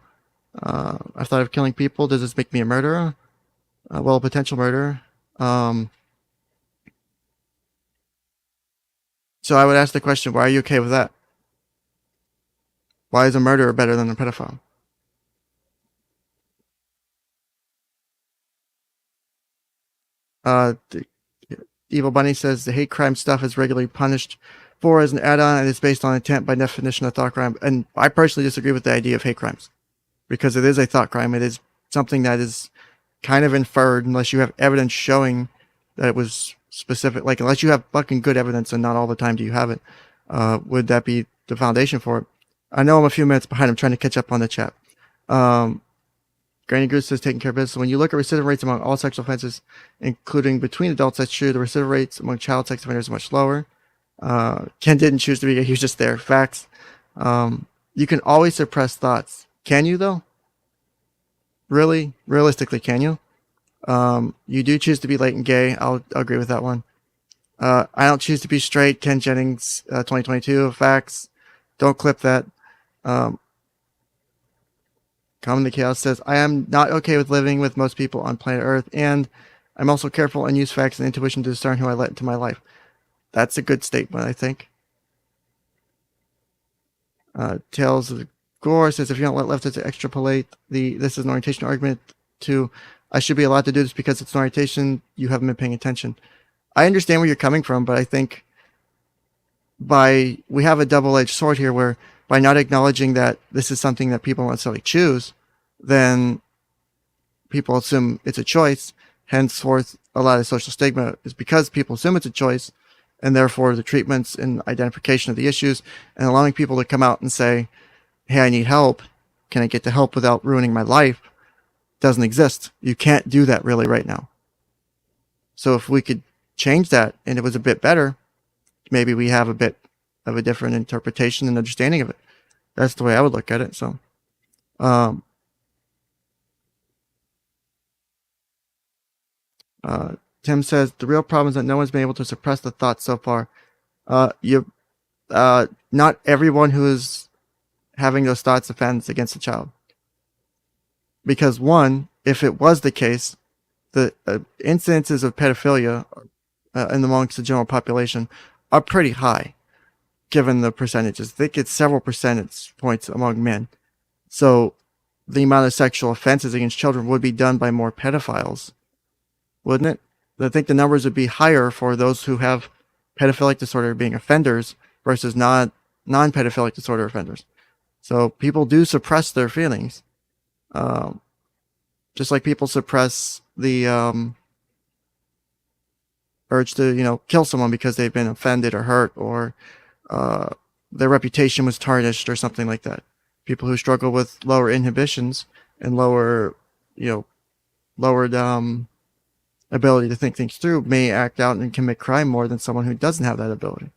I thought of killing people. Does this make me a murderer? Well, a potential murderer. So I would ask the question, why are you okay with that? Why is a murderer better than a pedophile? The Evil Bunny says the hate crime stuff is regularly punished for as an add-on and is based on intent by definition of thought crime. And I personally disagree with the idea of hate crimes because it is a thought crime. It is something that is kind of inferred unless you have evidence showing that it was specific. Like, unless you have fucking good evidence, and not all the time do you have it, would that be the foundation for it? I know I'm a few minutes behind. I'm trying to catch up on the chat. Granny Goose says taking care of business. When you look at recidivism rates among all sexual offenses, including between adults, that's true. The recidivism rates among child sex offenders are much lower. Ken didn't choose to be. He was just there. Facts. You can always suppress thoughts. Can you, though? Really? Realistically, can you? You do choose to be latent gay. I'll agree with that one. I don't choose to be straight. Ken Jennings, 2022. Facts. Don't clip that. Common the Chaos says, I am not okay with living with most people on planet Earth, and I'm also careful and use facts and intuition to discern who I let into my life. That's a good statement, I think. Tales of Gore says, if you don't let leftists extrapolate this is an orientation argument to, I should be allowed to do this because it's an orientation, you haven't been paying attention. I understand where you're coming from, but I think we have a double-edged sword here where by not acknowledging that this is something that people don't necessarily choose, then people assume it's a choice. Henceforth, a lot of social stigma is because people assume it's a choice, and therefore the treatments and identification of the issues and allowing people to come out and say, hey, I need help. Can I get the help without ruining my life? Doesn't exist. You can't do that really right now. So if we could change that and it was a bit better, maybe we have a bit of a different interpretation and understanding of it. That's the way I would look at it. So, Tim says, the real problem is that no one's been able to suppress the thoughts so far. Not everyone who is having those thoughts offends against a child. Because one, if it was the case, the incidences of pedophilia amongst the general population are pretty high, given the percentages. I think it's several percentage points among men. So the amount of sexual offenses against children would be done by more pedophiles, wouldn't it? I think the numbers would be higher for those who have pedophilic disorder being offenders versus non-pedophilic disorder offenders. So people do suppress their feelings. Just like people suppress the urge to, kill someone because they've been offended or hurt, or their reputation was tarnished or something like that. People who struggle with lower inhibitions and lowered ability to think things through may act out and commit crime more than someone who doesn't have that ability.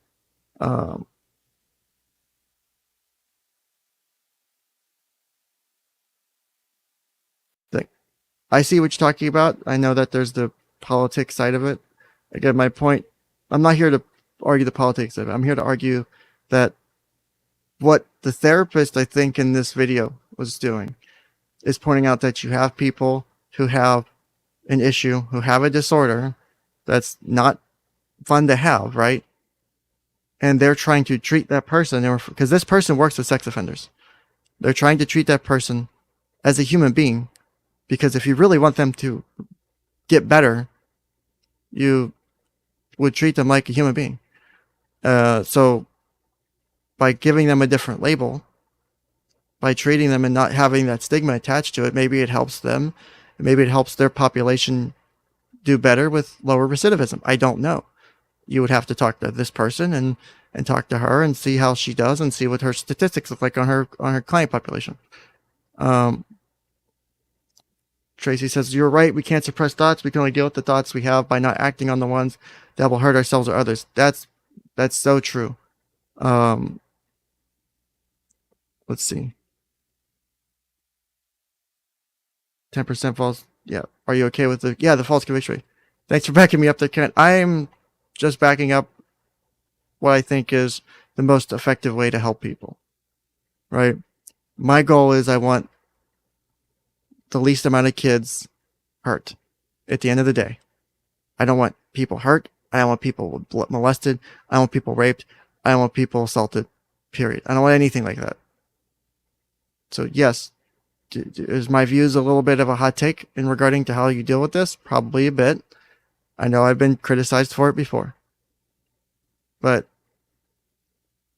I see what you're talking about. I know that there's the politics side of it. Again, my point, I'm not here to argue the politics of it. I'm here to argue that what the therapist, I think, in this video was doing is pointing out that you have people who have an issue, who have a disorder that's not fun to have, right? And they're trying to treat that person, because this person works with sex offenders. They're trying to treat that person as a human being, because if you really want them to get better, you would treat them like a human being. So by giving them a different label, by treating them and not having that stigma attached to it, maybe it helps them. Maybe it helps their population do better with lower recidivism. I don't know. You would have to talk to this person and talk to her and see how she does and see what her statistics look like on her client population. Tracy says, you're right. We can't suppress thoughts. We can only deal with the thoughts we have by not acting on the ones that will hurt ourselves or others. That's so true. Let's see. 10% false. Yeah. Are you okay with the false conviction rate? Thanks for backing me up there, Kent. I'm just backing up what I think is the most effective way to help people, right? My goal is I want the least amount of kids hurt at the end of the day. I don't want people hurt. I don't want people molested. I don't want people raped. I don't want people assaulted, period. I don't want anything like that. So yes, is my views a little bit of a hot take in regarding to how you deal with this? Probably a bit. I know I've been criticized for it before. But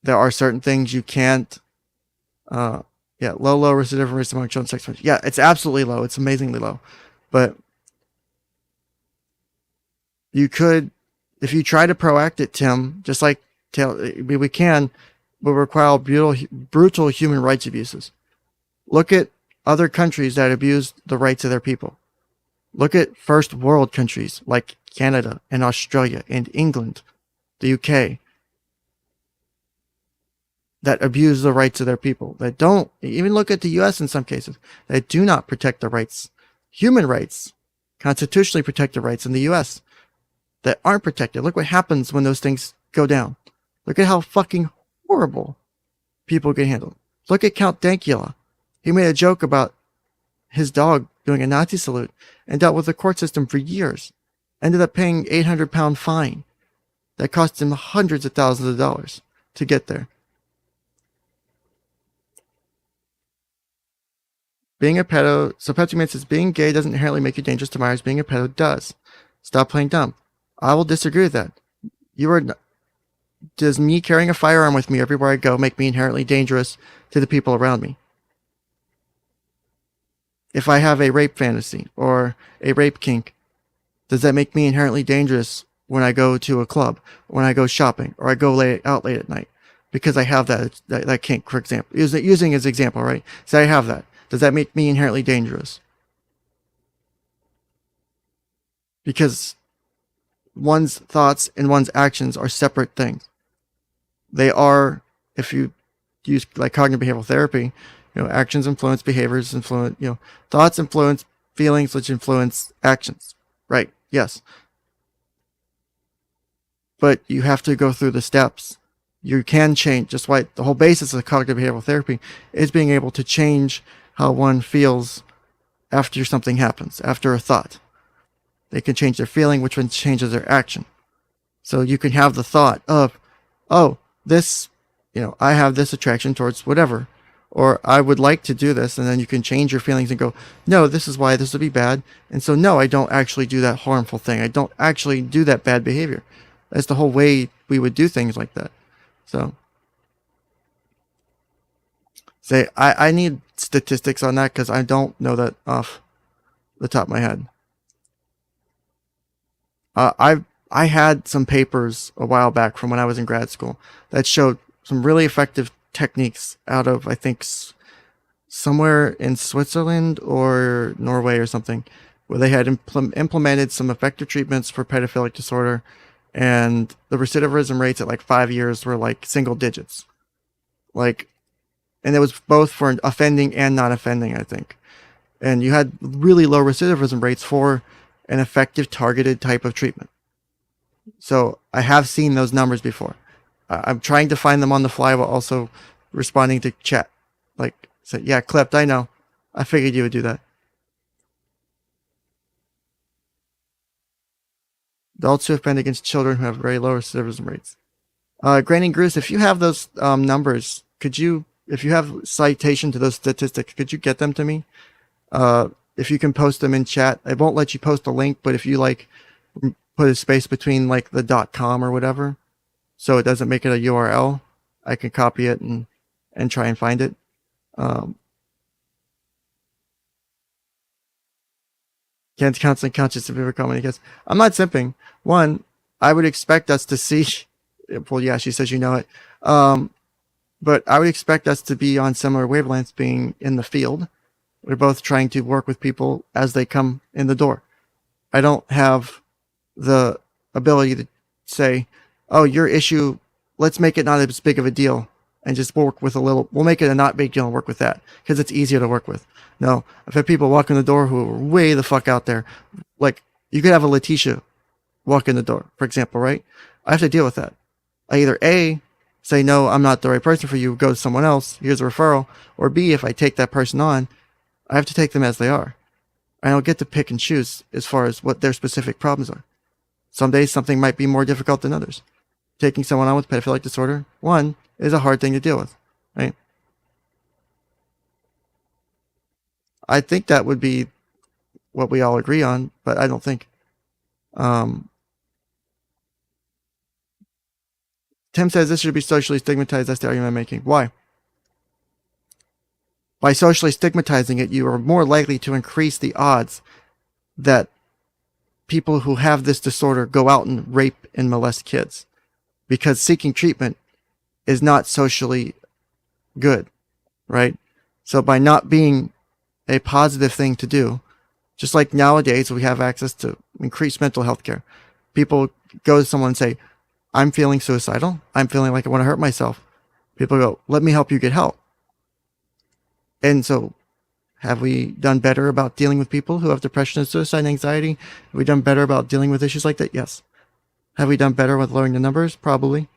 there are certain things you can't, low recidivism rates among children sex offenders. Yeah, it's absolutely low. It's amazingly low. But you could, if you try to proact it, Tim, just like we can, but require brutal human rights abuses. Look at other countries that abuse the rights of their people. Look at first world countries like Canada and Australia and England, the UK, that abuse the rights of their people, that don't, even look at the US in some cases, that do not protect the rights, human rights, constitutionally protected rights in the US that aren't protected. Look what happens when those things go down. Look at how fucking horrible people get handled. Look at Count Dankula. He made a joke about his dog doing a Nazi salute and dealt with the court system for years. Ended up paying £800 fine that cost him hundreds of thousands of dollars to get there. Being a pedo, so Petruman says, being gay doesn't inherently make you dangerous to minors. Being a pedo does. Stop playing dumb. I will disagree with that. Does me carrying a firearm with me everywhere I go make me inherently dangerous to the people around me? If I have a rape fantasy or a rape kink, does that make me inherently dangerous when I go to a club, when I go shopping, or I go out late at night? Because I have that kink, for example. Using as example, right? So I have that. Does that make me inherently dangerous? Because one's thoughts and one's actions are separate things. They are, if you use like cognitive behavioral therapy, actions influence behaviors, thoughts influence feelings, which influence actions. Right? Yes. But you have to go through the steps. You can change, just like the whole basis of cognitive behavioral therapy is being able to change how one feels after something happens, after a thought. They can change their feeling, which one changes their action. So you can have the thought of, oh, this, I have this attraction towards whatever, or I would like to do this, and then you can change your feelings and go, no, this is why this would be bad, and so no, I don't actually do that harmful thing. I don't actually do that bad behavior. That's the whole way we would do things like that. So, I need statistics on that because I don't know that off the top of my head. I had some papers a while back from when I was in grad school that showed some really effective techniques out of, I think, somewhere in Switzerland or Norway or something, where they had implemented some effective treatments for pedophilic disorder, and the recidivism rates at like 5 years were like single digits. And it was both for offending and not offending, I think. And you had really low recidivism rates for an effective targeted type of treatment. So I have seen those numbers before. I'm trying to find them on the fly while also responding to chat. Yeah, clipped, I know. I figured you would do that. Adults who offend against children who have very low recidivism rates. Granny Gruce, if you have those numbers, could you, if you have citation to those statistics, could you get them to me? If you can post them in chat. I won't let you post a link, but if you put a space between the .com or whatever, so it doesn't make it a URL, I can copy it and try and find it. Can't constantly conscious of ever comment. Because I'm not simping. One, I would expect us to see. Well, yeah, she says you know it. But I would expect us to be on similar wavelengths, being in the field. We're both trying to work with people as they come in the door. I don't have the ability to say, oh, your issue, let's make it not as big of a deal and just work with we'll make it a not big deal and work with that because it's easier to work with. No, I've had people walk in the door who are way the fuck out there. You could have a Leticia walk in the door, for example, right? I have to deal with that. I either A, say, no, I'm not the right person for you, go to someone else, here's a referral, or B, if I take that person on, I have to take them as they are. I don't get to pick and choose as far as what their specific problems are. Some days something might be more difficult than others. Taking someone on with pedophilic disorder, one, is a hard thing to deal with, right? I think that would be what we all agree on, but I don't think. Tim says this should be socially stigmatized. That's the argument I'm making. Why? By socially stigmatizing it, you are more likely to increase the odds that people who have this disorder go out and rape and molest kids, because seeking treatment is not socially good, right? So by not being a positive thing to do, just like nowadays we have access to increased mental health care, people go to someone and say, I'm feeling suicidal. I'm feeling like I want to hurt myself. People go, let me help you get help. And so have we done better about dealing with people who have depression and suicide and anxiety? Have we done better about dealing with issues like that? Yes. Have we done better with lowering the numbers? Probably.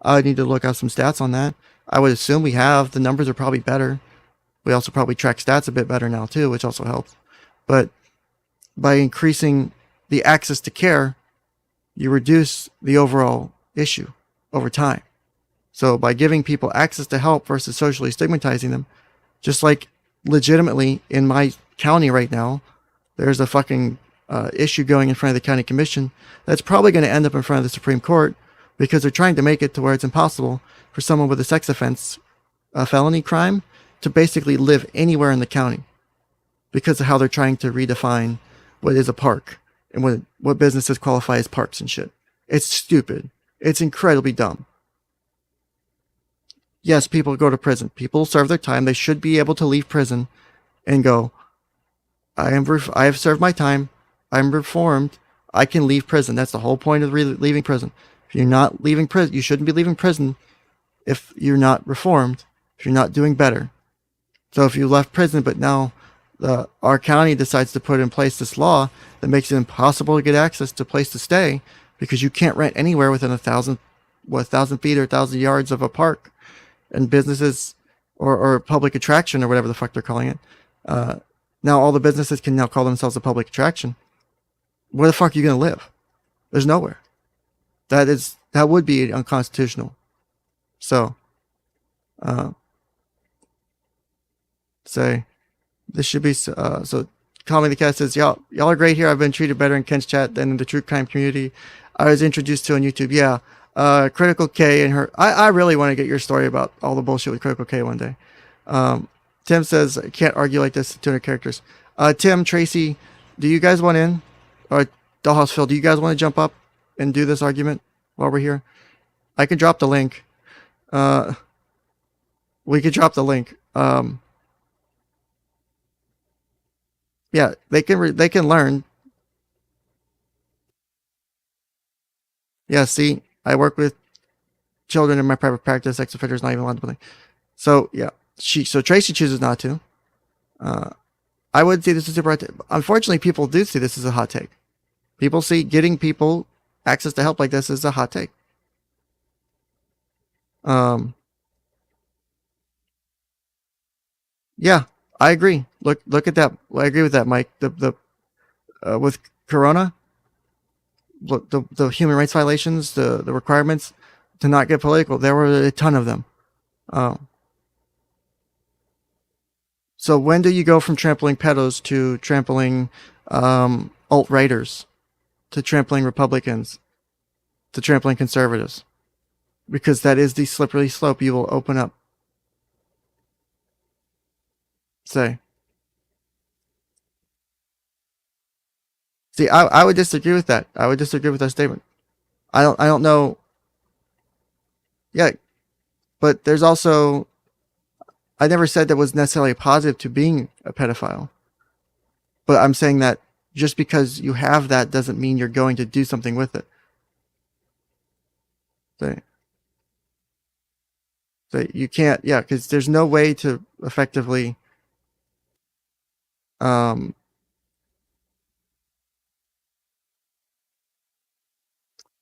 I need to look up some stats on that. I would assume we have. The numbers are probably better. We also probably track stats a bit better now too, which also helps. But by increasing the access to care, you reduce the overall issue over time. So by giving people access to help versus socially stigmatizing them, just like legitimately in my county right now, there's a fucking issue going in front of the county commission that's probably going to end up in front of the Supreme Court because they're trying to make it to where it's impossible for someone with a sex offense, a felony crime, to basically live anywhere in the county because of how they're trying to redefine what is a park and what businesses qualify as parks and shit. It's stupid. It's incredibly dumb. Yes, people go to prison. People serve their time. They should be able to leave prison and go, I have served my time. I'm reformed. I can leave prison. That's the whole point of leaving prison. If you're not leaving prison, you shouldn't be leaving prison if you're not reformed, if you're not doing better. So if you left prison, but now our county decides to put in place this law that makes it impossible to get access to a place to stay because you can't rent anywhere within 1,000 feet or 1,000 yards of a park and businesses or public attraction or whatever the fuck they're calling it. Now all the businesses can now call themselves a public attraction. Where the fuck are you going to live? There's nowhere. That would be unconstitutional. So, this should be, so Call Me the Cat says, y'all are great here. I've been treated better in Ken's chat than in the true crime community I was introduced to on YouTube. Yeah. Critical K and her, I really want to get your story about all the bullshit with Critical K one day. Tim says, I can't argue like this to 200 characters. Tim, Tracy, do you guys want in? Or Dollhouse Phil, do you guys want to jump up and do this argument while we're here? I can drop the link. We could drop the link. Yeah, they can learn. Yeah, see, I work with children in my private practice. Sex offenders not even allowed to play. So yeah, so Tracy chooses not to. I would see this as super hot take. Unfortunately, people do see this as a hot take. People see getting people access to help like this as a hot take. Yeah, I agree. Look at that. I agree with that, Mike. With Corona, the human rights violations, the requirements to not get political, there were a ton of them. So when do you go from trampling pedos to trampling alt-righters, to trampling Republicans, to trampling conservatives? Because that is the slippery slope you will open up. See, I would disagree with that. I would disagree with that statement. I don't know. Yeah, but there's also, I never said that was necessarily positive to being a pedophile. But I'm saying that just because you have that doesn't mean you're going to do something with it. So you can't, yeah, because there's no way to effectively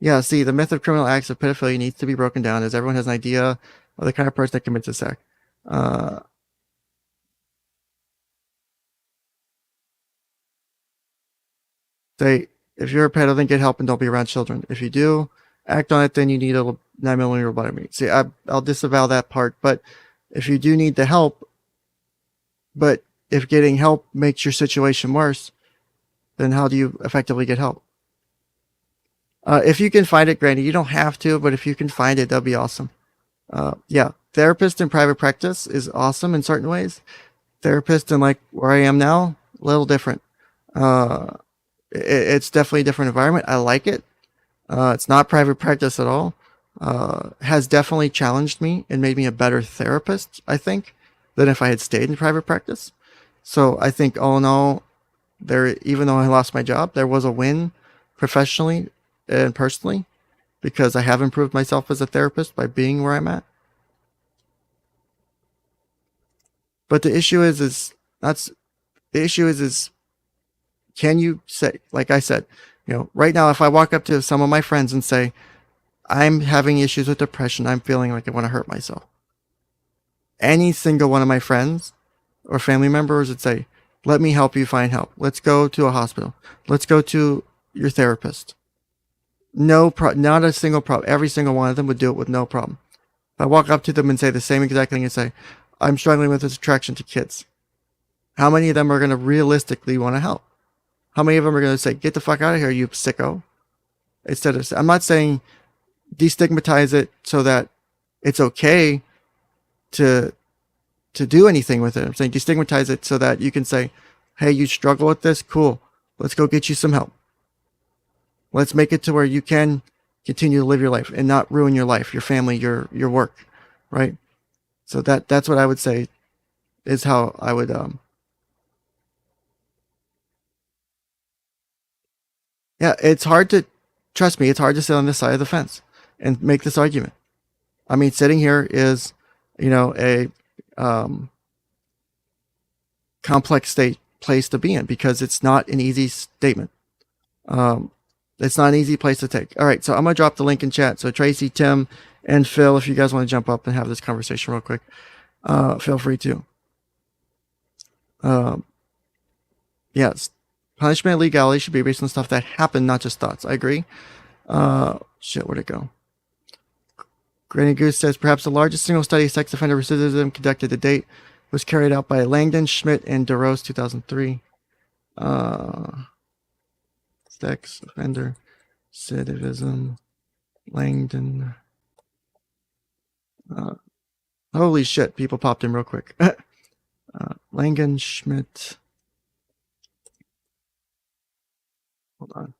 yeah, see, the myth of criminal acts of pedophilia needs to be broken down as everyone has an idea of the kind of person that commits this act. Say, if you're a pedo, then get help and don't be around children. If you do act on it, then you need a 9mm lobotomy. See, I'll disavow that part, but if you do need the help, but if getting help makes your situation worse, then how do you effectively get help? If you can find it, granted, you don't have to, but if you can find it, that'd be awesome. Yeah, therapist in private practice is awesome in certain ways. Therapist in like where I am now, a little different. It's definitely a different environment. I like it. It's not private practice at all. Has definitely challenged me and made me a better therapist, I think, than if I had stayed in private practice. So I think all in all, even though I lost my job, there was a win professionally and personally, because I have improved myself as a therapist by being where I'm at. But the issue is can you say, like I said, right now, if I walk up to some of my friends and say, I'm having issues with depression, I'm feeling like I want to hurt myself, any single one of my friends or family members would say, let me help you find help. Let's go to a hospital. Let's go to your therapist. Not a single problem. Every single one of them would do it with no problem. If I walk up to them and say the same exact thing and say, I'm struggling with this attraction to kids, how many of them are going to realistically want to help? How many of them are going to say, get the fuck out of here, you sicko? Instead of, I'm not saying destigmatize it so that it's okay to do anything with it. I'm saying destigmatize it so that you can say, hey, you struggle with this? Cool. Let's go get you some help. Let's make it to where you can continue to live your life and not ruin your life, your family, your work, right? So that's what I would say is how I would, yeah, it's hard to, trust me, it's hard to sit on this side of the fence and make this argument. I mean, sitting here is, a complex place to be in because it's not an easy statement. It's not an easy place to take. All right, so I'm going to drop the link in chat. So Tracy, Tim, and Phil, if you guys want to jump up and have this conversation real quick, feel free to. Yes, punishment legality should be based on stuff that happened, not just thoughts. I agree. Shit, where'd it go? Granny Goose says, perhaps the largest single study of sex offender recidivism conducted to date was carried out by Langdon, Schmidt, and DeRose, 2003. Sex offender recidivism, Langdon. Holy shit, people popped in real quick. Langdon, Schmidt. Hold on.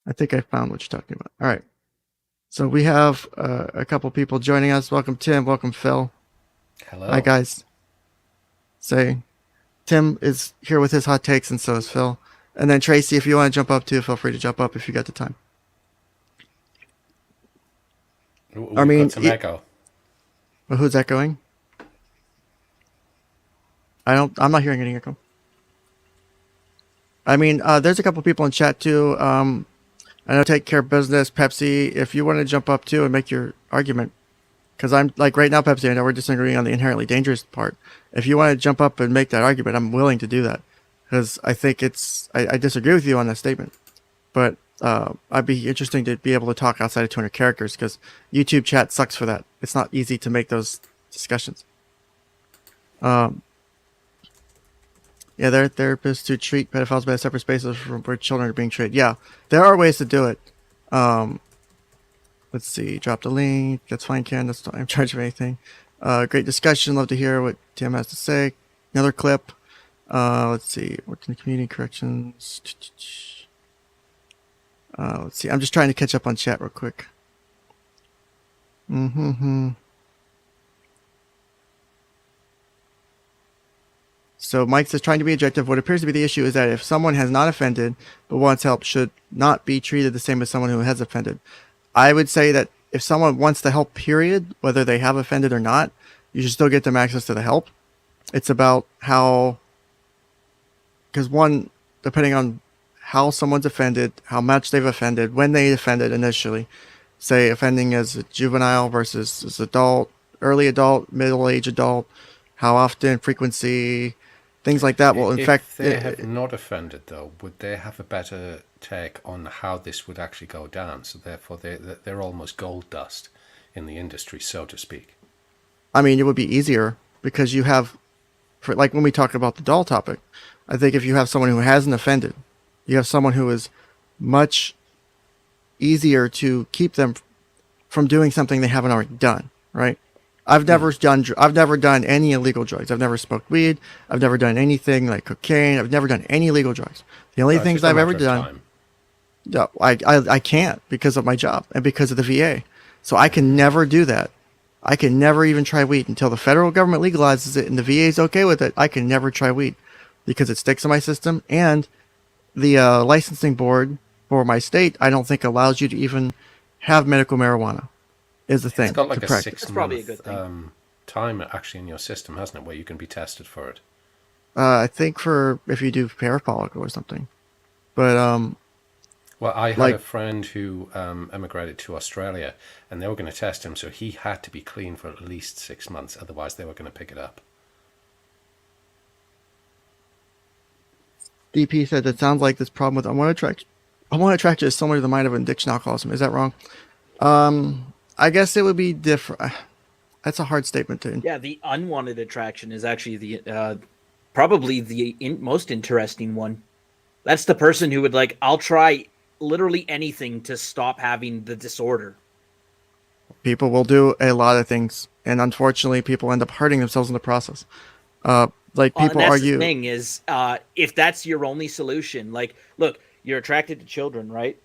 I think I found what you're talking about. All right. So we have a couple people joining us. Welcome, Tim. Welcome, Phil. Hello. Hi, guys. Tim is here with his hot takes, and so is Phil. And then Tracy, if you want to jump up too, feel free to jump up if you got the time. We've got some echo. Well, who's echoing? I'm not hearing any echo. I mean, there's a couple people in chat too. I know Take Care of Business, Pepsi, if you want to jump up too and make your argument, because I'm like right now, Pepsi, I know we're disagreeing on the inherently dangerous part. If you want to jump up and make that argument, I'm willing to do that because I think I disagree with you on that statement, but I'd be interesting to be able to talk outside of 200 characters because YouTube chat sucks for that. It's not easy to make those discussions. Yeah, there are therapists who treat pedophiles by separate spaces from where children are being treated. Yeah, there are ways to do it. Let's see. Drop the link. That's fine, Ken. That's not in charge of anything. Great discussion. Love to hear what Tim has to say. Another clip. Let's see. Working in community corrections. Let's see. I'm just trying to catch up on chat real quick. So Mike says, trying to be objective, what appears to be the issue is that if someone has not offended but wants help, should not be treated the same as someone who has offended. I would say that if someone wants the help, period, whether they have offended or not, you should still get them access to the help. It's about how, because one, depending on how someone's offended, how much they've offended, when they offended initially, say offending as a juvenile versus as adult, early adult, middle-aged adult, how often, frequency, things like that will infect. If they have not offended, though, would they have a better take on how this would actually go down? So therefore, they're almost gold dust in the industry, so to speak. I mean, it would be easier because you have, for like when we talk about the doll topic, I think if you have someone who hasn't offended, you have someone who is much easier to keep them from doing something they haven't already done, right? I've never done any illegal drugs. I've never smoked weed. I've never done anything like cocaine. I've never done any illegal drugs. The only things I've ever done, no, I can't because of my job and because of the VA. So I can never do that. I can never even try weed until the federal government legalizes it and the VA is okay with it. I can never try weed because it sticks in my system, and the licensing board for my state, I don't think allows you to even have medical marijuana. Is the thing. It's got like a practice. 6-month time actually in your system, hasn't it, where you can be tested for it? I think for if you do parapolic or something, but Well, I had Like, a friend who emigrated to Australia, and they were going to test him, so he had to be clean for at least 6 months. Otherwise, they were going to pick it up. DP said it sounds like this problem with unwanted attraction is similar to the mind of addiction alcoholism. Is that wrong? I guess it would be different. That's a hard statement to. Yeah, the unwanted attraction is actually the probably the most interesting one. That's the person who would like, I'll try literally anything to stop having the disorder. People will do a lot of things, and unfortunately, people end up hurting themselves in the process. Like people and that's argue. The thing is, if that's your only solution, like, look, you're attracted to children, right?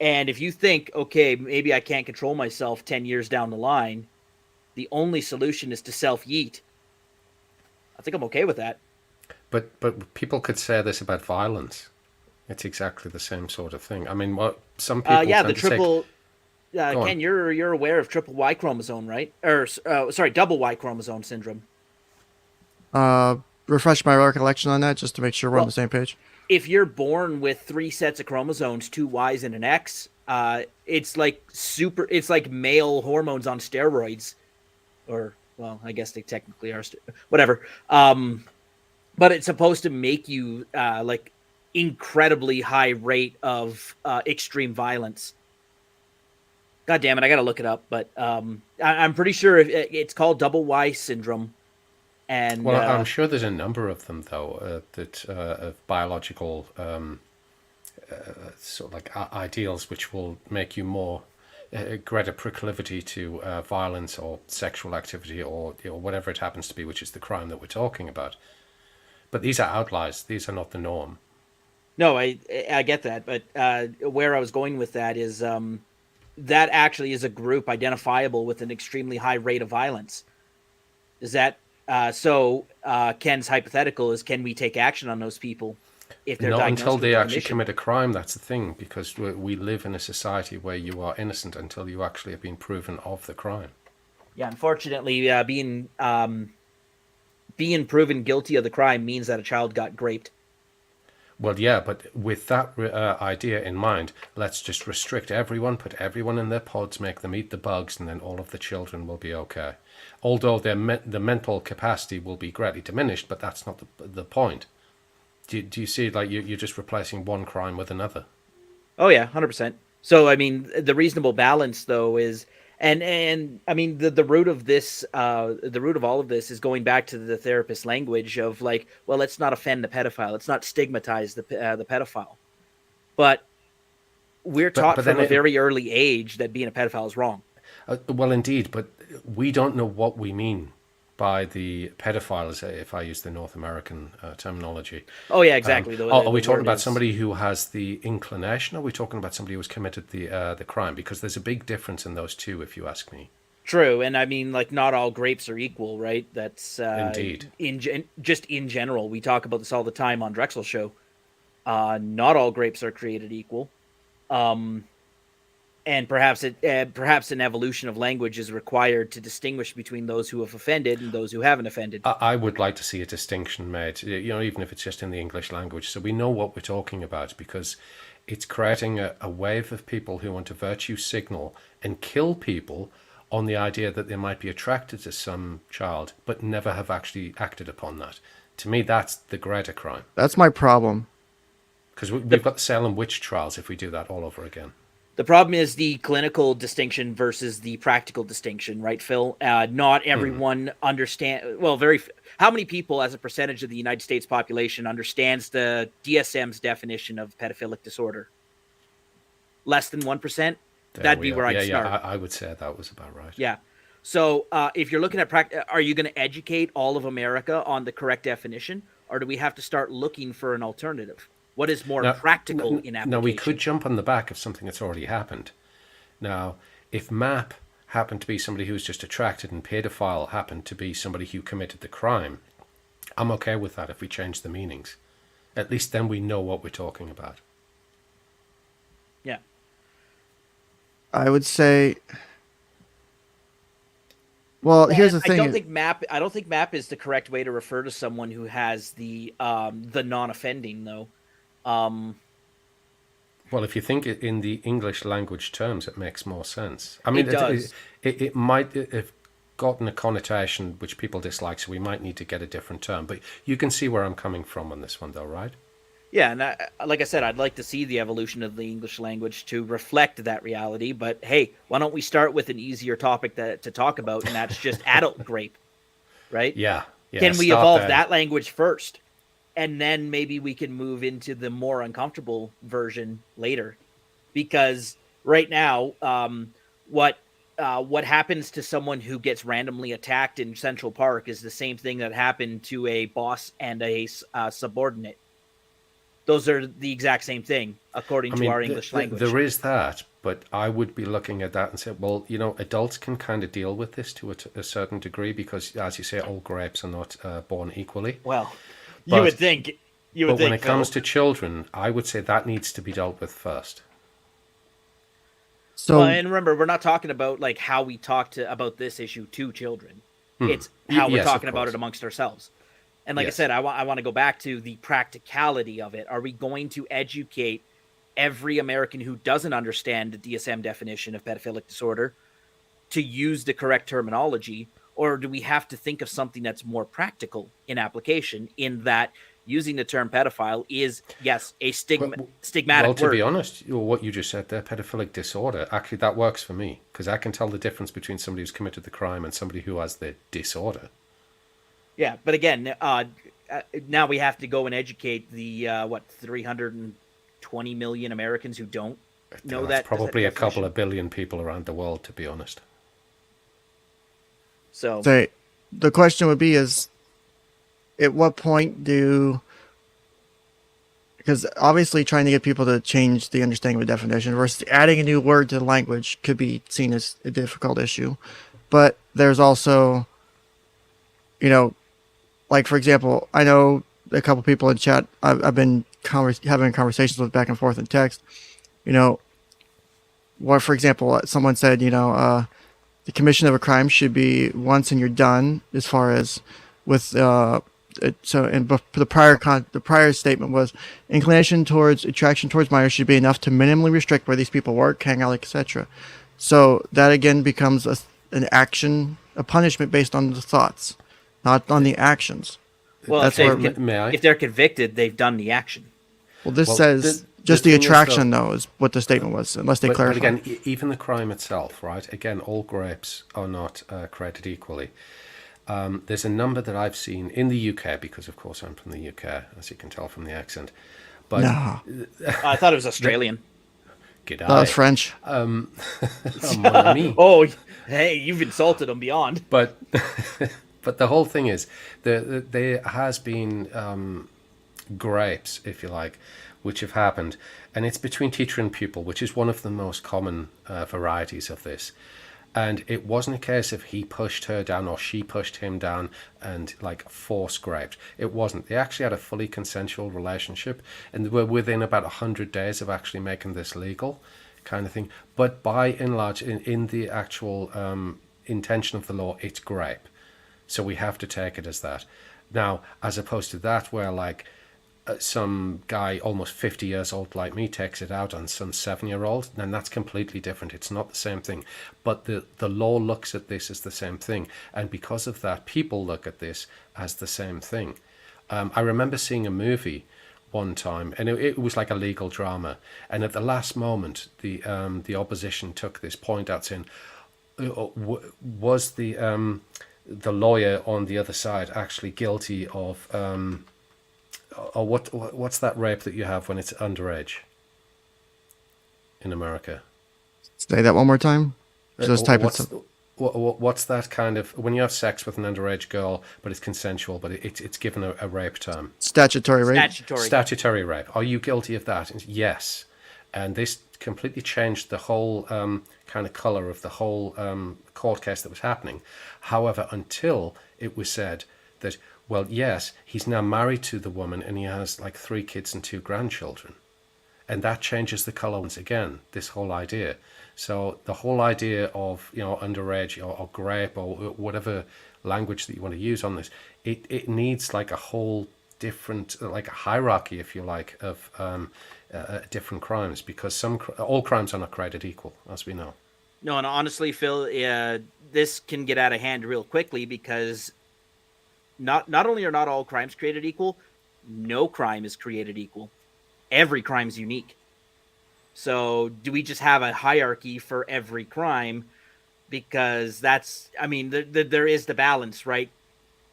And if you think, okay, maybe I can't control myself 10 years down the line, the only solution is to self-yeet. I think I'm okay with that. But people could say this about violence. It's exactly the same sort of thing. I mean, what some people yeah, tend the to say, triple. Ken, you're aware of triple Y chromosome, right? Or sorry, double Y chromosome syndrome. Refresh my recollection on that just to make sure we're on the same page. If you're born with 3 sets of chromosomes, 2 Ys and an X, it's like it's like male hormones on steroids, or well, I guess they technically are, whatever. But it's supposed to make you like incredibly high rate of extreme violence. God damn it, I gotta look it up, but I'm pretty sure it's called double Y syndrome. And well, I'm sure there's a number of them though that of biological sort of like ideals which will make you more greater proclivity to violence or sexual activity or whatever it happens to be, which is the crime that we're talking about. But these are outliers; these are not the norm. No, I get that, but where I was going with that is that actually is a group identifiable with an extremely high rate of violence. Is that so? Ken's hypothetical is: can we take action on those people if they're not diagnosed until with they the actually condition? commit a crime? That's the thing, because we live in a society where you are innocent until you actually have been proven of the crime. Yeah, unfortunately, being proven guilty of the crime means that a child got raped. Well, yeah, but with that idea in mind, let's just restrict everyone, put everyone in their pods, make them eat the bugs, and then all of the children will be okay. Although the mental capacity will be greatly diminished, but that's not the point. Do you see, like, you're just replacing one crime with another? Oh yeah, 100%. So I mean, the reasonable balance though is, and I mean the root of this, the root of all of this is going back to the therapist language of like, well, let's not offend the pedophile, let's not stigmatize the pedophile, but we're taught from a very early age that being a pedophile is wrong. Well, indeed, but we don't know what we mean by the pedophiles, if I use the North American terminology. Oh yeah, exactly. Are we talking about somebody who has the inclination, or are we talking about somebody who's committed the crime? Because there's a big difference in those two, if you ask me. True, and I mean, like, not all grapes are equal, right? That's indeed. Just in general, we talk about this all the time on Drexel's show. Not all grapes are created equal. And perhaps an evolution of language is required to distinguish between those who have offended and those who haven't offended. I would like to see a distinction made, even if it's just in the English language, so we know what we're talking about, because it's creating a wave of people who want to virtue signal and kill people on the idea that they might be attracted to some child, but never have actually acted upon that. To me, that's the greater crime. That's my problem. Because we've got the Salem witch trials if we do that all over again. The problem is the clinical distinction versus the practical distinction, right, Phil? Not everyone understand. Well, how many people, as a percentage of the United States population, understands the DSM's definition of pedophilic disorder? Less than 1%. That'd be where I'd start. Yeah, I would say that was about right. Yeah. So if you're looking at are you going to educate all of America on the correct definition, or do we have to start looking for an alternative? What is more practical in application? Now, we could jump on the back of something that's already happened. Now, if MAP happened to be somebody who was just attracted and pedophile happened to be somebody who committed the crime, I'm okay with that if we change the meanings. At least then we know what we're talking about. Yeah. I would say... Well, here's the thing. I don't think MAP is the correct way to refer to someone who has the non-offending, though. Well, if you think it in the English language terms, it makes more sense. I mean, It does. it might have gotten a connotation which people dislike, so we might need to get a different term. But you can see where I'm coming from on this one, though, right? Yeah, and like I said, I'd like to see the evolution of the English language to reflect that reality. But hey, why don't we start with an easier topic to talk about, and that's just adult grape, right? Yeah. Can we start evolve there. that language first, and then maybe we can move into the more uncomfortable version later? Because right now, what happens to someone who gets randomly attacked in Central Park is the same thing that happened to a boss and a subordinate. Those are the exact same thing, according to our English language. There is that, but I would be looking at that and say, well, adults can kind of deal with this to a certain degree because, as you say, all grapes are not born equally. Well, But- you would think. But when it comes to children, I would say that needs to be dealt with first. So Well, and remember, we're not talking about like how we talk about this issue to children. It's how we're Yes, of talking about course. it amongst ourselves. And like I Yes. said, I want to go back to the practicality of it. Are we going to educate every American who doesn't understand the DSM definition of pedophilic disorder to use the correct terminology, or do we have to think of something that's more practical in application? In that, using the term pedophile is a stigmatic Well, to word. be honest, what you just said there, pedophilic disorder, actually that works for me because I can tell the difference between somebody who's committed the crime and somebody who has the disorder. Yeah, but again, now we have to go and educate the 320 million Americans who don't know That's that. probably that a couple definition. of billion people around the world, to be honest. So the question would be is, at what point because obviously trying to get people to change the understanding of a definition versus adding a new word to the language could be seen as a difficult issue. But there's also, like, for example, I know a couple people in chat I've been having conversations with back and forth in text. What, for example, someone said, the commission of a crime should be once and you're done, as far as with the prior statement was inclination towards attraction towards minors should be enough to minimally restrict where these people work, hang out, etc. So that again becomes an action, a punishment based on the thoughts, not on the actions. well, That's May I? if they're convicted, they've done the action. Well, this Well, says the just the thing is, attraction, though, is what the statement was, unless they But clarify. again, even the crime itself, right? Again, all grapes are not created equally. There's a number that I've seen in the UK, because of course I'm from the UK, as you can tell from the accent. But No, I thought it was Australian. G'day. that was French. Mon ami. Oh, hey, you've insulted them beyond. But but the whole thing is there has been grapes, if you like, which have happened, and it's between teacher and pupil, which is one of the most common varieties of this. And it wasn't a case of he pushed her down or she pushed him down and like force graped. It wasn't. They actually had a fully consensual relationship, and they were within about 100 days of actually making this legal, kind of thing. But by and large, in the actual intention of the law, it's grape. So we have to take it as that. Now, as opposed to that, where like some guy almost 50 years old like me takes it out on some 7-year-old, then that's completely different. It's not the same thing. But the law looks at this as the same thing. And because of that, people look at this as the same thing. I remember seeing a movie one time, and it was like a legal drama. And at the last moment, the opposition took this point out saying, was the lawyer on the other side actually guilty of or what's that rape that you have when it's underage in America? Say that one more time. Just type what's, it. what's that kind of when you have sex with an underage girl, but it's consensual, but it's given a rape term? Statutory rape. Statutory. Rape. Are you guilty of that? Yes. And this completely changed the whole kind of color of the whole court case that was happening. However, until it was said that, well, yes, he's now married to the woman and he has like 3 kids and 2 grandchildren. And that changes the color once again, this whole idea. So the whole idea of, underage or grape or whatever language that you want to use on this, it needs like a whole different, like a hierarchy, if you like, of different crimes, because all crimes are not created equal, as we know. No, and honestly, Phil, this can get out of hand real quickly because not only are not all crimes created equal, no crime is created equal. Every crime is unique. So do we just have a hierarchy for every crime? Because there is the balance, right?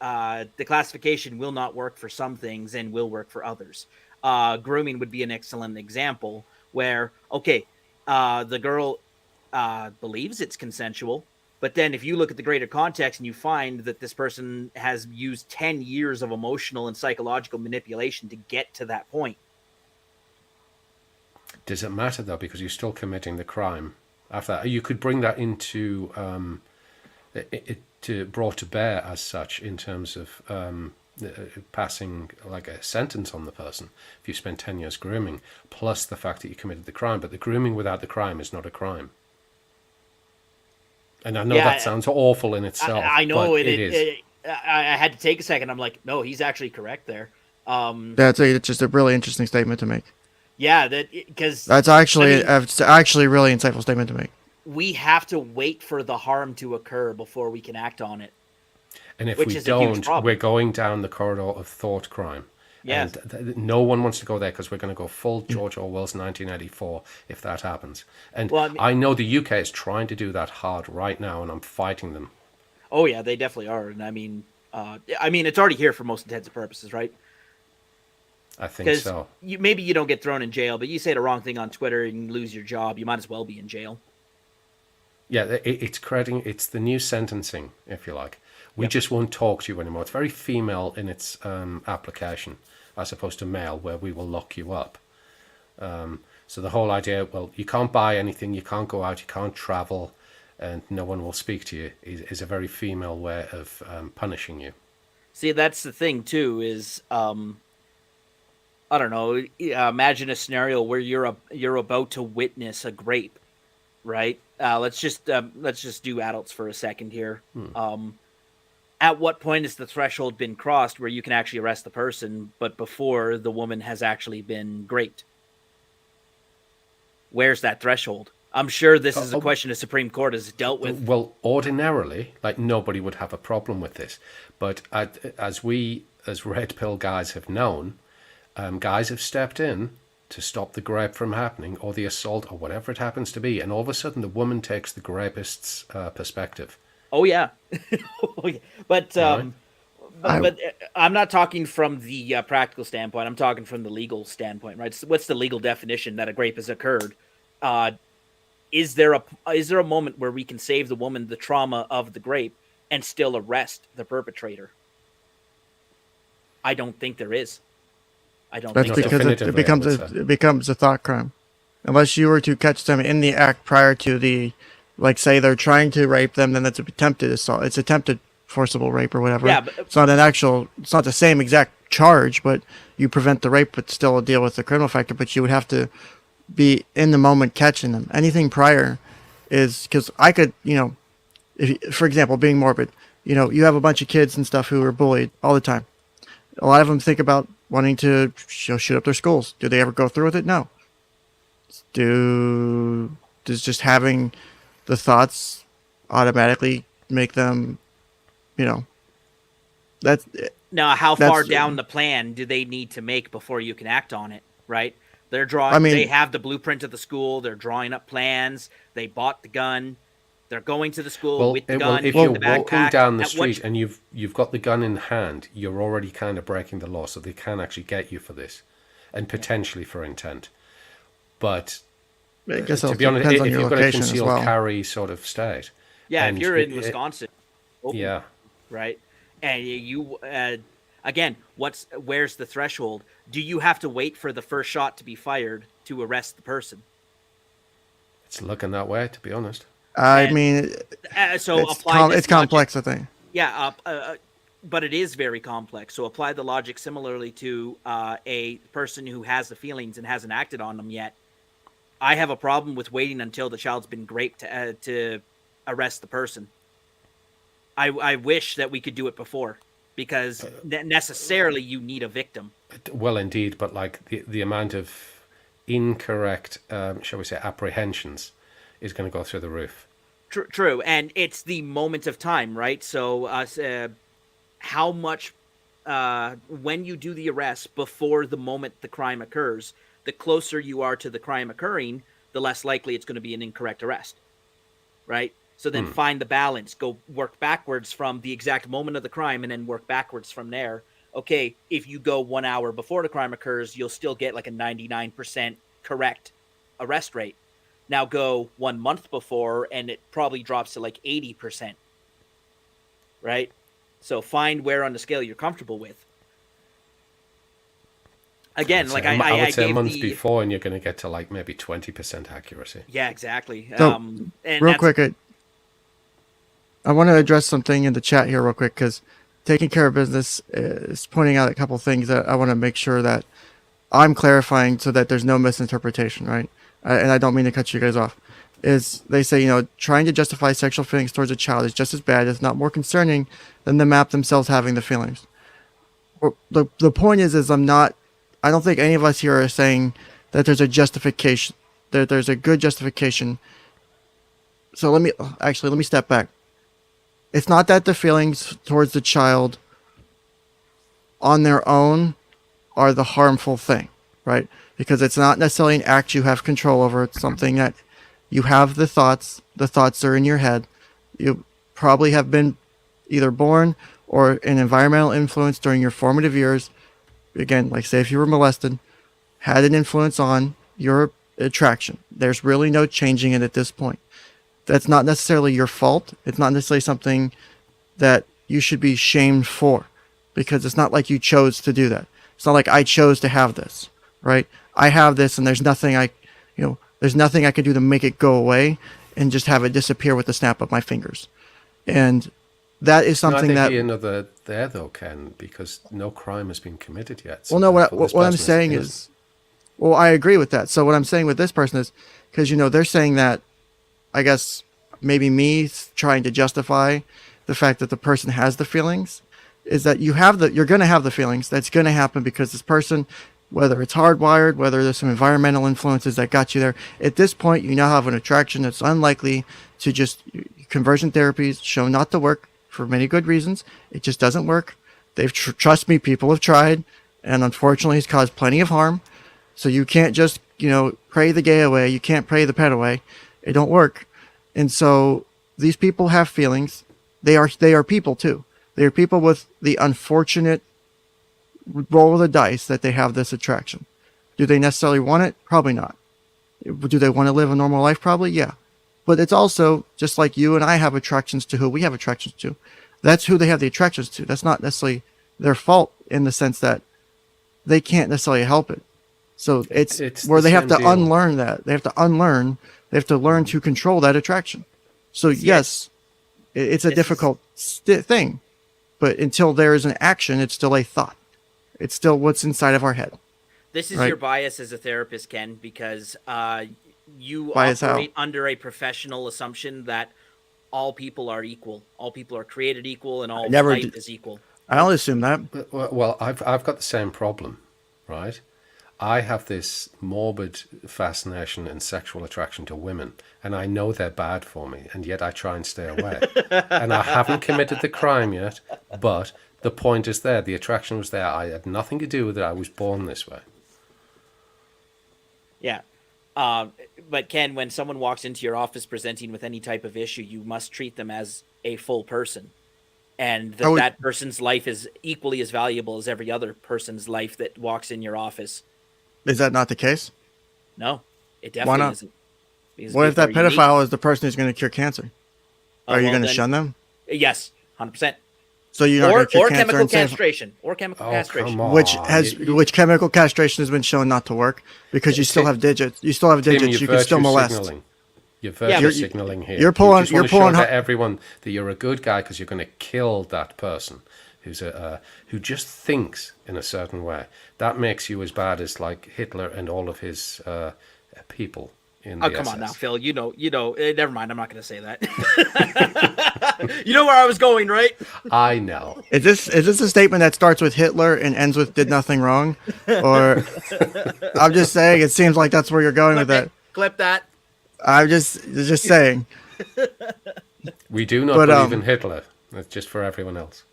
The classification will not work for some things and will work for others. Grooming would be an excellent example where, okay, the girl believes it's consensual, but then if you look at the greater context and you find that this person has used 10 years of emotional and psychological manipulation to get to that point. Does it matter, though, because you're still committing the crime after that? You could bring that into brought to bear as such in terms of passing like a sentence on the person if you spend 10 years grooming, plus the fact that you committed the crime. But the grooming without the crime is not a crime. And I know that sounds awful in itself. I know but it is. I had to take a second. I'm like, no, he's actually correct there. It's just a really interesting statement to make. Yeah, because that's actually it's actually a really insightful statement to make. We have to wait for the harm to occur before we can act on it. And if we don't, we're going down the corridor of thought crime. Yes. And no one wants to go there because we're going to go full George Orwell's 1984 if that happens. And I know the UK is trying to do that hard right now, and I'm fighting them. Oh yeah, they definitely are. And I mean, it's already here for most intents and purposes, right? I think so. Maybe you don't get thrown in jail, but you say the wrong thing on Twitter and lose your job. You might as well be in jail. Yeah, it's the new sentencing, if you like. We just won't talk to you anymore. It's very female in its application, as opposed to male, where we will lock you up. So the whole idea, well, you can't buy anything, you can't go out, you can't travel, and no one will speak to you, is a very female way of punishing you. See, that's the thing, too, is... I don't know. Imagine a scenario where you're about to witness a grape, right? Let's just do adults for a second here. At what point has the threshold been crossed where you can actually arrest the person, but before the woman has actually been raped? Where's that threshold? I'm sure this is a question the Supreme Court has dealt with. Well, ordinarily, like, nobody would have a problem with this, but as red pill guys have known. Guys have stepped in to stop the grape from happening, or the assault, or whatever it happens to be, and all of a sudden the woman takes the rapist's perspective. Oh yeah, but I'm not talking from the practical standpoint. I'm talking from the legal standpoint, right? So what's the legal definition that a grape has occurred? Is there a moment where we can save the woman the trauma of the grape and still arrest the perpetrator? I don't think there is. That's because it becomes a thought crime, unless you were to catch them in the act prior to the, like, say they're trying to rape them, then it's attempted assault. It's attempted forcible rape or whatever. Yeah, but, it's not the same exact charge, but you prevent the rape, but still deal with the criminal factor. But you would have to be in the moment catching them. Anything prior is because I could, for example, being morbid, you have a bunch of kids and stuff who are bullied all the time. A lot of them think about wanting to shoot up their schools. Do they ever go through with it? No. Does just having the thoughts automatically make them, that's... Now, how far down the plan do they need to make before you can act on it, right? They're drawing, they have the blueprint of the school, they're drawing up plans, they bought the gun, they're going to the school with the gun. If you're walking down the street and you've got the gun in hand, you're already kind of breaking the law, so they can actually get you for this, and potentially for intent. But I guess to be honest, if you've got a concealed carry sort of state, if you're in Wisconsin, right, and you again, where's the threshold? Do you have to wait for the first shot to be fired to arrest the person? It's looking that way, to be honest. It's complex, I think. Yeah, but it is very complex. So apply the logic similarly to a person who has the feelings and hasn't acted on them yet. I have a problem with waiting until the child's been raped to arrest the person. I wish that we could do it before. because necessarily you need a victim. Well, indeed, but like the amount of incorrect, shall we say, apprehensions is going to go through the roof. True, and it's the moment of time, right? So, how much when you do the arrest before the moment the crime occurs, the closer you are to the crime occurring, the less likely it's going to be an incorrect arrest, right? So then find the balance, go work backwards from the exact moment of the crime and then work backwards from there. Okay, if you go 1 hour before the crime occurs, you'll still get like a 99% correct arrest rate. Now go 1 month before and it probably drops to like 80%, right? So find where on the scale you're comfortable with. Again, like I would say a gave month before, and you're going to get to like maybe 20% accuracy. Yeah, exactly. So, and real quick, I want to address something in the chat here real quick, because taking care of business is pointing out a couple things that I want to make sure that I'm clarifying so that there's no misinterpretation, right? And I don't mean to cut you guys off. Is they say, you know, trying to justify sexual feelings towards a child is just as bad, if not more concerning, than the map themselves having the feelings. The point is I don't think any of us here are saying that there's a justification, that there's a good justification. So let me step back. It's not that the feelings towards the child on their own are the harmful thing, right? Because it's not necessarily an act you have control over. It's something that you have the thoughts are in your head. You probably have been either born or an environmental influence during your formative years. Again, like say if you were molested, had an influence on your attraction. There's really no changing it at this point. That's not necessarily your fault. It's not necessarily something that you should be shamed for, because it's not like you chose to do that. It's not like I chose to have this, right? I have this and there's nothing I can do to make it go away and just have it disappear with the snap of my fingers. And that is something that... another there though, Ken, because no crime has been committed yet. So well, no, what I'm saying is, well, I agree with that. So what I'm saying with this person is, because, you know, they're saying that, I guess, maybe me trying to justify the fact that the person has the feelings is that you're going to have the feelings. That's going to happen because this person, whether it's hardwired, whether there's some environmental influences that got you there, at this point, you now have an attraction that's unlikely to just... Conversion therapies shown not to work for many good reasons. It just doesn't work. Trust me, people have tried, and unfortunately it's caused plenty of harm. So you can't just, you know, pray the gay away. You can't pray the pet away. It don't work. And so these people have feelings. They are people too. They are people with the unfortunate roll of the dice that they have this attraction. Do they necessarily want it? Probably not. Do they want to live a normal life? Probably, yeah. But it's also just like you and I have attractions to who we have attractions to. That's who they have the attractions to. That's not necessarily their fault in the sense that they can't necessarily help it. So it's where they have to unlearn that. They have to learn to control that attraction. So yes, it's a difficult thing. But until there is an action, it's still a thought. It's still what's inside of our head. This is your bias as a therapist, Ken, because you bias operate under a professional assumption that all people are equal. All people are created equal, and all life is equal. I don't assume that. Well, I've got the same problem, right? I have this morbid fascination and sexual attraction to women, and I know they're bad for me, and yet I try and stay away. And I haven't committed the crime yet, but the point is there. The attraction was there. I had nothing to do with it. I was born this way. Yeah. But Ken, when someone walks into your office presenting with any type of issue, you must treat them as a full person. And that person's life is equally as valuable as every other person's life that walks in your office. Is that not the case? No, it definitely isn't. What if that pedophile is the person who's going to cure cancer? Are you going to shun them? Yes, 100%. So you're not going to cure cancer chemical castration, or chemical castration, which chemical castration has been shown not to work because you still have digits. You still have digits. You can still molest. You're virtue signaling here. You're pulling to everyone that you're a good guy because you're going to kill that person who just thinks in a certain way. That makes you as bad as like Hitler and all of his people in the Oh, come on now, SS. Phil. Never mind. I'm not going to say that. You know where I was going, right? I know. Is this a statement that starts with Hitler and ends with "did nothing wrong"? Or I'm just saying, it seems like that's where you're going with that. Clip that. I'm just saying. We do not But, believe in Hitler. That's just for everyone else.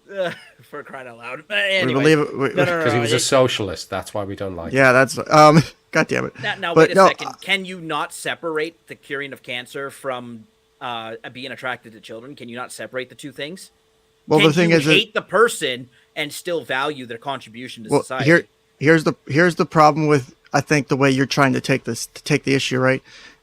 For crying out loud. We Anyway. believe it. No. Because he was a socialist. That's why we don't like him. Yeah, that's God damn it. Now But wait a no, second. Can you not separate the curing of cancer from being attracted to children? Can you not separate the two things? Well, Can the thing you is, hate the person and still value their contribution to society? here's the problem with, I think, the way you're trying to take the issue, right?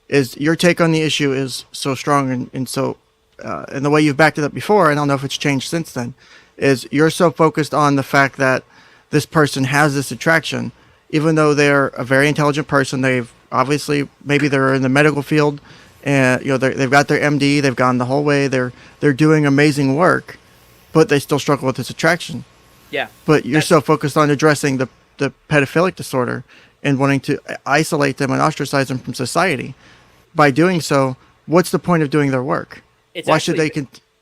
Is your take on the issue is so strong and so and the way you've backed it up before, I don't know if it's changed since then, is you're so focused on the fact that this person has this attraction, even though they're a very intelligent person. They've obviously, maybe they're in the medical field, and they've got their MD, they've gone the whole way, they're doing amazing work, but they still struggle with this attraction. Yeah. But you're so focused on addressing the pedophilic disorder and wanting to isolate them and ostracize them from society. By doing so, what's the point of doing their work? Why should they?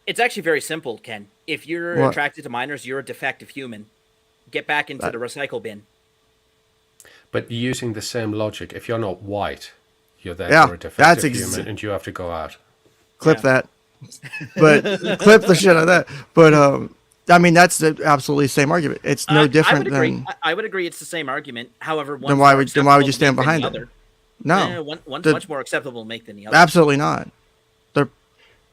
It's actually very simple, Ken. If you're attracted to minors, you're a defective human. Get back into the recycle bin. But using the same logic, if you're not white, you're therefore a defective human, and you have to go out. Clip that. But clip the shit out of that. But I mean, that's the absolutely same argument. It's no different than. I would agree. It's the same argument. However, then why would you stand behind it? No, one's much more acceptable to make than the other. Absolutely not.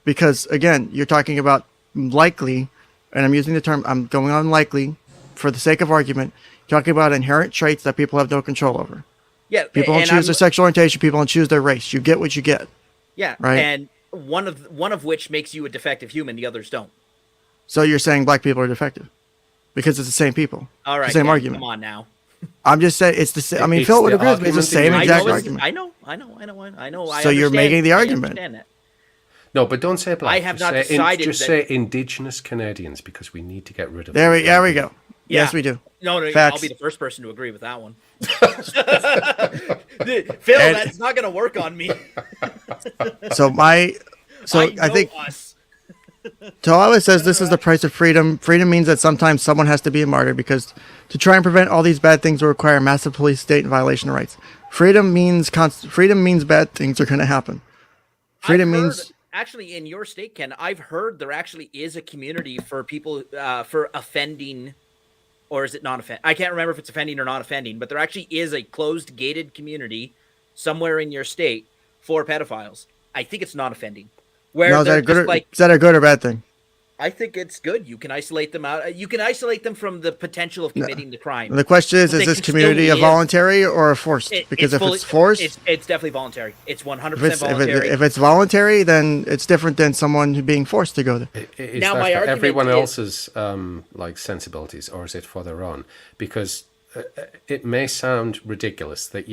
Because again, you're talking about likely, and I'm using the term, I'm going on likely for the sake of argument, talking about inherent traits that people have no control over. Yeah, people don't choose their sexual orientation. People don't choose their race. You get what you get. Yeah, right. And one of which makes you a defective human. The others don't. So you're saying black people are defective because it's the same people. All right, the same argument. Come on now. I'm just saying it's the same. I mean, Phil would agree with me. It's the same exact argument. I know. So you're making the argument. No, but don't say black. I have not decided. Just say Indigenous Canadians, because we need to get rid of. There we go. Yeah. Yes, we do. No, Facts. I'll be the first person to agree with that one. Phil, that's not going to work on me. I think. Toala says this is the price of freedom. Freedom means that sometimes someone has to be a martyr, because to try and prevent all these bad things will require massive police state and violation of rights. Freedom means bad things are going to happen. Freedom means. Actually, in your state, Ken, I've heard there actually is a community for people for offending, or is it non-offending? I can't remember if it's offending or not offending, but there actually is a closed, gated community somewhere in your state for pedophiles. I think it's not offending. Is that a good or bad thing? I think it's good. You can isolate them out. You can isolate them from the potential of committing the crime. The question is this community a voluntary or a forced? Because if it's forced, it's definitely voluntary. It's 100% voluntary. If it's voluntary, then it's different than someone being forced to go there. Is now, that for everyone else's sensibilities, or is it for their own? Because it may sound ridiculous that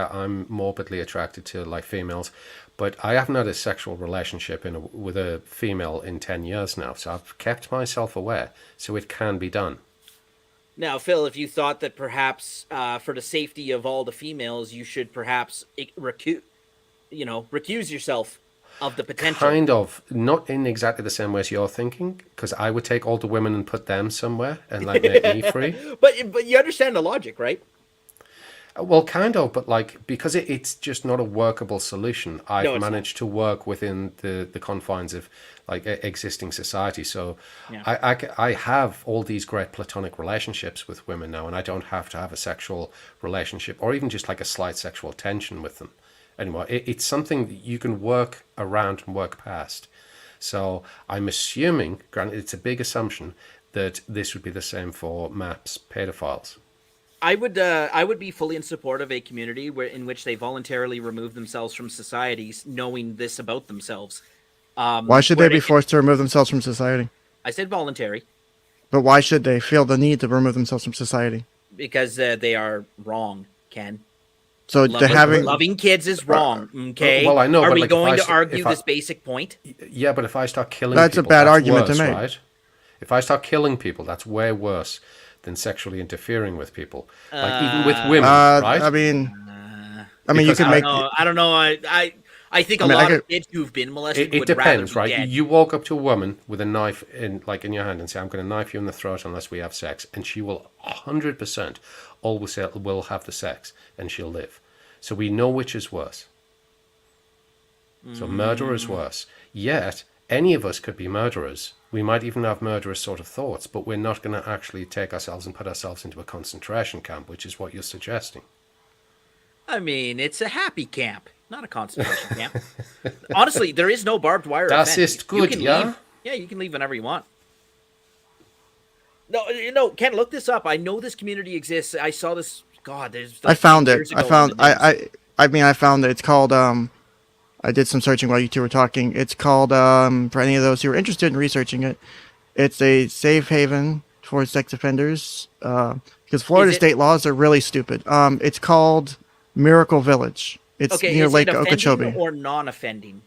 I'm morbidly attracted to females, but I haven't had a sexual relationship with a female in 10 years now, so I've kept myself aware, so it can be done. Now, Phil, if you thought that perhaps for the safety of all the females, you should perhaps recuse yourself of the potential. Kind of, not in exactly the same way as you're thinking, because I would take all the women and put them somewhere and make me free. But you understand the logic, right? Well, kind of, but because it's just not a workable solution. I've managed to work within the confines of existing society. So I have all these great platonic relationships with women now, and I don't have to have a sexual relationship or even just a slight sexual tension with them anymore. It's something that you can work around and work past. So I'm assuming, granted it's a big assumption, that this would be the same for MAPS pedophiles. I would be fully in support of a community in which they voluntarily remove themselves from societies, knowing this about themselves. Why should they be forced to remove themselves from society? I said voluntary. But why should they feel the need to remove themselves from society? Because they are wrong, Ken. So loving kids is wrong. Okay. Well, I know. Are we going to argue this basic point? Yeah, but if I start killing people, that's a bad argument worse, to make. Right? If I start killing people, that's way worse than sexually interfering with people, even with women, right? I mean, I mean, you Because could I make. don't know. I don't know. I think a I mean, lot I of kids who've been molested it would depends, rather be right? dead. You walk up to a woman with a knife in your hand and say, "I'm going to knife you in the throat unless we have sex," and she will 100% always say, "We'll have the sex," and she'll live. So we know which is worse. So murder is worse. Yet any of us could be murderers. We might even have murderous sort of thoughts, but we're not going to actually take ourselves and put ourselves into a concentration camp, which is what you're suggesting. I mean, it's a happy camp, not a concentration camp. Honestly, there is no barbed wire. Das offense. ist gut, you can ja? leave. Yeah, you can leave whenever you want. No, Ken, look this up. I know this community exists. I saw this. God, there's. I found it. years I ago found. on the news. I mean, I found it. It's called. I did some searching while you two were talking. It's called. For any of those who are interested in researching it, it's a safe haven for sex offenders. Because Florida state laws are really stupid. It's called Miracle Village. It's Okay, near is Lake it offending Okeechobee. or non-offending?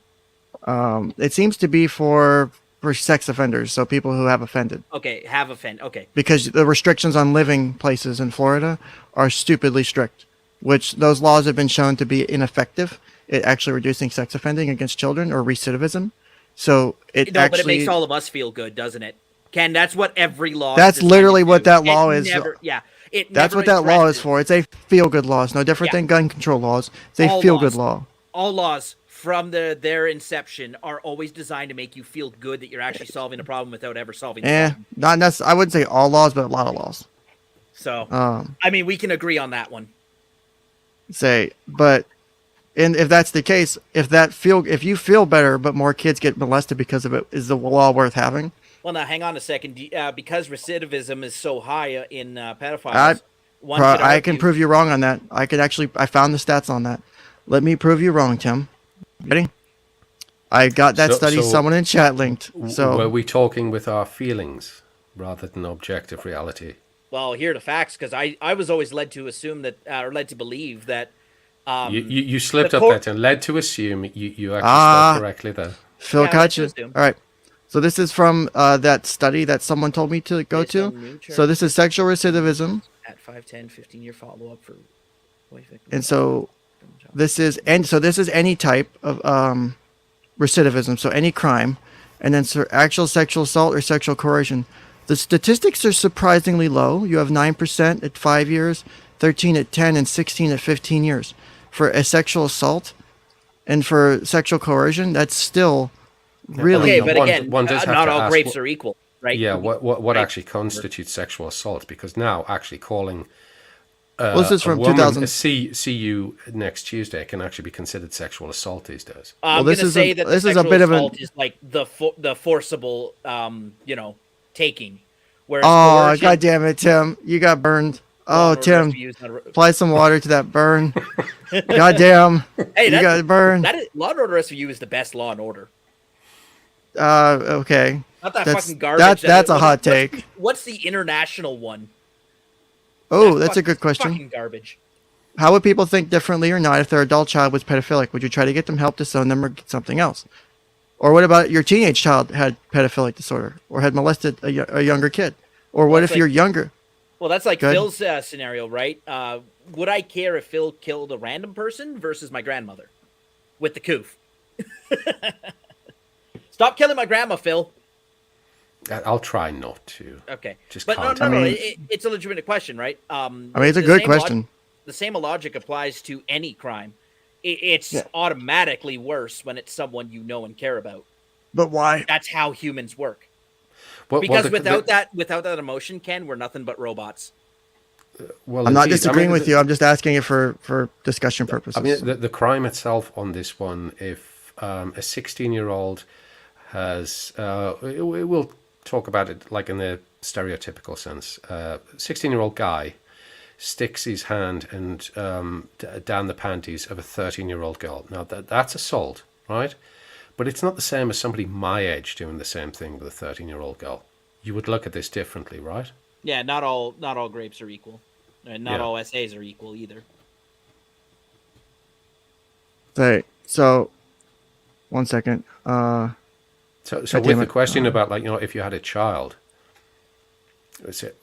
It seems to be for sex offenders, so people who have offended. Okay, have offend. Okay, Because the restrictions on living places in Florida are stupidly strict, which those laws have been shown to be ineffective at actually reducing sex offending against children or recidivism. So it no, actually, but it makes all of us feel good, doesn't it? Ken, that's what every law. That's is designed literally to what do. that law It is. Never, yeah, it. that's never what that law is addresses for. It's a feel-good law. It's no different Yeah. than gun control laws. It's a All feel-good laws. law. All laws from their inception are always designed to make you feel good that you're actually solving a problem without ever solving the problem. Not necessarily. I wouldn't say all laws, but a lot of laws. So, I mean, we can agree on that one. And if that's the case, if you feel better, but more kids get molested because of it, is the law worth having? Well, now hang on a second. Because recidivism is so high in pedophiles, one could I can argue- prove you wrong on that. I found the stats on that. Let me prove you wrong, Tim. Ready? I got that study. Someone in chat linked. So were we talking with our feelings rather than objective reality? Well, here are the facts, because I was always led to assume that, or led to believe that. You slipped the up court- there and led to assume you actually spoke correctly there. Phil Yeah, caught you. let's assume. All right. So this is from that study that someone told me to go Based on to. new So this is sexual recidivism. At 5, 10, 15-year follow-up for boy victims. And so this is any type of recidivism, so any crime, and then actual sexual assault or sexual coercion. The statistics are surprisingly low. You have 9% at 5 years, 13 at 10, and 16 at 15 years. For a sexual assault and for sexual coercion, that's still really Okay, but again, one does have not to all ask grapes are equal, right? Yeah, what Right. actually constitutes sexual assault? Because now actually calling Well, this is from a woman 2000. see you next Tuesday can actually be considered sexual assault these days. I'm this going to is say a- that this the is a sexual bit of a- assault is like the forcible, taking. Whereas Oh, coercion- God damn it, Tim. You got burned. Oh, Order Tim. to use not a- Apply some water to that burn. God damn. Hey, You that- got burned. That is, Law and Order SVU is the best Law and Order. Okay. Not that That's- fucking garbage. that's a hot take. What's the international one? Oh, that's a fucking- good question. Fucking garbage. How would people think differently or not if their adult child was pedophilic? Would you try to get them help disown them or get something else? Or what about your teenage child had pedophilic disorder or had molested a younger kid? Or what Well, if it's you're like- younger? Well, that's like Good. Phil's scenario, right? Would I care if Phil killed a random person versus my grandmother with the coof? Stop killing my grandma, Phil. I'll try not to. Okay, Just but can't. no, I mean- it's a legitimate question, right? I mean, it's a good question. The same logic applies to any crime. It's Yeah. automatically worse when it's someone you know and care about. But why? That's how humans work. Well, Because the- without that emotion, Ken, we're nothing but robots. well, I'm not indeed. disagreeing I mean, with you. I'm just asking it for discussion purposes. I mean, the crime itself on this one, if a 16-year-old has, we'll talk about it like in the stereotypical sense. 16-year-old guy sticks his hand and down the panties of a 13-year-old girl. Now that's assault, right? But it's not the same as somebody my age doing the same thing with a 13-year-old girl. You would look at this differently, right? Yeah, not all grapes are equal, and not Yeah. all SAs are equal either. Right. So, one second. So God with damn the it. question about, like, if you had a child,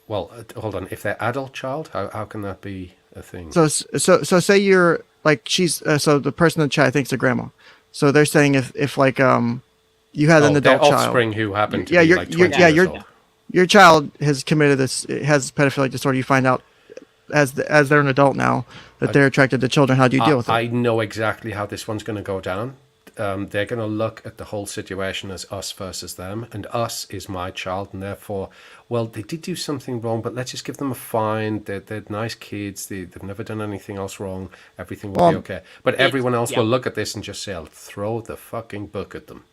hold on, if they're adult child, how can that be a thing. So say you're like she's so the person in the chat thinks a grandma. So they're saying if like you had an adult their child, offspring who happened to yeah, be you're, like you're 20 yeah years your old. your child has committed has pedophilic disorder. You find out as they're an adult now that they're attracted to children. How do you deal with it? I know exactly how this one's going to go down. They're going to look at the whole situation as us versus them, and us is my child, and therefore, well, they did do something wrong, but let's just give them a fine. They're nice kids. They've never done anything else wrong. Everything will be okay. But everyone else will look at this and just say, "I'll throw the fucking book at them."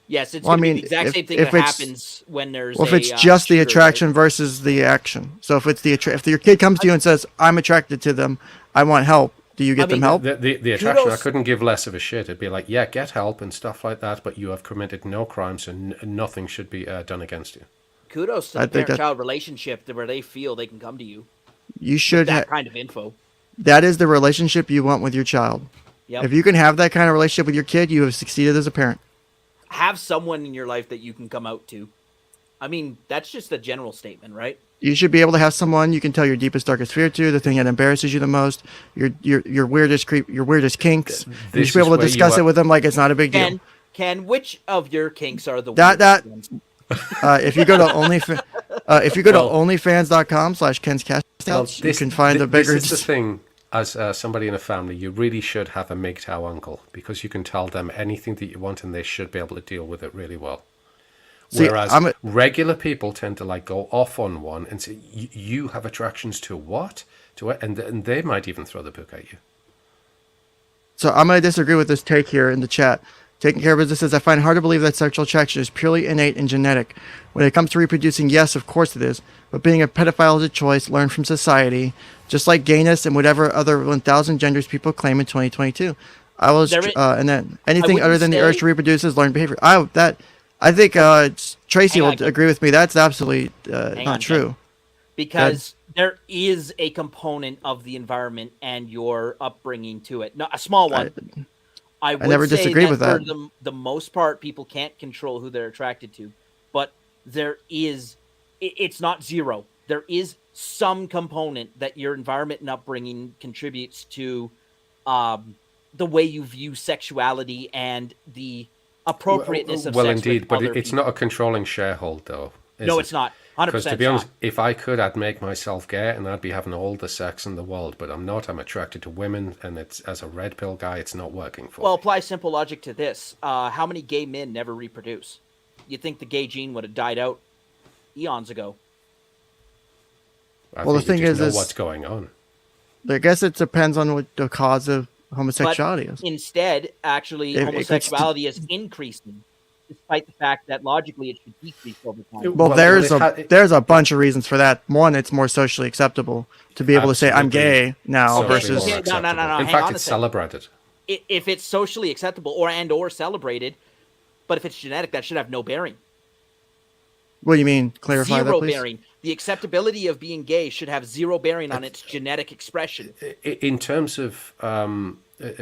Yes, it's going to be the exact same thing that happens when there's. Well, if it's just the attraction versus the action. So if it's if your kid comes to you and says, "I'm attracted to them, I want help," do you get them help? The attraction, I couldn't give less of a shit. It'd be like, yeah, get help and stuff like that, but you have committed no crimes and nothing should be done against you. Kudos to the parent-child relationship where they feel they can come to you. You should that kind of info. That is the relationship you want with your child. Yep. If you can have that kind of relationship with your kid, you have succeeded as a parent. Have someone in your life that you can come out to. I mean, that's just a general statement, right? You should be able to have someone you can tell your deepest, darkest fear to, the thing that embarrasses you the most, your weirdest kinks. You should be able to discuss it with them like it's not a big deal. Ken, which of your kinks are the weirdest ones? If you go to onlyfans.com/KensCastouts, you can find the bigger. This is the thing. As somebody in a family, you really should have a 𝐕𝐞𝗽 uncle, because you can tell them anything that you want and they should be able to deal with it really well. Whereas regular people tend to like go off on one and say, you have attractions to what? To it? And they might even throw the book at you. So I'm going to disagree with this take here in the chat. Taking care of business says, I find hard to believe that sexual attraction is purely innate and genetic. When it comes to reproducing, yes, of course it is. But being a pedophile is a choice learned from society, just like gayness and whatever other 1,000 genders people claim in 2022. And then anything other than the urge to reproduce is learned behavior. I think Tracy will agree with me. That's absolutely not true. Because there is a component of the environment and your upbringing to it. No, a small one. I never disagree with that. For the most part, people can't control who they're attracted to. But there is, it's not zero. There is some component that your environment and upbringing contributes to the way you view sexuality and the appropriateness of sex. Well, indeed, but it's people. not a controlling sharehold, though. No, it's not. 100%. Because to be honest, if I could, I'd make myself gay and I'd be having all the sex in the world. But I'm not. I'm attracted to women, and it's as a red pill guy, it's not working for me. Well, apply simple logic to this. How many gay men never reproduce? You'd think the gay gene would have died out eons ago. Well, the thing is what's going on. I guess it depends on what the cause of homosexuality is. Instead, actually, homosexuality is increasing, despite the fact that logically it should decrease over time. Well, there's a bunch of reasons for that. One, it's more socially acceptable to be able to say I'm gay now versus no. In fact, it's celebrated. If it's socially acceptable or celebrated, but if it's genetic, that should have no bearing. What do you mean? Clarify that, please. Zero bearing. The acceptability of being gay should have zero bearing on its genetic expression. In terms of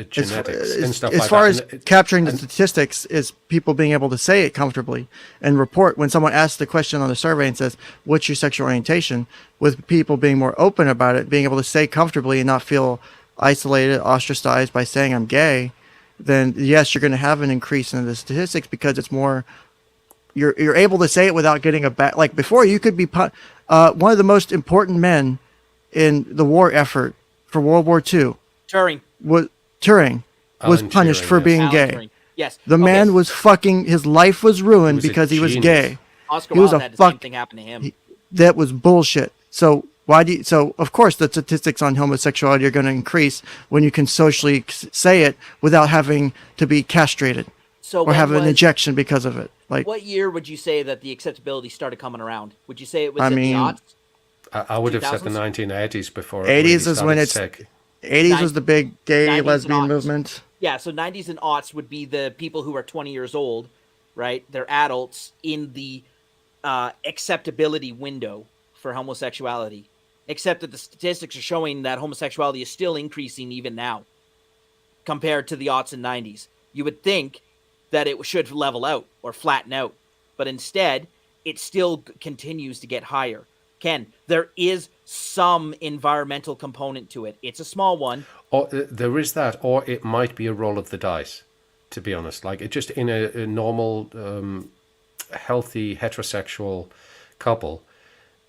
genetics and stuff like that. As far as capturing the statistics is people being able to say it comfortably and report when someone asks the question on the survey and says, what's your sexual orientation? With people being more open about it, being able to say comfortably and not feel isolated, ostracized by saying I'm gay, then yes, you're going to have an increase in the statistics because it's more... You're able to say it without getting a back. Like before, you could be one of the most important men in the war effort for World War II. Turing was punished for being gay. Turing. Yes, the man was fucking. His life was ruined because he was gay. Oscar Wilde had the same thing happen to him. That was bullshit. So So of course the statistics on homosexuality are going to increase when you can socially say it without having to be castrated. Or have an injection because of it. Like, what year would you say that the acceptability started coming around? Would you say it was in the aughts? I would have said the 1980s before. 80s is when it's. 80s was the big gay lesbian movement. Yeah, so 90s and aughts would be the people who are 20 years old, right? They're adults in the acceptability window for homosexuality. Except that the statistics are showing that homosexuality is still increasing even now, compared to the aughts and 90s. You would think that it should level out or flatten out. But instead, it still continues to get higher. Ken, there is some environmental component to it. It's a small one. Or there is that, or it might be a roll of the dice, to be honest. Like, it just in a normal, healthy, heterosexual couple,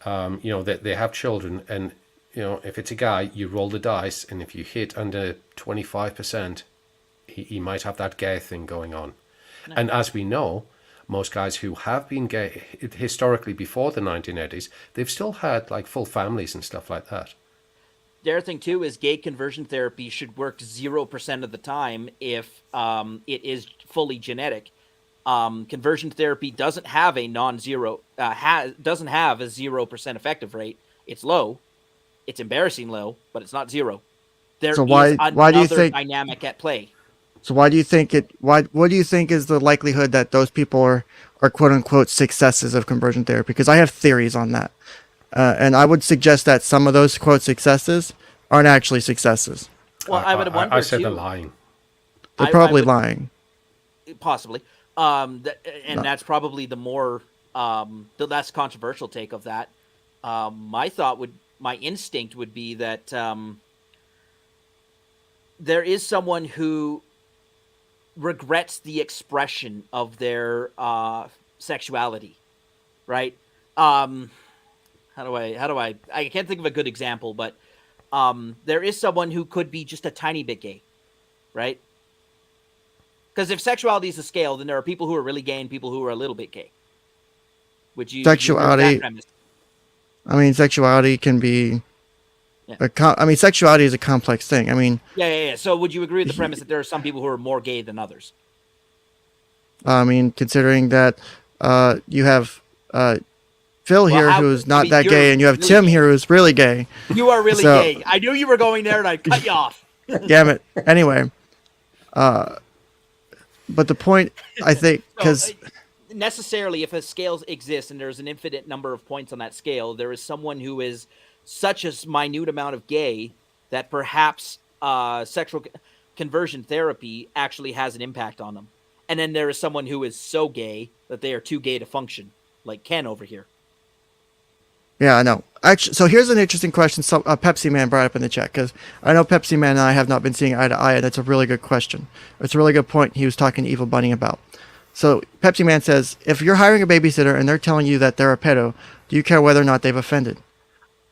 they have children, and, if it's a guy, you roll the dice, and if you hit under 25%, he might have that gay thing going on. No. And as we know, most guys who have been gay historically before the 1980s, they've still had like full families and stuff like that. The other thing too is gay conversion therapy should work 0% of the time if it is fully genetic. Conversion therapy doesn't have a doesn't have a 0% effective rate. It's low, it's embarrassing low, but it's not zero. There is another do you think, dynamic at play. So why do you think what do you think is the likelihood that those people are quote unquote successes of conversion therapy? Because I have theories on that. And I would suggest that some of those quote successes aren't actually successes. Well, I would wonder I said too. they're lying. They're probably lying. Possibly. That's probably the more the less controversial take of that. My instinct would be that there is someone who regrets the expression of their sexuality, right? How do I can't think of a good example, but there is someone who could be just a tiny bit gay, right? Because if sexuality is a scale, then there are people who are really gay and people who are a little bit gay. Would you sexuality? I mean, sexuality can be. Yeah. Sexuality is a complex thing. I mean. Yeah. So, would you agree with the premise that there are some people who are more gay than others? I mean, considering that you have Phil here who's not that gay, and you have really Tim here who's really gay. You are really gay. I knew you were going there, and I cut you off. Damn it. Anyway, but the point, I think, because necessarily, if a scale exists and there's an infinite number of points on that scale, there is someone who is such a minute amount of gay that perhaps sexual conversion therapy actually has an impact on them. And then there is someone who is so gay that they are too gay to function, like Ken over here. Yeah, I know. Actually, so here's an interesting question. So Pepsi Man brought up in the chat, because I know Pepsi Man and I have not been seeing eye to eye, and that's a really good question. It's a really good point he was talking to Evil Bunny about. So Pepsi Man says, if you're hiring a babysitter and they're telling you that they're a pedo, do you care whether or not they've offended?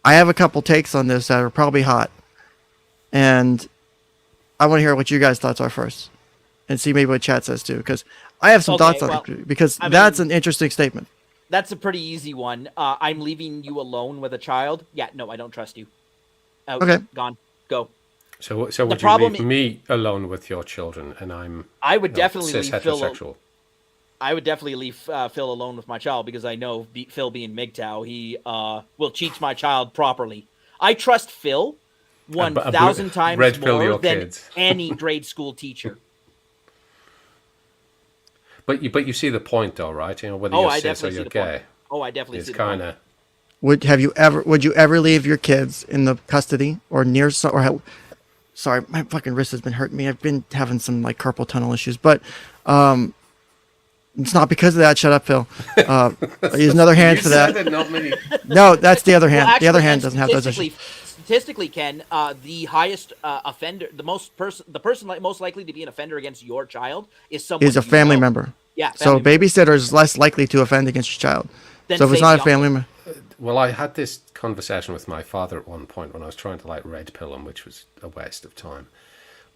I have a couple takes on this that are probably hot, and I want to hear what you guys' thoughts are first, and see maybe what chat says too, because I have some thoughts on it, because that's an interesting statement. That's a pretty easy one. I'm leaving you alone with a child. Yeah, no, I don't trust you. Out, okay. Gone. Go. So would you leave me alone with your children, and I would definitely leave heterosexual? I would definitely leave Phil alone with my child, because I know Phil being 𝗞𝗖𝐿, he will teach my child properly. I trust Phil 1,000 times more than any grade school teacher. But you see the point, though, right? Whether you're cis or you're gay. Oh, I definitely see the point. Would you ever leave your kids in the custody or near sorry, my fucking wrist has been hurting me. I've been having some like carpal tunnel issues, but it's not because of that. Shut up, Phil. I use another hand for that. No, that's the other hand. Well, actually, the other hand doesn't have those issues. Statistically, Ken, the highest offender, the person most likely to be an offender against your child is someone. Is a family member. Yeah. So babysitter is less likely to offend against your child. So if it's not a family member. Well, I had this conversation with my father at one point when I was trying to red pill him, which was a waste of time.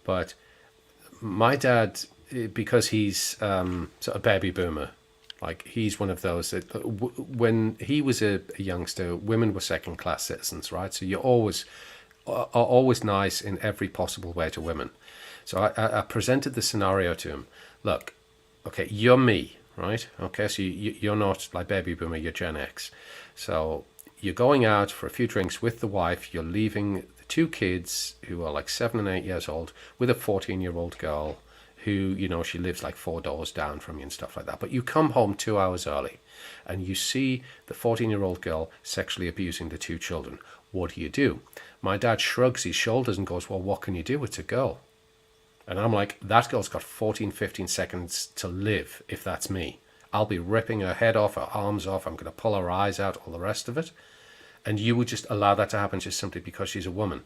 But my dad, because he's sort of baby boomer, he's one of those that when he was a youngster, women were second-class citizens, right? So are always nice in every possible way to women. So I presented the scenario to him. Look, okay, you're me, right? Okay, so you're not like baby boomer, you're Gen X. So you're going out for a few drinks with the wife, you're leaving the two kids who are 7 and 8 years old with a 14-year-old girl who, she lives 4 doors down from you and stuff like that. But you come home 2 hours early and you see the 14-year-old girl sexually abusing the two children. What do? My dad shrugs his shoulders and goes, well, what can you do? It's a girl. And I'm like, that girl's got 14, 15 seconds to live if that's me. I'll be ripping her head off, her arms off. I'm going to pull her eyes out, all the rest of it. and you would just allow that to happen just simply because she's a woman.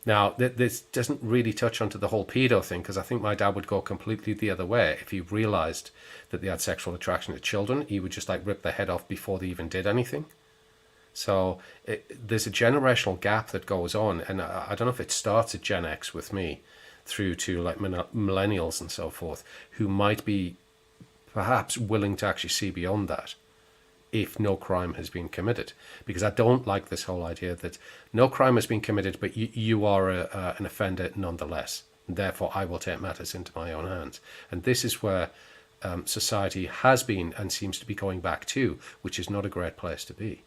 Now, this doesn't really touch onto the whole pedo thing, because I think my dad would go completely the other way. If he realized that they had sexual attraction to children, he would just like rip their head off before they even did anything. So there's a generational gap that goes on, and I don't know if it starts at Gen X with me through to like millennials and so forth, who might be perhaps willing to actually see beyond that if no crime has been committed. Because I don't like this whole idea that no crime has been committed, but you are an offender nonetheless. And therefore, I will take matters into my own hands. And this is where society has been and seems to be going back to, which is not a great place to be.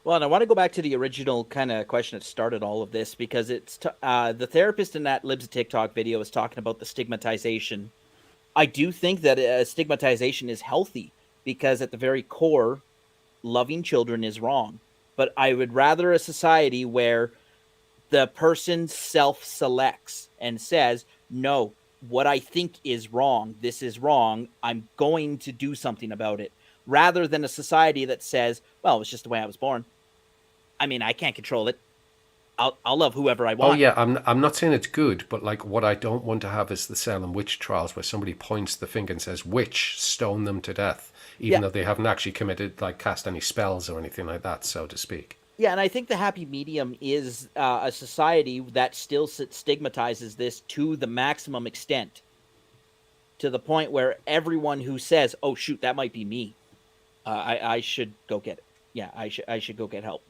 Well, and I want to go back to the original kind of question that started all of this, because it's the therapist in that Libs TikTok video is talking about the stigmatization. I do think that stigmatization is healthy, because at the very core, loving children is wrong. But I would rather a society where the person self-selects and says, no, what I think is wrong, this is wrong, I'm going to do something about it, rather than a society that says, well, it's just the way I was born. I mean, I can't control it. I'll love whoever I want. Oh yeah, I'm not saying it's good, but like what I don't want to have is the Salem witch trials where somebody points the finger and says, "Witch, stone them to death," even though they haven't actually committed, like, cast any spells or anything like that, so to speak. Yeah, and I think the happy medium is a society that still stigmatizes this to the maximum extent, to the point where everyone who says, "Oh shoot, that might be me," I should go get it. Yeah, I should go get help.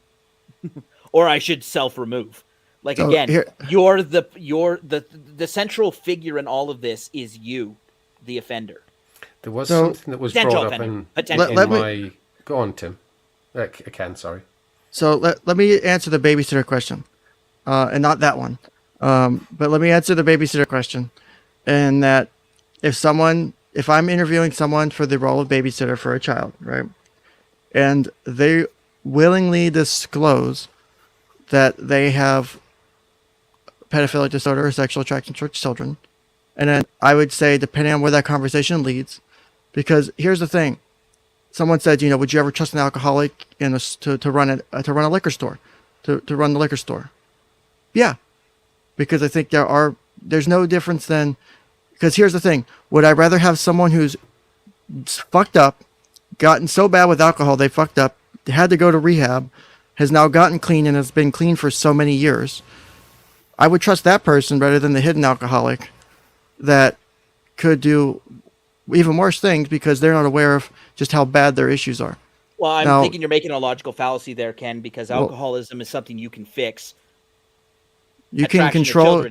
Or I should self-remove. Like, so again, you're the central figure in all of this is you, the offender. There was something that was brought up in my... Go on, Tim. Ken, sorry. So let me answer the babysitter question, and not that one. But let me answer the babysitter question. And that if I'm interviewing someone for the role of babysitter for a child, right, and they willingly disclose that they have pedophilic disorder or sexual attraction towards children, and then I would say, depending on where that conversation leads, because here's the thing: someone said, would you ever trust an alcoholic to run a liquor store, to run the liquor store? Yeah, because I think there's no difference then. Because here's the thing: would I rather have someone who's fucked up, gotten so bad with alcohol they fucked up, had to go to rehab, has now gotten clean and has been clean for so many years? I would trust that person rather than the hidden alcoholic that could do even worse things because they're not aware of just how bad their issues are. Well, I'm thinking you're making a logical fallacy there, Ken, because alcoholism is something you can fix. You can control.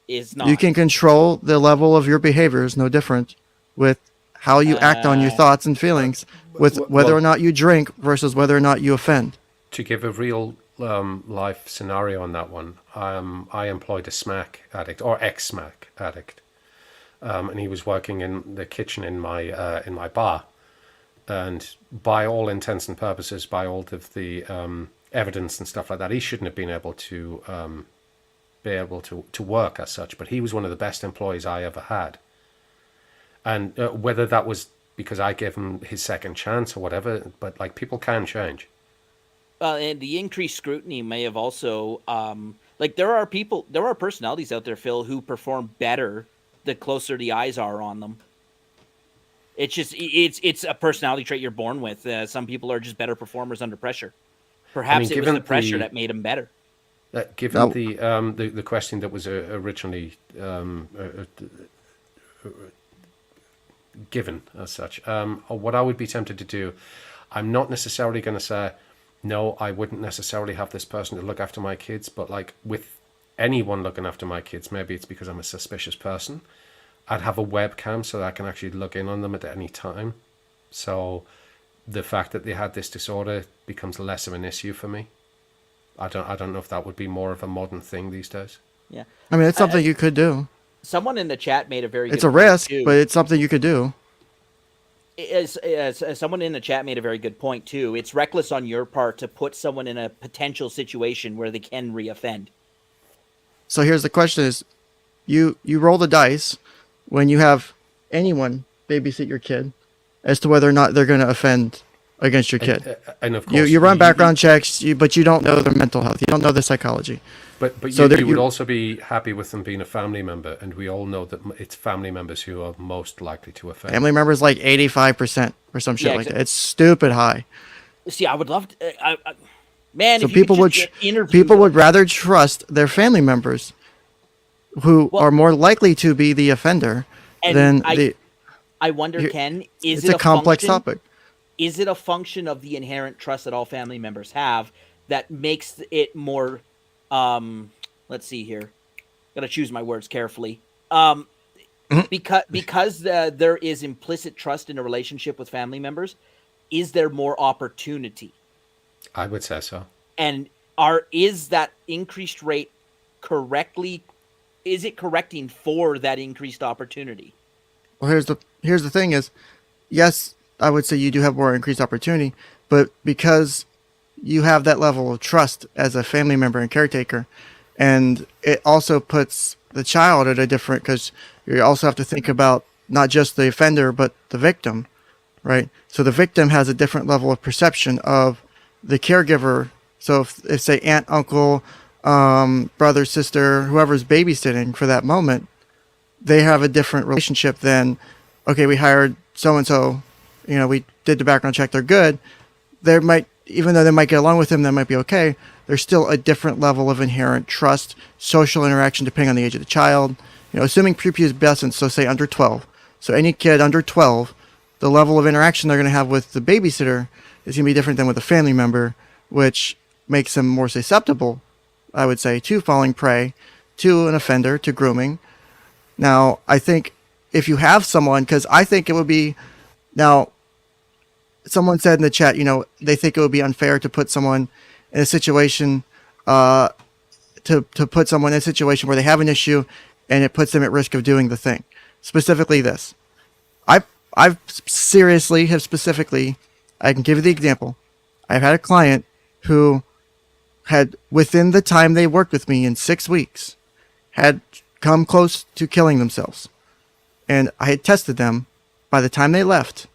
Is not. You can control the level of your behaviors, no different with how you act on your thoughts and feelings, with whether or not you drink versus whether or not you offend. To give a real life scenario on that one, I employed a smack addict or ex-smack addict, and he was working in the kitchen in my bar, and by all intents and purposes, by all of the evidence and stuff like that, he shouldn't have been able to work as such. But he was one of the best employees I ever had, and whether that was because I gave him his second chance or whatever, but like, people can change. And the increased scrutiny may have also, there are personalities out there, Phil, who perform better the closer the eyes are on them. It's just, it's a personality trait you're born with. Some people are just better performers under pressure. Perhaps it was the pressure that made them better. Given the question that was originally given as such, what I would be tempted to do, I'm not necessarily going to say, no, I wouldn't necessarily have this person to look after my kids, but like with anyone looking after my kids, maybe it's because I'm a suspicious person, I'd have a webcam so that I can actually look in on them at any time. So the fact that they had this disorder becomes less of an issue for me. I don't know if that would be more of a modern thing these days. Yeah. I mean, it's something you could do. Someone in the chat made a very good point. It's a risk, but it's something you could do. As someone in the chat made a very good point too. It's reckless on your part to put someone in a potential situation where they can reoffend. So here's the question: is you roll the dice when you have anyone babysit your kid as to whether or not they're going to offend against your kid. And of course, You run background checks, but you don't know their mental health. You don't know their psychology. But So you would also be happy with them being a family member, and we all know that it's family members who are most likely to offend. family members like 85% or some shit Yeah, like that. It's stupid high. See, I would love to. Man, So if you could people just get interviews people of- would rather trust their family members who Well- are more likely to be the offender And than I- I wonder, Ken, is it's it a complex function, topic. Is it a function of the inherent trust that all family members have that makes it more? Let's see here. Got to choose my words carefully. Because there is implicit trust in a relationship with family members, is there more opportunity? I would say so. And is that increased rate correctly? Is it correcting for that increased opportunity? Well, here's the thing is, yes, I would say you do have more increased opportunity, but because you have that level of trust as a family member and caretaker, and it also puts the child at a different, because you also have to think about not just the offender, but the victim, right? So the victim has a different level of perception of the caregiver. So if say aunt, uncle, brother, sister, whoever's babysitting for that moment, they have a different relationship than, okay, we hired so-and-so, we did the background check, they're good. Even though they might get along with him, that might be okay. There's still a different level of inherent trust, social interaction, depending on the age of the child. Assuming prepubescence, so say under 12. So any kid under 12, the level of interaction they're going to have with the babysitter is going to be different than with a family member, which makes them more susceptible, I would say, to falling prey, to an offender, to grooming. Now, I think if you have someone, because I think it would be, now, someone said in the chat, they think it would be unfair to put someone in a situation, to put someone in a situation where they have an issue and it puts them at risk of doing the thing. Specifically this. I've seriously have specifically, I can give you the example. I've had a client who had, within the time they worked with me in 6 weeks, had come close to killing themselves. And I had tested them by the time they left.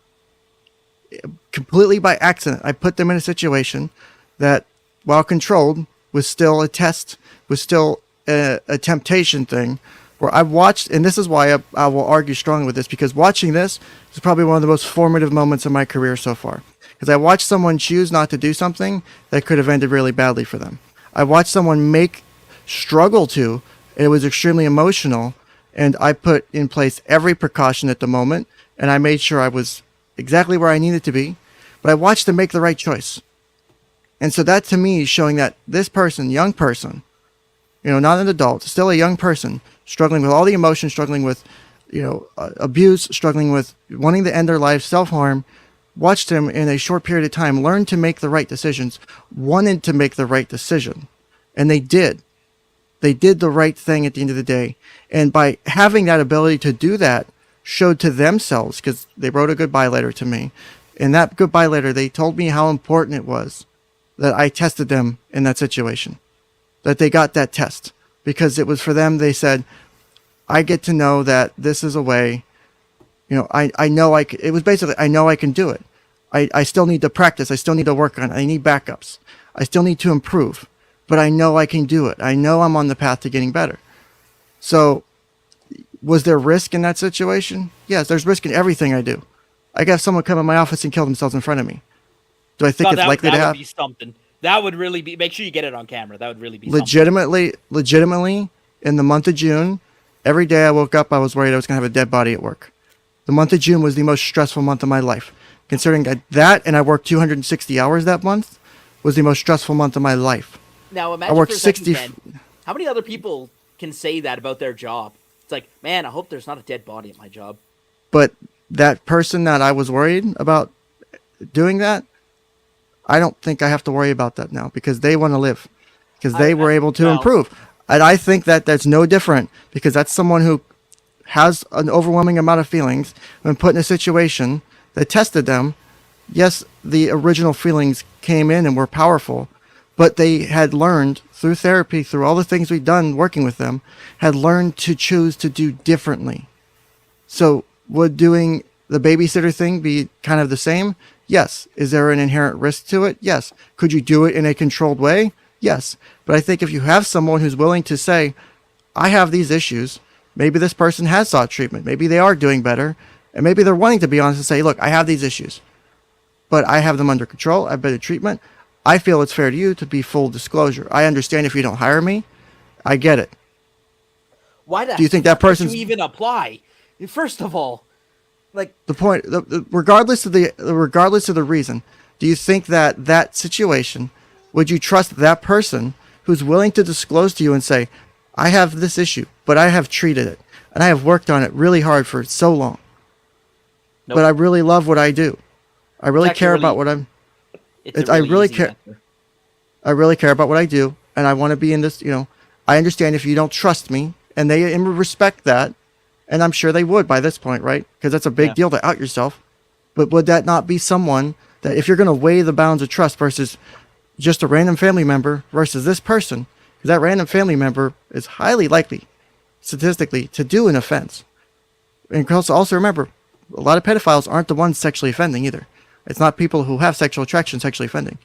Completely by accident, I put them in a situation that, while controlled, was still a test, was still a temptation thing, where I watched, and this is why I will argue strongly with this, because watching this is probably one of the most formative moments of my career so far. Because I watched someone choose not to do something that could have ended really badly for them. I watched someone struggle to, and it was extremely emotional, and I put in place every precaution at the moment, and I made sure I was exactly where I needed to be, but I watched them make the right choice. And so that to me is showing that this person, young person, not an adult, still a young person, struggling with all the emotions, struggling with, abuse, struggling with wanting to end their life, self-harm, watched him in a short period of time learn to make the right decisions, wanted to make the right decision. And they did. They did the right thing at the end of the day. And by having that ability to do that, showed to themselves, because they wrote a goodbye letter to me. In that goodbye letter, they told me how important it was that I tested them in that situation, that they got that test, because it was for them. They said, I get to know that this is a way, I know it was basically, I know I can do it. I still need to practice. I still need to work on it. I need backups. I still need to improve, but I know I can do it. I know I'm on the path to getting better. So was there risk in that situation? Yes, there's risk in everything I do. I could have someone come in my office and kill themselves in front of me. Do I think it's likely to happen? That would be something. That would really be. Make sure you get it on camera. That would really be something. Legitimately, in the month of June, every day I woke up, I was worried I was going to have a dead body at work. The month of June was the most stressful month of my life. Considering that, and I worked 260 hours that month, was the most stressful month of my life. Now imagine I worked for a second, 60. Ken, how many other people can say that about their job? It's like, man, I hope there's not a dead body at my job. But that person that I was worried about doing that, I don't think I have to worry about that now, because they want to live, because they were able to improve. And I think that that's no different, because that's someone who has an overwhelming amount of feelings when put in a situation that tested them. Yes, the original feelings came in and were powerful, but they had learned through therapy, through all the things we've done working with them, had learned to choose to do differently. So would doing the babysitter thing be kind of the same? Yes. Is there an inherent risk to it? Yes. Could you do it in a controlled way? Yes. But I think if you have someone who's willing to say, I have these issues, maybe this person has sought treatment, maybe they are doing better, and maybe they're wanting to be honest and say, look, I have these issues, but I have them under control. I've been in treatment. I feel it's fair to you to be full disclosure. I understand if you don't hire me. I get it. Why Do you think that person's you even apply? First of all, like the point? Regardless of the reason, do you think that situation, would you trust that person who's willing to disclose to you and say, I have this issue, but I have treated it and I have worked on it really hard for so long. Nope. But I really love what I do. I really care about what I'm. I really care. I really care about what I do, and I want to be in this. I understand if you don't trust me, and they respect that, and I'm sure they would by this point, right? Because that's a big deal to out yourself. But would that not be someone that, if you're going to weigh the bounds of trust versus just a random family member versus this person, because that random family member is highly likely, statistically, to do an offense. And also remember, a lot of pedophiles aren't the ones sexually offending either. It's not people who have sexual attraction sexually offending.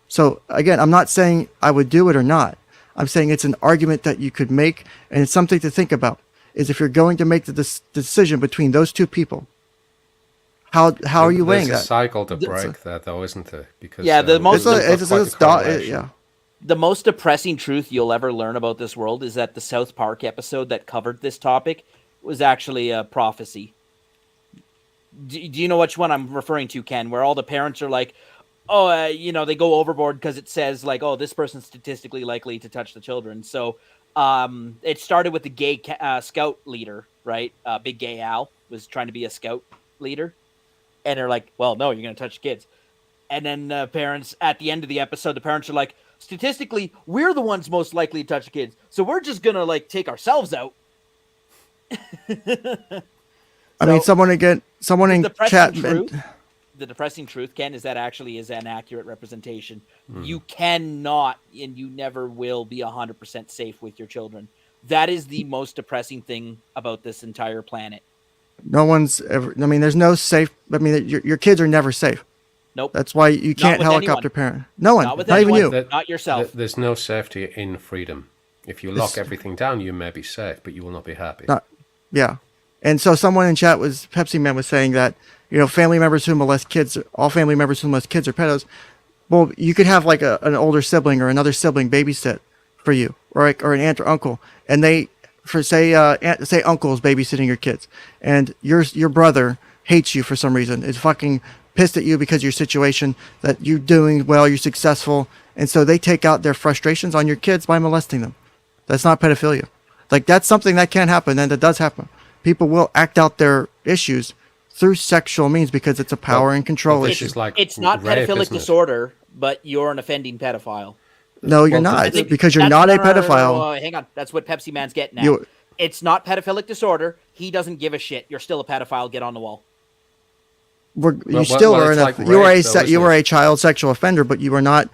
So again, I'm not saying I would do it or not. I'm saying it's an argument that you could make, and it's something to think about. Is if you're going to make the decision between those two people, how are you weighing that? There's a cycle to break that, though, isn't there? Because the most the most depressing truth you'll ever learn about this world is that the South Park episode that covered this topic was actually a prophecy. Do you know which one I'm referring to, Ken? Where all the parents are like, oh, they go overboard because it says like, oh, this person's statistically likely to touch the children. So it started with the gay scout leader, right? Big Gay Al was trying to be a scout leader. And they're like, well, no, you're going to touch kids. And then the parents, at the end of the episode, the parents are like, statistically, we're the ones most likely to touch kids. So we're just going to like take ourselves out. I mean, someone in chat. The depressing truth, Ken, is that actually is an accurate representation. You cannot and you never will be 100% safe with your children. That is the most depressing thing about this entire planet. No one's ever. I mean, there's no safe. I mean, your kids are never safe. Nope. That's why you can't helicopter parent. No one. Not even you. Not yourself. There's no safety in freedom. If you lock everything down, you may be safe, but you will not be happy. Yeah. And so someone in chat Pepsi Man was saying that, family members who molest kids, all family members who molest kids are pedos. Well, you could have like an older sibling or another sibling babysit for you, or an aunt or uncle, and say uncle is babysitting your kids, and your brother hates you for some reason, is fucking pissed at you because of your situation, that you're doing well, you're successful, and so they take out their frustrations on your kids by molesting them. That's not pedophilia. Like, that's something that can happen, and that does happen. People will act out their issues through sexual means because it's a power and control issue. It's not pedophilic disorder, but you're an offending pedophile. No, you're not. Because you're not a pedophile. No, hang on. That's what Pepsi Man's getting at. It's not pedophilic disorder. He doesn't give a shit. You're still a pedophile. Get on the wall. You are a child sexual offender, but you are not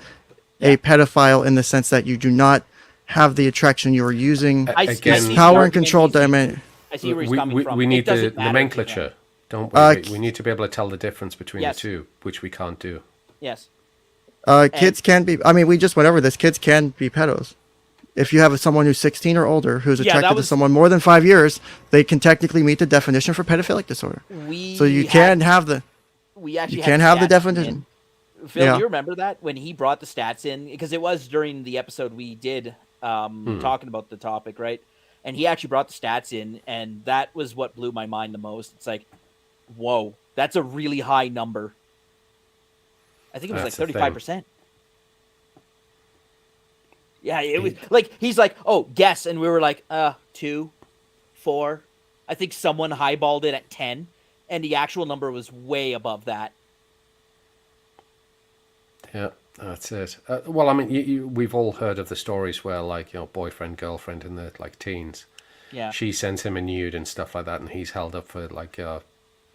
a pedophile in the sense that you do not have the attraction. You are using power and control domain. I see where he's coming from. We need the nomenclature, don't we? We need to be able to tell the difference between the two, which we can't do. Yes. Kids can be. I mean, we just went over this. Kids can be pedos. If you have someone who's 16 or older who's attracted to someone more than 5 years, they can technically meet the definition for pedophilic disorder. So you can have the. You can have the definition. Phil, do you remember that when he brought the stats in? Because it was during the episode we did talking about the topic, right? And he actually brought the stats in, and that was what blew my mind the most. It's like, whoa, that's a really high number. I think it was like 35%. Yeah, it was like, he's like, oh, guess. And we were like, 2, 4. I think someone highballed it at 10, and the actual number was way above that. Yeah, that's it. Well, I mean, we've all heard of the stories where, like, boyfriend, girlfriend in the teens. Yeah. She sends him a nude and stuff like that, and he's held up for like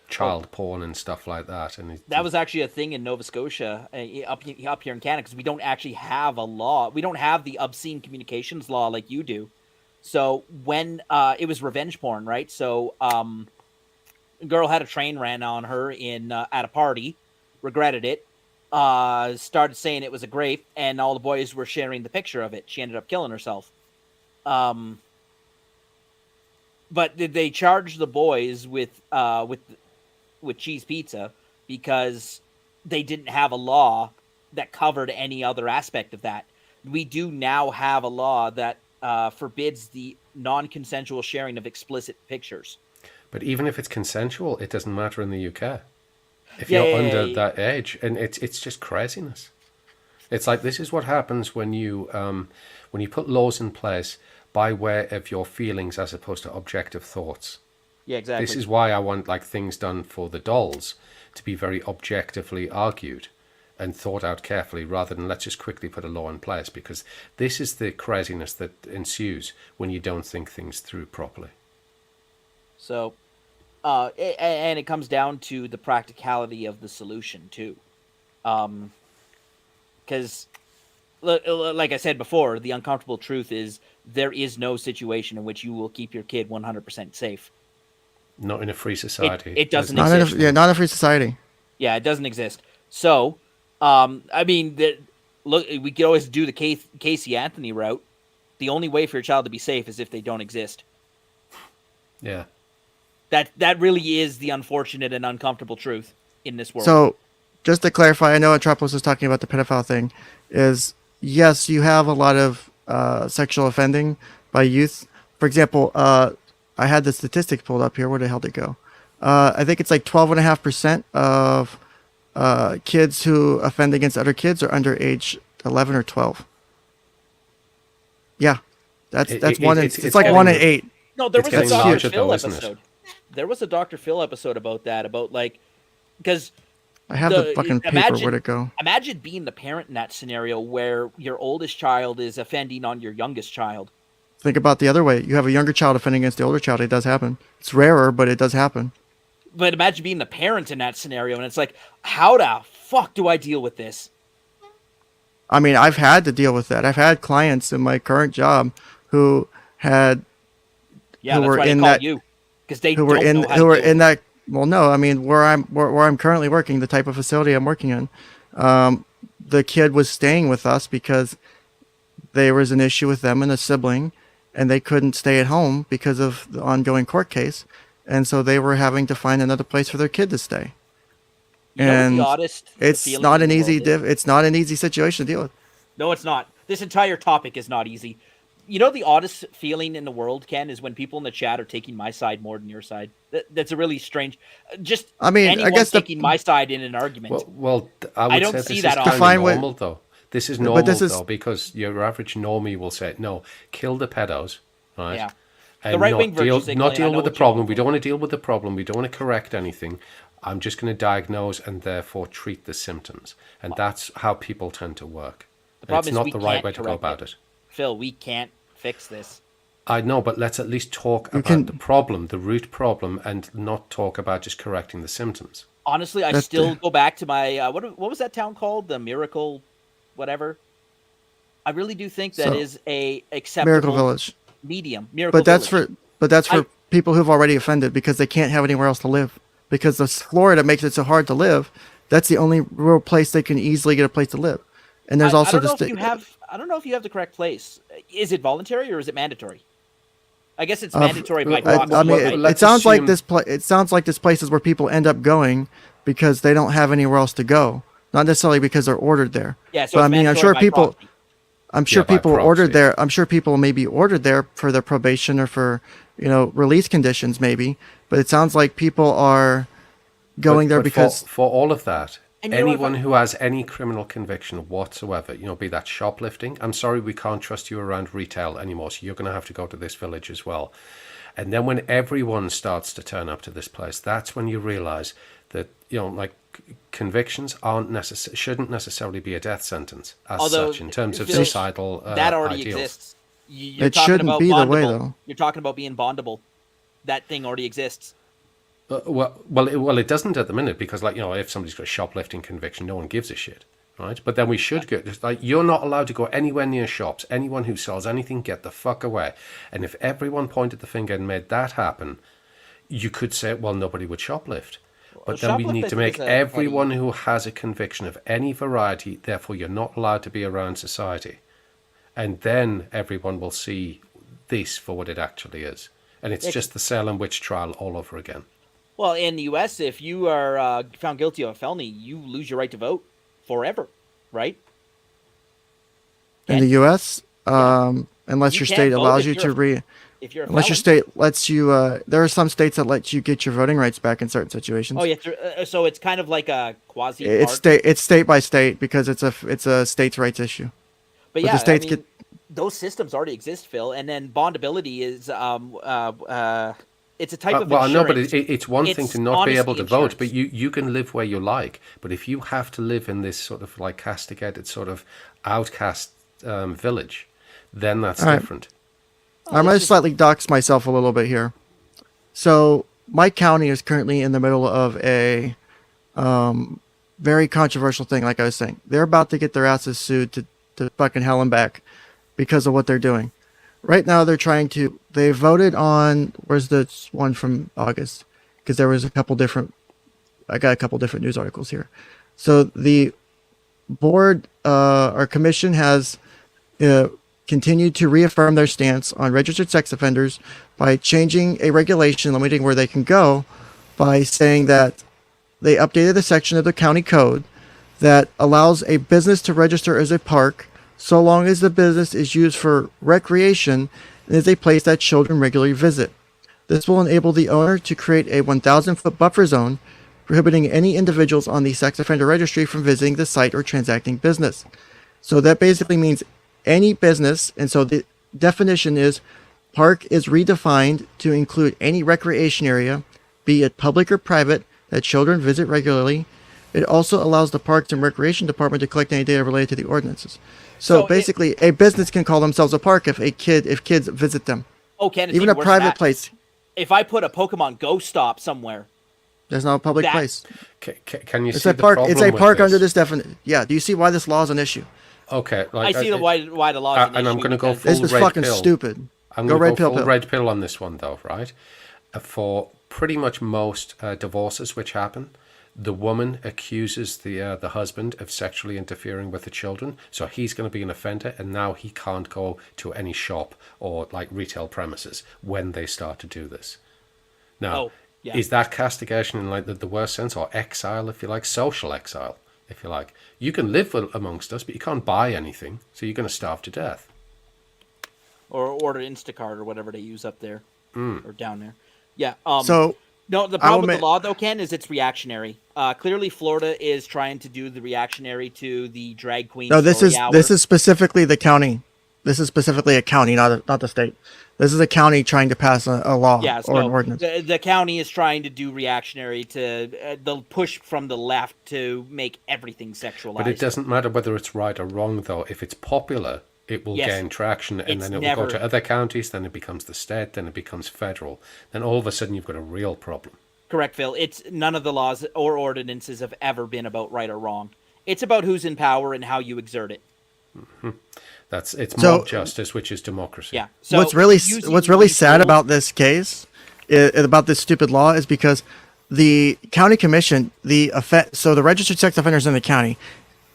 child porn and stuff like that. And that was actually a thing in Nova Scotia, up here in Canada, because we don't actually have a law. We don't have the obscene communications law like you do. So when it was revenge porn, right? So a girl had a train ran on her at a party. regretted it, started saying it was a grape, and all the boys were sharing the picture of it. She ended up killing herself. But did they charge the boys with cheese pizza because they didn't have a law that covered any other aspect of that? We do now have a law that forbids the non-consensual sharing of explicit pictures. But even if it's consensual, it doesn't matter in the UK. If you're under that age, and it's just craziness. It's like, this is what happens when you put laws in place by way of your feelings as opposed to objective thoughts. Yeah, exactly. This is why I want like things done for the dolls to be very objectively argued and thought out carefully, rather than let's just quickly put a law in place, because this is the craziness that ensues when you don't think things through properly. So, and it comes down to the practicality of the solution too, because, like I said before, the uncomfortable truth is there is no situation in which you will keep your kid 100% safe. Not in a free society. It doesn't Not exist. not in a free society. Yeah, it doesn't exist. So, I mean, look, we could always do the Casey Anthony route. The only way for your child to be safe is if they don't exist. Yeah. That really is the unfortunate and uncomfortable truth in this world. So, just to clarify, I know Atropos was talking about the pedophile thing. Is yes, you have a lot of sexual offending by youth. For example, I had the statistics pulled up here. Where the hell did it go? I think it's like 12.5% of kids who offend against other kids are under age 11 or 12. Yeah, that's one. It's like 1 in 8. No, there was a Dr. larger Phil though, isn't it? episode. There was a Dr. Phil episode about that, about like, because I have the fucking paper. Where'd it go? Imagine being the parent in that scenario where your oldest child is offending on your youngest child. Think about the other way. You have a younger child offending against the older child. It does happen. It's rarer, but it does happen. But imagine being the parent in that scenario, and it's like, how the fuck do I deal with this? I mean, I've had to deal with that. I've had clients in my current job who had Yeah, that's why they call you, because they don't know how to deal with it. that. Well, no, I mean where I'm currently working, the type of facility I'm working in, the kid was staying with us because there was an issue with them and a sibling, and they couldn't stay at home because of the ongoing court case, and so they were having to find another place for their kid to stay. You know what And the oddest it's feeling not in an the easy world is? it's not an easy situation to deal with. No, it's not. This entire topic is not easy. You know the oddest feeling in the world, Ken, is when people in the chat are taking my side more than your side. That's a really strange. Just I mean, I anyone guess taking my side in an argument. Well, I would I don't say see this that is often. kind Define of what- normal, though. This is normal, this is- though, because your average normie will say, no, kill the pedos, right? Yeah. And The right-wing not deal, virtue signaling, not I deal know with the what you problem. want. We don't want to deal with the problem. We don't want to correct anything. I'm just going to diagnose and therefore treat the symptoms. And that's how people tend to work. The problem it's is not we the right can't way to go correct about it. Phil, we can't fix this. I know, but let's at least talk about can- the problem, the root problem, and not talk about just correcting the symptoms. Honestly, I That's still the- go back to my what was that town called? The Miracle, whatever. I really do think that So, is a acceptable Miracle Village. medium. Miracle But that's Village. for people who've already offended because they can't have anywhere else to live. Because the Florida makes it so hard to live. That's the only real place they can easily get a place to live. And there's also I don't know the if you have. I don't know if you have the correct place. Is it voluntary or is it mandatory? I guess it's mandatory by proxy. I mean, Well, it let's sounds like assume- it sounds like this place is where people end up going because they don't have anywhere else to go. Not necessarily because they're ordered there. Yeah, so but it's I mean, I'm mandatory sure by people. proxy. I'm sure by people were ordered proxy. there. I'm sure people may be ordered there for their probation or for release conditions maybe. But it sounds like people are going there But because for all of that, And you know, anyone who has any criminal conviction whatsoever, be that shoplifting, I'm sorry, we can't trust you around retail anymore, so you're going to have to go to this village as well. And then when everyone starts to turn up to this place, that's when you realize that, convictions shouldn't necessarily be a death sentence as Although, such in terms of Phil, societal that already ideals. exists. You're It talking shouldn't about be the way, bondable. though. You're talking about being bondable. That thing already exists. It doesn't at the minute because, if somebody's got a shoplifting conviction, no one gives a shit, right? But then we should get you're not allowed to go anywhere near shops. Anyone who sells anything, get the fuck away. And if everyone pointed the finger and made that happen, you could say, well, nobody would shoplift. But then we need to shoplifting make is a everyone who has a conviction of any variety, therefore you're not allowed to be around society. And then everyone will see this for what it actually is. And it's just the Salem witch trial all over again. Well, in the U.S., if you are found guilty of a felony, you lose your right to vote forever, right? In the U.S., unless You your can't state vote allows if you you're to if you're a unless your felon. state lets you, there are some states that let you get your voting rights back in certain situations. Oh, yeah. So it's kind of like a quasi. It's state by state because it's a states' rights issue. But the yeah, states I mean, those systems already exist, Phil. And then bondability is it's a type of well, insurance. no, but it's one thing It's to not be able to honesty vote, but insurance. you can live where you like. But if you have to live in this sort of like castigated sort of outcast village, then that's All right. different. I'm going to slightly dox myself a little bit here. So my county is currently in the middle of a very controversial thing. Like I was saying, they're about to get their asses sued to fucking hell and back because of what they're doing. Right now, they voted on, where's the one from August? Because there was I got a couple different news articles here. So the board, our commission has continued to reaffirm their stance on registered sex offenders by changing a regulation limiting where they can go by saying that they updated a section of the county code that allows a business to register as a park so long as the business is used for recreation and is a place that children regularly visit. This will enable the owner to create a 1,000-foot buffer zone prohibiting any individuals on the sex offender registry from visiting the site or transacting business. So that basically means any business, and so the definition is park is redefined to include any recreation area, be it public or private, that children visit regularly. It also allows the Parks and Recreation Department to collect any data related to the ordinances. So basically, a business can call themselves a park if kids visit them. Oh, can even a private place? If I put a Pokemon Go stop somewhere, there's not a public place. Can you it's see a park? It's a park this? under this definition. Yeah. Do you see why this law is an issue? Okay, I see why the law is an issue. And I'm going to go full this is red fucking pill. stupid. I'm go going red to go pill. full red pill on this one, though, right? For pretty much most divorces which happen, the woman accuses the husband of sexually interfering with the children, so he's going to be an offender, and now he can't go to any shop or like retail premises when they start to do this. Now, is that castigation in like the worst sense, or exile, if you like, social exile, if you like? You can live amongst us, but you can't buy anything, so you're going to starve to death. Or order Instacart or whatever they use up there or down there. Yeah. No, the problem with the law, though, Ken, is it's reactionary. Clearly, Florida is trying to do the reactionary to the drag queen. No, this is specifically the county. This is specifically a county, not the state. This is a county trying to pass a law or an ordinance. The county is trying to do reactionary to the push from the left to make everything sexualized. But it doesn't matter whether it's right or wrong, though. If it's popular, it will gain traction, and then it will go to other counties, then it becomes the state, then it becomes federal. Then all of a sudden you've got a real problem. Correct, Phil. It's none of the laws or ordinances have ever been about right or wrong. It's about who's in power and how you exert it. Mm-hmm. It's mob justice, which is democracy. Yeah. So what's really sad about this case, about this stupid law, is because the county commission, so the registered sex offenders in the county,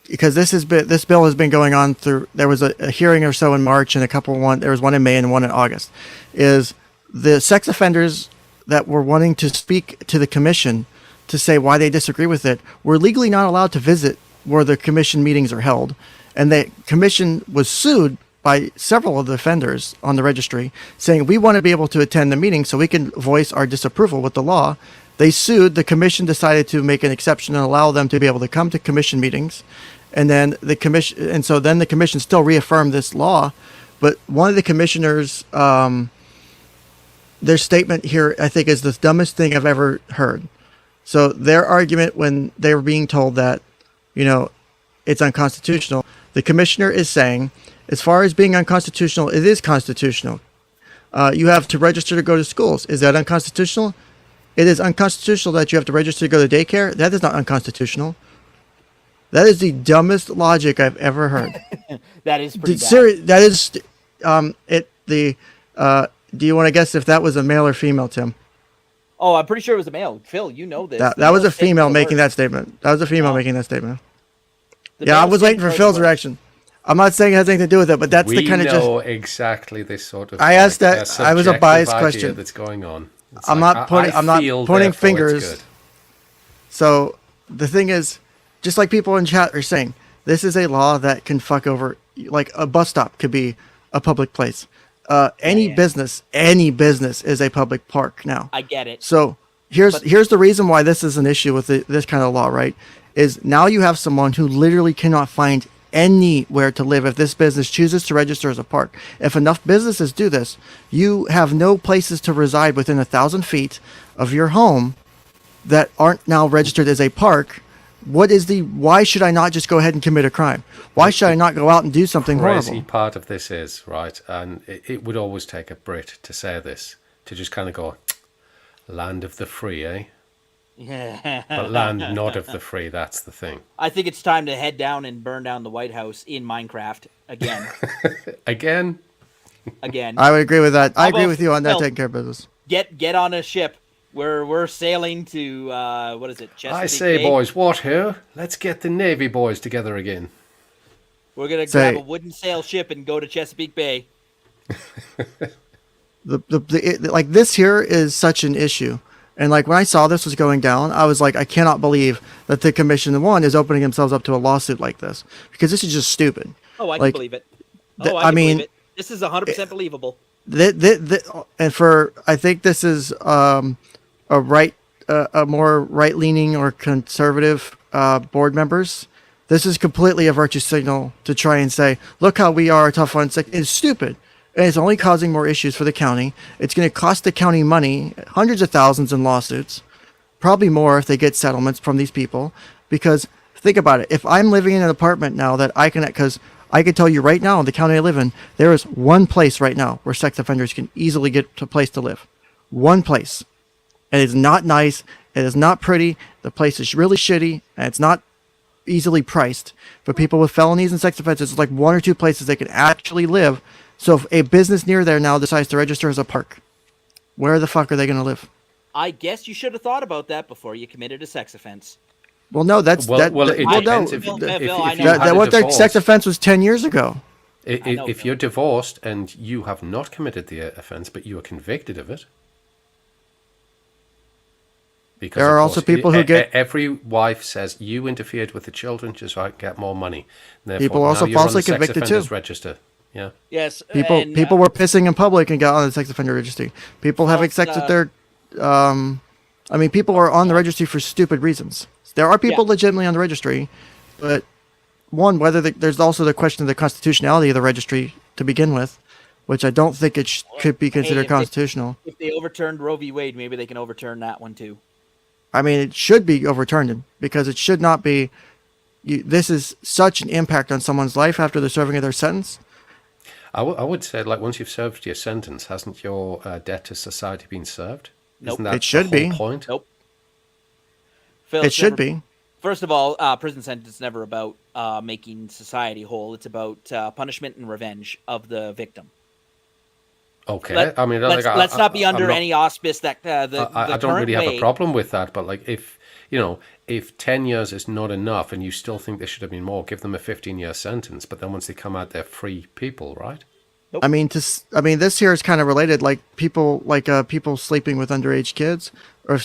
because this bill has been going on through. There was a hearing or so in March, and there was one in May and one in August. Is the sex offenders that were wanting to speak to the commission to say why they disagree with it were legally not allowed to visit where the commission meetings are held. And the commission was sued by several of the offenders on the registry, saying we want to be able to attend the meeting so we can voice our disapproval with the law. They sued. The commission decided to make an exception and allow them to be able to come to commission meetings. And then the commission still reaffirmed this law. But one of the commissioners, their statement here, I think, is the dumbest thing I've ever heard. So their argument when they were being told that, it's unconstitutional, the commissioner is saying, as far as being unconstitutional, it is constitutional. You have to register to go to schools. Is that unconstitutional? It is unconstitutional that you have to register to go to daycare. That is not unconstitutional. That is the dumbest logic I've ever heard. That is pretty bad. That is, do you want to guess if that was a male or female, Tim? Oh, I'm pretty sure it was a male. Phil, you know this. That The was a males take female the making word. that statement. That was a female No. making that statement. The Yeah, I males was take waiting for the Phil's word. reaction. I'm not saying it has anything to do with it, but that's we the kind of just. know exactly this sort of. I asked that- I was a subjective biased idea question. that's going on. It's I'm like, not pointing. I'm not feel, pointing therefore it's fingers. good. So the thing is, just like people in chat are saying, this is a law that can fuck over. Like a bus stop could be a public place. Any yeah. business is a public park now. I get it. So here's the reason why this is an issue with this kind of law, right? Is now you have someone who literally cannot find anywhere to live if this business chooses to register as a park. If enough businesses do this, you have no places to reside within 1,000 feet of your home that aren't now registered as a park. Why should I not just go ahead and commit a crime? Why should I not go out and do something Crazy horrible? part of this is, right, and it would always take a Brit to say this, to just kind of go, land of the free, eh? Yeah. But land not of the free, that's the thing. I think it's time to head down and burn down the White House in Minecraft again. Again? I would agree with that. I How agree about with you on that, Phil? taking care of business. Get on a ship. We're sailing to what is it? Chesapeake I say, Bay? boys, what here? Let's get the Navy boys together again. We're gonna Say- grab a wooden sail ship and go to Chesapeake Bay. Like this here is such an issue. And like when I saw this was going down, I was like, I cannot believe that the commission is opening themselves up to a lawsuit like this, because this is just stupid. Oh, I Like, can believe it. th- Oh, I I mean, believe it. This is 100% believable. And for I think this is a more right leaning or conservative board members. This is completely a virtue signal to try and say, look how we are tough on sick. It's stupid. And it's only causing more issues for the county. It's going to cost the county money, hundreds of thousands in lawsuits, probably more if they get settlements from these people. Because think about it. If I'm living in an apartment now that because I can tell you right now in the county I live in, there is one place right now where sex offenders can easily get a place to live. One place. And it's not nice. It is not pretty. The place is really shitty. And it's not easily priced. For people with felonies and sex offenses, it's like one or two places they can actually live. So if a business near there now decides to register as a park, where the fuck are they going to live? I guess you should have thought about that before you committed a sex offense. Well, no, that's Well, it depends if Phil, you I had know. a their divorce. sex offense was 10 years ago. know, If you're divorced and you have not committed the offence, but you are convicted of it, because There are of also course, people who get- every wife says you interfered with the children just so I can get more money. Therefore, People also now you're on falsely the sex convicted offenders too. register. Yeah. Yes. People and, people were pissing in public and got on the sex offender registry. People having sex with their people are on the registry for stupid reasons. There are people Yeah. legitimately on the registry, but whether there's also the question of the constitutionality of the registry to begin with, which I don't think it could be considered if they- constitutional. If they overturned Roe v. Wade, maybe they can overturn that one too. I mean, it should be overturned because it should not be. This is such an impact on someone's life after the serving of their sentence. I would say, like, once you've served your sentence, hasn't your debt to society been served? Nope. Isn't that It should the whole be. point? Nope. Phil, It it's should never- be. First of all, prison sentence is never about making society whole. It's about punishment and revenge of the victim. Okay. Let's not be under any auspice that the I don't current really have way- a problem with that, but like if 10 years is not enough and you still think there should have been more, give them a 15-year sentence. But then once they come out, they're free people, right? I mean, this here is kind of related. Like people sleeping with underage kids, or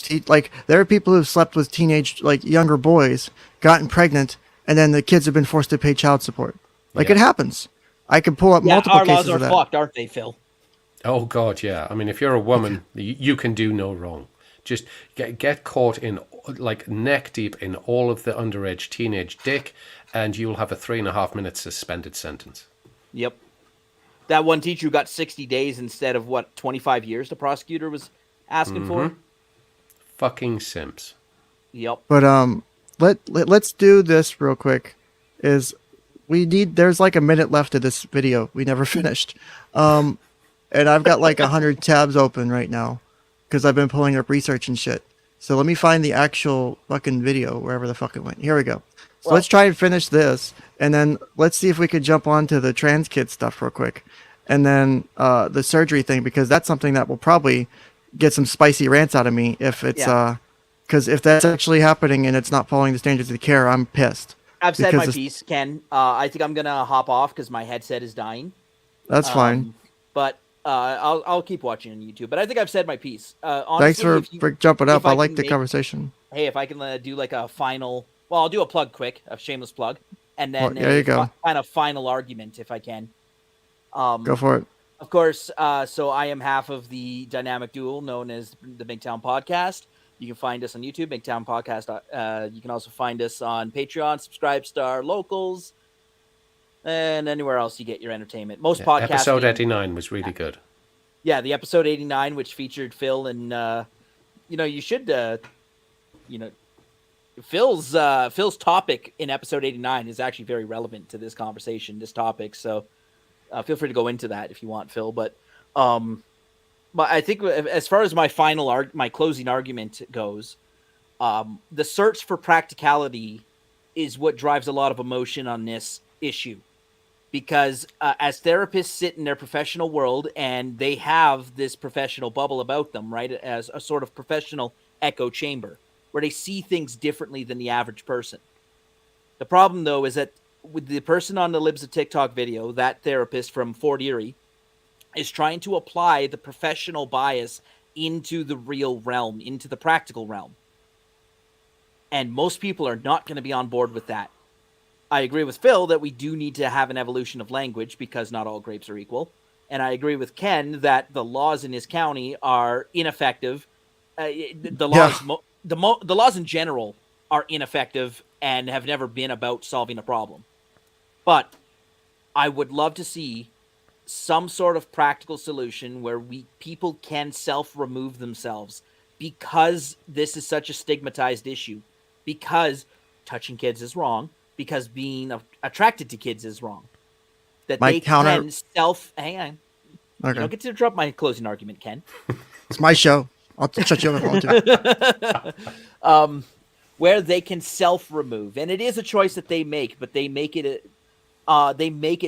there are people who've slept with teenage, younger boys, gotten pregnant, and then the kids have been forced to pay child support. It happens. I could pull up multiple our laws cases are of that. fucked, aren't they, Phil? Oh God, yeah. I mean, if you're a woman, you can do no wrong. Just get caught in neck deep in all of the underage teenage dick, and you'll have a 3.5 minute suspended sentence. Yep. That one teacher who got 60 days instead of 25 years the prosecutor was asking for. Fucking simps. Yep. But let's do this real quick. There's like a minute left of this video we never finished, and I've got 100 tabs open right now because I've been pulling up research and shit. So let me find the actual fucking video wherever the fuck it went. Here we go. So let's try and finish this, and then let's see if we could jump on to the trans kid stuff real quick, and then the surgery thing, because that's something that will probably get some spicy rants out of me if it's because if that's actually happening and it's not following the standards of care, I'm pissed. I've said my piece, Ken. I think I'm gonna hop off because my headset is dying. That's fine. But I'll keep watching on YouTube. But I think I've said my piece. Honestly, Thanks for jumping up. I like the conversation. Hey, if I can do like a final, well, I'll do a plug quick, a shameless plug, and then there you go. Kind of final argument if I can. Go for it. Of course. So I am half of the dynamic duo known as the Bigtown Podcast. You can find us on YouTube, Bigtown Podcast. You can also find us on Patreon, Subscribe Star, Locals, and anywhere else you get your entertainment. Most podcasts. Episode 89 was really good. Yeah, the episode 89, which featured Phil, and you should, Phil's topic in episode 89 is actually very relevant to this conversation, this topic. So feel free to go into that if you want, Phil. But I think as far as my my closing argument goes, the search for practicality is what drives a lot of emotion on this issue. Because as therapists sit in their professional world and they have this professional bubble about them, right, as a sort of professional echo chamber where they see things differently than the average person. The problem, though, is that with the person on the Libs of TikTok video, that therapist from Fort Erie is trying to apply the professional bias into the real realm, into the practical realm. And most people are not going to be on board with that. I agree with Phil that we do need to have an evolution of language because not all grapes are equal. And I agree with Ken that the laws in his county are ineffective. The laws in general are ineffective and have never been about solving a problem. But I would love to see some sort of practical solution where people can self-remove themselves because this is such a stigmatized issue, because touching kids is wrong, because being attracted to kids is wrong. That they can hang on. Okay. You don't get to interrupt my closing argument, Ken. It's my show. I'll shut you on the phone too. Where they can self-remove, and it is a choice that they make, but they make it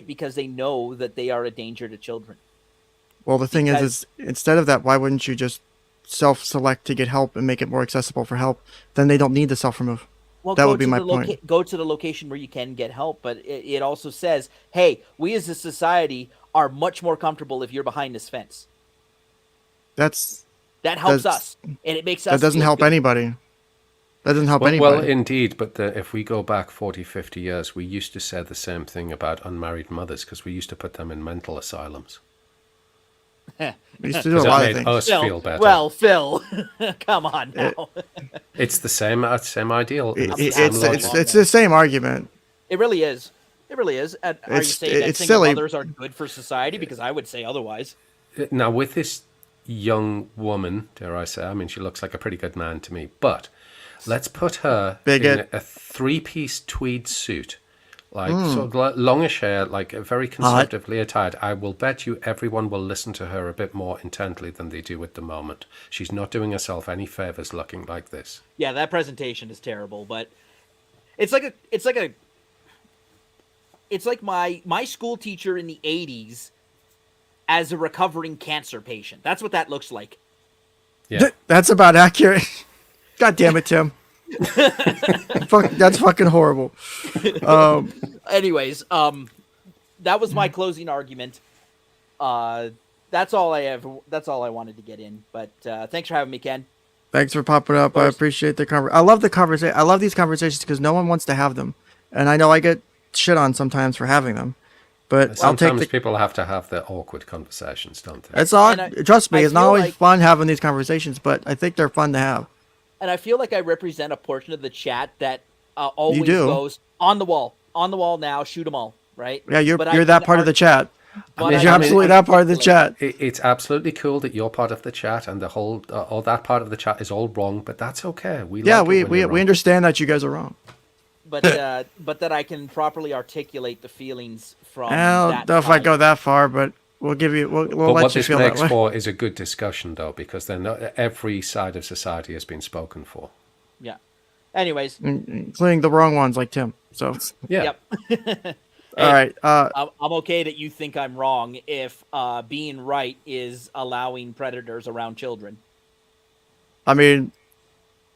because they know that they are a danger to children. Well, the thing is instead of that, why wouldn't you just self-select to get help and make it more accessible for help? Then they don't need the self-remove. Well, that would be my point. Go to the location where you can get help, but it also says, hey, we as a society are much more comfortable if you're behind this fence. That helps us, and it makes us. That doesn't help anybody. That doesn't help anybody. Well, indeed, but if we go back 40, 50 years, we used to say the same thing about unmarried mothers because we used to put them in mental asylums. We used to do a lot of things. Us feel better. Well, Phil, come on now. It's the same ideal. It's the same argument. It really is. It really is. Are you saying that single mothers are good for society? Because I would say otherwise. Now, with this young woman, dare I say, I mean, she looks like a pretty good man to me, but let's put her in a three-piece tweed suit. Like sort of longish hair, like a very conservatively attired. I will bet you everyone will listen to her a bit more intently than they do at the moment. She's not doing herself any favors looking like this. Yeah, that presentation is terrible, but it's like my school teacher in the 80s as a recovering cancer patient. That's what that looks like. Yeah. That's about accurate. God damn it, Tim. That's fucking horrible. Anyways, that was my closing argument. That's all I wanted to get in. But thanks for having me, Ken. Thanks for popping up. I appreciate the conversation. I love the conversation. I love these conversations because no one wants to have them, and I know I get shit on sometimes for having them. But sometimes people have to have their awkward conversations, don't they? It's all. Trust me, it's not always fun having these conversations, but I think they're fun to have. And I feel like I represent a portion of the chat that always goes on the wall now, shoot them all, right? Yeah, you're that part of the chat. You're absolutely that part of the chat. It's absolutely cool that you're part of the chat, and the whole all that part of the chat is all wrong, but that's okay. We understand that you guys are wrong. But that I can properly articulate the feelings from. I don't know if I go that far, but we'll let you feel that way. What this makes for is a good discussion, though, because then every side of society has been spoken for. Yeah. Anyways, including the wrong ones like Tim. So yeah. Yep. All right. I'm okay that you think I'm wrong if being right is allowing predators around children. I mean,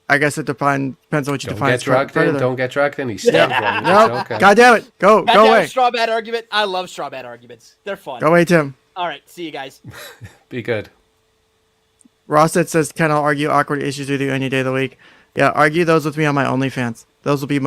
I guess it depends on what you Don't define get as dragged in. predator. Don't get dragged in. He's still wrong. No, It's okay. God damn it. Go away. Straw bat argument. I love straw bat arguments. They're fun. Go away, Tim. All right. See you guys. Be good. Rosset says, can I argue awkward issues with you any day of the week? Yeah, argue those with me on my OnlyFans. Those will be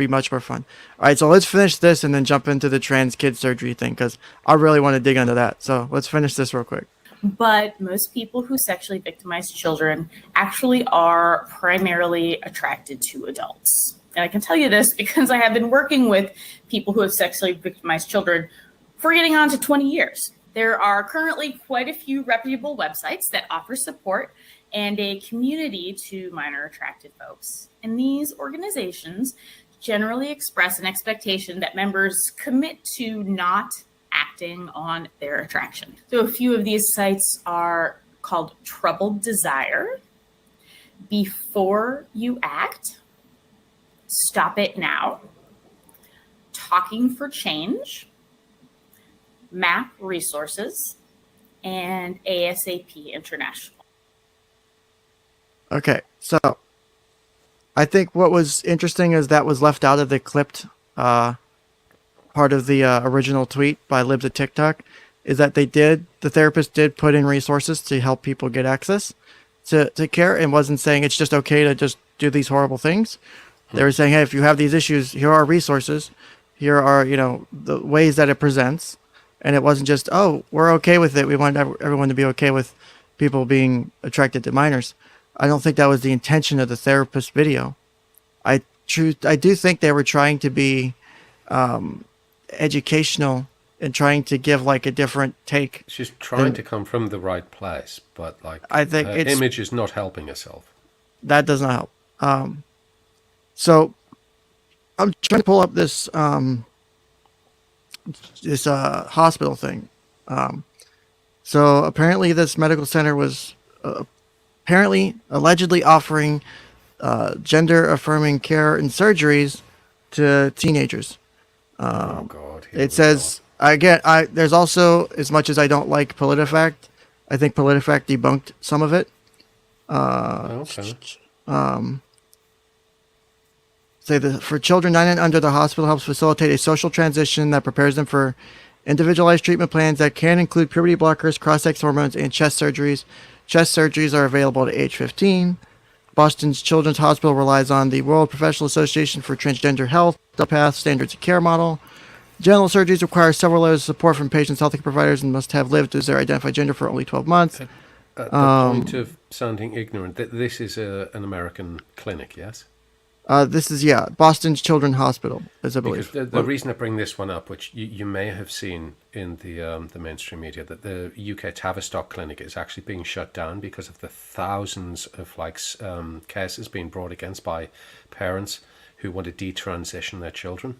much more fun. All right, so let's finish this and then jump into the trans kid surgery thing because I really want to dig into that. So let's finish this real quick. But most people who sexually victimize children actually are primarily attracted to adults. And I can tell you this because I have been working with people who have sexually victimized children for getting on to 20 years. There are currently quite a few reputable websites that offer support and a community to minor attracted folks. And these organizations generally express an expectation that members commit to not acting on their attraction. So a few of these sites are called Troubled Desire, Before You Act, Stop It Now, Talking for Change, MAP Resources, and ASAP International. Okay, so I think what was interesting is that was left out of the clipped part of the original tweet by Libs of TikTok is that the therapist did put in resources to help people get access to care and wasn't saying it's just okay to just do these horrible things. They were saying, hey, if you have these issues, here are resources. Here are, the ways that it presents. And it wasn't just, oh, we're okay with it. We want everyone to be okay with people being attracted to minors. I don't think that was the intention of the therapist video. I do think they were trying to be educational and trying to give like a different take. She's trying to come from the right place, but like I think her it's, image is not helping herself. That does not help. So I'm trying to pull up this hospital thing. So apparently this medical center was allegedly offering gender affirming care and surgeries to teenagers. Oh God! It says again. There's also, as much as I don't like PolitiFact, I think PolitiFact debunked some of it. Okay. For children 9 and under, the hospital helps facilitate a social transition that prepares them for individualized treatment plans that can include puberty blockers, cross-sex hormones, and chest surgeries. Chest surgeries are available at age 15. Boston's Children's Hospital relies on the World Professional Association for Transgender Health, the PATH Standards of Care model. Genital surgeries require several layers of support from patients' healthcare providers and must have lived as their identified gender for only 12 months. At the point of sounding ignorant, this is an American clinic, yes? This is, Boston's Children's Hospital, as I believe. Because the reason I bring this one up, which you may have seen in the mainstream media, that the UK Tavistock clinic is actually being shut down because of the thousands of cases being brought against by parents who want to detransition their children.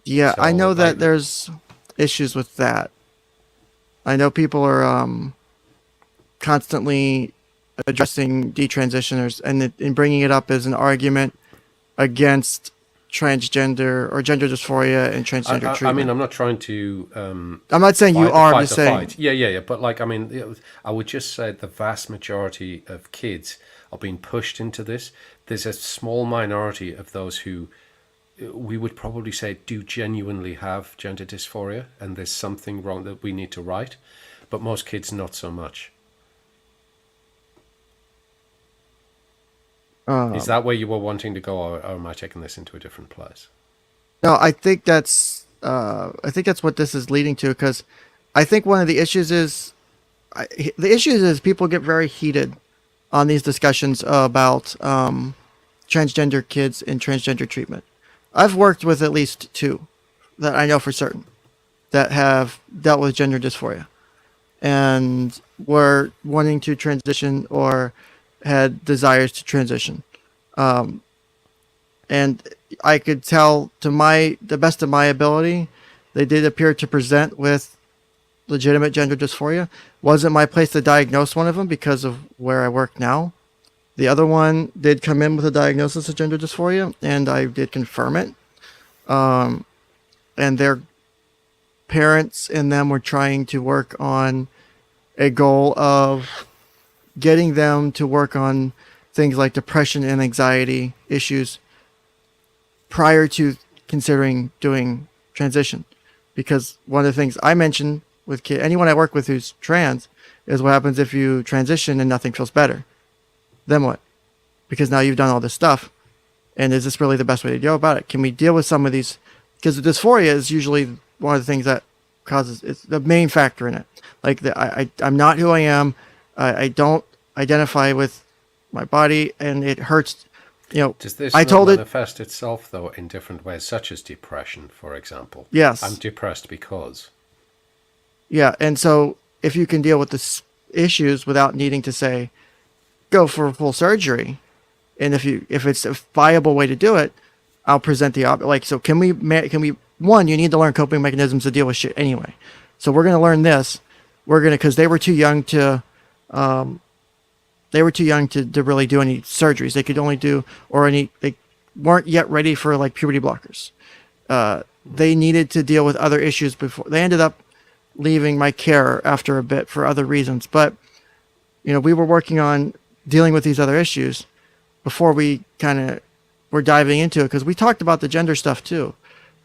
Yeah, So, I know that there's issues with that. I know people are constantly addressing detransitioners and bringing it up as an argument against transgender or gender dysphoria and transgender treatment. I mean, I'm not trying to. I'm not saying you are. I'm just saying. Yeah. But I would just say the vast majority of kids are being pushed into this. There's a small minority of those who we would probably say do genuinely have gender dysphoria, and there's something wrong that we need to right. But most kids, not so much. Is that where you were wanting to go, or am I taking this into a different place? No, I think that's what this is leading to, because I think one of the issues is people get very heated on these discussions about transgender kids and transgender treatment. I've worked with at least 2 that I know for certain that have dealt with gender dysphoria and were wanting to transition or had desires to transition. And I could tell to the best of my ability, they did appear to present with legitimate gender dysphoria. Wasn't my place to diagnose one of them because of where I work now. The other one did come in with a diagnosis of gender dysphoria, and I did confirm it. And their parents and them were trying to work on a goal of getting them to work on things like depression and anxiety issues prior to considering doing transition. Because one of the things I mention with anyone I work with who's trans is what happens if you transition and nothing feels better. Then what? Because now you've done all this stuff. And is this really the best way to go about it? Can we deal with some of these? Because dysphoria is usually one of the things that causes, it's the main factor in it. Like I'm not who I am. I don't identify with my body, and it hurts. Does this I told manifest itself though in different ways, such as depression, for example? Yes. I'm depressed because. Yeah, and so if you can deal with the issues without needing to say, go for a full surgery, and if it's a viable way to do it, I'll present so can we one, you need to learn coping mechanisms to deal with shit anyway. So we're going to learn this. Because they were too young to really do any surgeries. They could only do, they weren't yet ready for like puberty blockers. They needed to deal with other issues before they ended up leaving my care after a bit for other reasons. But, we were working on dealing with these other issues before we kind of were diving into it, because we talked about the gender stuff too,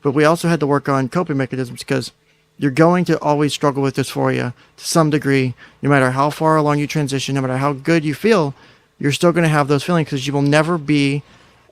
but we also had to work on coping mechanisms, because you're going to always struggle with dysphoria to some degree, no matter how far along you transition, no matter how good you feel, you're still going to have those feelings, because you will never be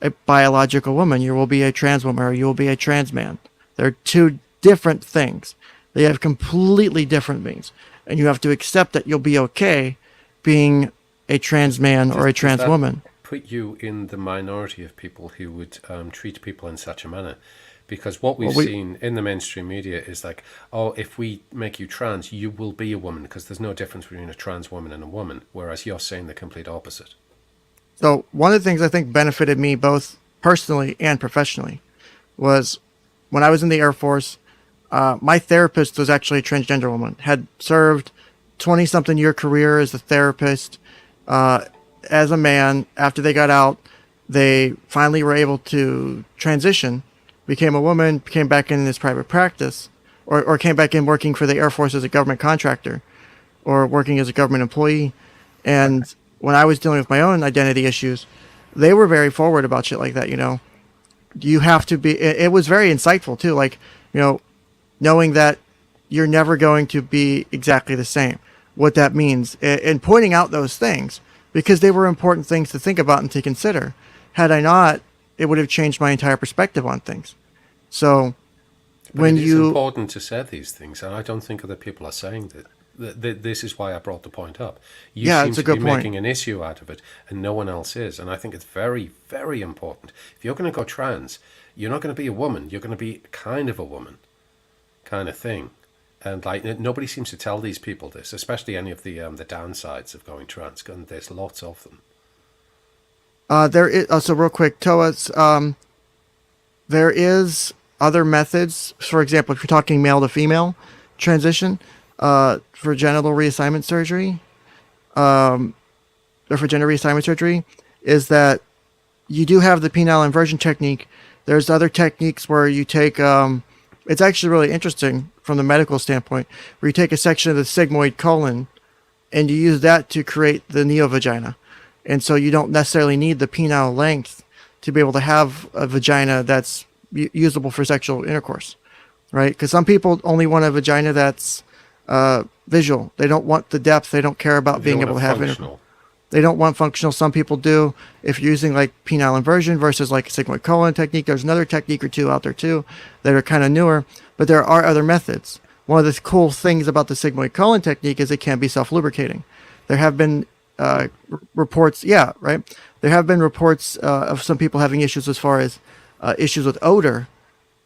a biological woman. You will be a trans woman, or you will be a trans man. They're two different things. They have completely different meanings. And you have to accept that you'll be okay being a trans man or a trans woman. Put you in the minority of people who would treat people in such a manner. Because what we've seen in the mainstream media is like, oh, if we make you trans, you will be a woman, because there's no difference between a trans woman and a woman, whereas you're saying the complete opposite. So one of the things I think benefited me both personally and professionally was when I was in the Air Force, my therapist was actually a transgender woman, had served 20-something year career as a therapist. As a man, after they got out, they finally were able to transition, became a woman, came back in this private practice, or came back in working for the Air Force as a government contractor, or working as a government employee. And when I was dealing with my own identity issues, they were very forward about shit like that. You have to be, it was very insightful too. Like, knowing that you're never going to be exactly the same, what that means, and pointing out those things, because they were important things to think about and to consider. Had I not, it would have changed my entire perspective on things. So But it's important to say these things, and I don't think other people are saying that. This is why I brought the point up. You seem to be making an issue out of it, and no one else is. And I think it's very, very important. If you're going to go trans, you're not going to be a woman. You're going to be kind of a woman, kind of thing. And like nobody seems to tell these people this, especially any of the downsides of going trans. And there's lots of them. There is also real quick, Toa. There is other methods. For example, if you're talking male to female transition, for genital reassignment surgery, or for gender reassignment surgery, is that you do have the penile inversion technique. There's other techniques where you take, it's actually really interesting from the medical standpoint, where you take a section of the sigmoid colon and you use that to create the neovagina. And so you don't necessarily need the penile length to be able to have a vagina that's usable for sexual intercourse, right? Because some people only want a vagina that's visual. They don't want the depth. They don't care about being able to have intercourse. They don't want functional. Some people do. If you're using like penile inversion versus like a sigmoid colon technique, there's another technique or two out there too that are kind of newer, but there are other methods. One of the cool things about the sigmoid colon technique is it can be self-lubricating. There have been reports, there have been reports of some people having issues as far as issues with odor,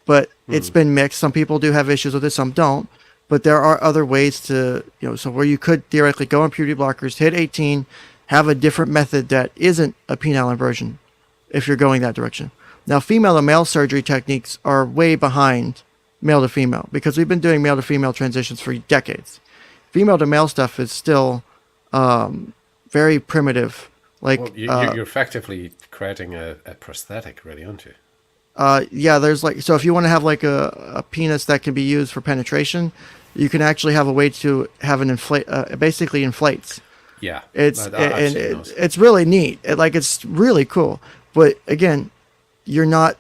but it's been mixed. Some people do have issues with it, some don't. But there are other ways to, so where you could theoretically go on puberty blockers, hit 18, have a different method that isn't a penile inversion if you're going that direction. Now, female to male surgery techniques are way behind male to female because we've been doing male to female transitions for decades. Female to male stuff is still very primitive. Like you're effectively creating a prosthetic, really, aren't you? There's so if you want to have like a penis that can be used for penetration, you can actually have a way to have an basically inflates. Yeah, It's I've seen those. it's really neat. It's really cool. But again, you're not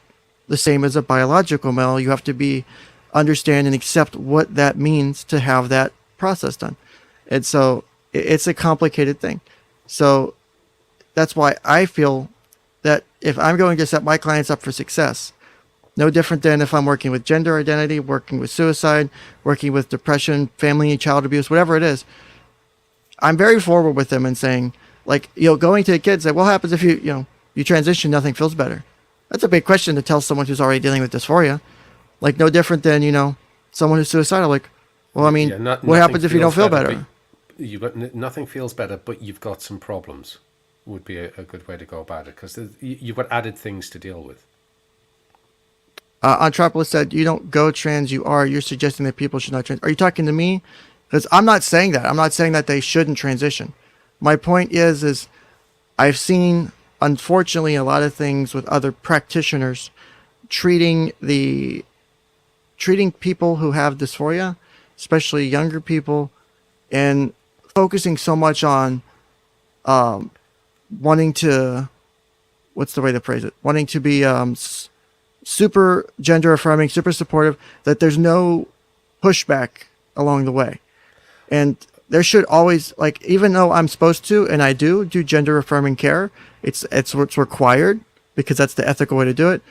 the same as a biological male. You have to understand and accept what that means to have that process done. And so it's a complicated thing. So that's why I feel that if I'm going to set my clients up for success, no different than if I'm working with gender identity, working with suicide, working with depression, family and child abuse, whatever it is, I'm very forward with them and saying, going to the kids, what happens if you transition, nothing feels better? That's a big question to tell someone who's already dealing with dysphoria. No different than, someone who's suicidal. What happens if you don't feel better? Nothing feels better, but you've got some problems. Would be a good way to go about it, because you've got added things to deal with. Antropolis said, you don't go trans, you're suggesting that people should not trans. Are you talking to me? Because I'm not saying that. I'm not saying that they shouldn't transition. My point is I've seen, unfortunately, a lot of things with other practitioners treating people who have dysphoria, especially younger people, and focusing so much on wanting to, what's the way to phrase it? Wanting to be super gender affirming, super supportive, that there's no pushback along the way. And there should always, even though I'm supposed to, and I do gender affirming care, it's what's required, because that's the ethical way to do it,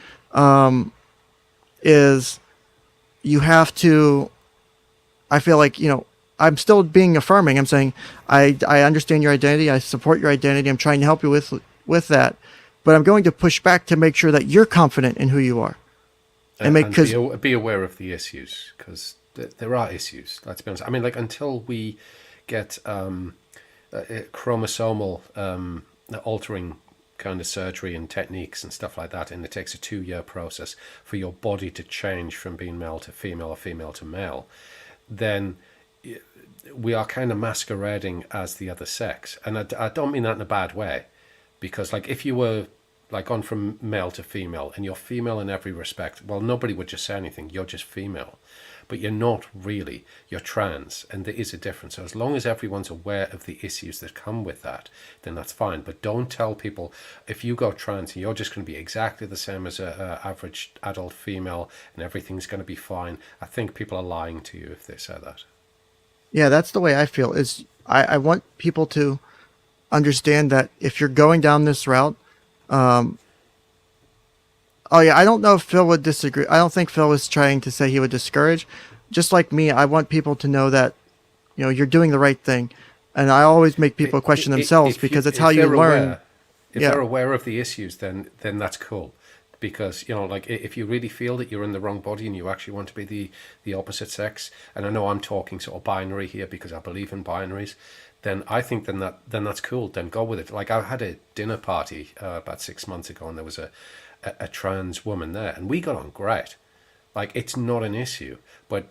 is you have to, I feel I'm still being affirming. I'm saying, I understand your identity. I support your identity. I'm trying to help you with that. But I'm going to push back to make sure that you're confident in who you are. And be aware of the issues, because there are issues. Let's be honest. I mean, until we get chromosomal altering kind of surgery and techniques and stuff like that, and it takes a 2-year process for your body to change from being male to female or female to male, then we are kind of masquerading as the other sex. And I don't mean that in a bad way, because if you were gone from male to female and you're female in every respect, well, nobody would just say anything. You're just female, but you're not really. You're trans, and there is a difference. So as long as everyone's aware of the issues that come with that, then that's fine. But don't tell people, if you go trans and you're just going to be exactly the same as a average adult female and everything's going to be fine. I think people are lying to you if they say that. Yeah, that's the way I feel. Is I want people to understand that if you're going down this route, I don't know if Phil would disagree. I don't think Phil was trying to say he would discourage. Just like me, I want people to know that, you're doing the right thing. And I always make people question themselves, because it's how you learn. If they're aware of the issues, then that's cool. Because, if you really feel that you're in the wrong body and you actually want to be the opposite sex, and I know I'm talking sort of binary here because I believe in binaries, then I think then that's cool. Then go with it. I had a dinner party about 6 months ago, and there was a trans woman there, and we got on great. It's not an issue, but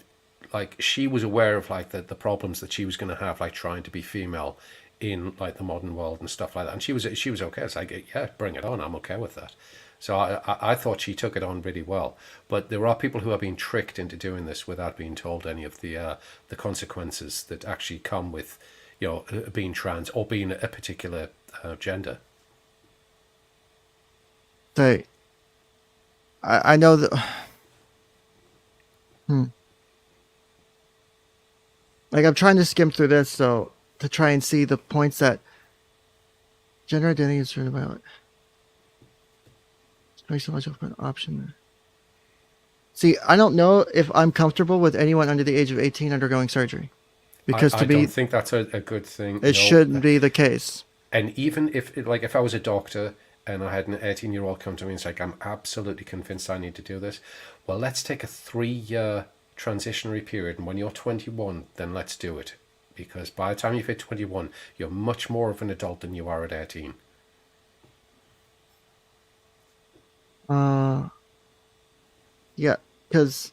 she was aware of the problems that she was going to have, trying to be female in the modern world and stuff like that. And she was okay. It's yeah, bring it on. I'm okay with that. So I thought she took it on really well. But there are people who are being tricked into doing this without being told any of the consequences that actually come with, being trans or being a particular gender. I know that. I'm trying to skim through this to try and see the points that gender identity is certain about. So much of an option. See, I don't know if I'm comfortable with anyone under the age of 18 undergoing surgery, because I don't think that's a good thing. It shouldn't be the case. And even if I was a doctor and I had an 18-year-old come to me and say, I'm absolutely convinced I need to do this, well, let's take a 3-year transitionary period, and when you're 21, then let's do it. Because by the time you hit 21, you're much more of an adult than you are at 18. Yeah, because,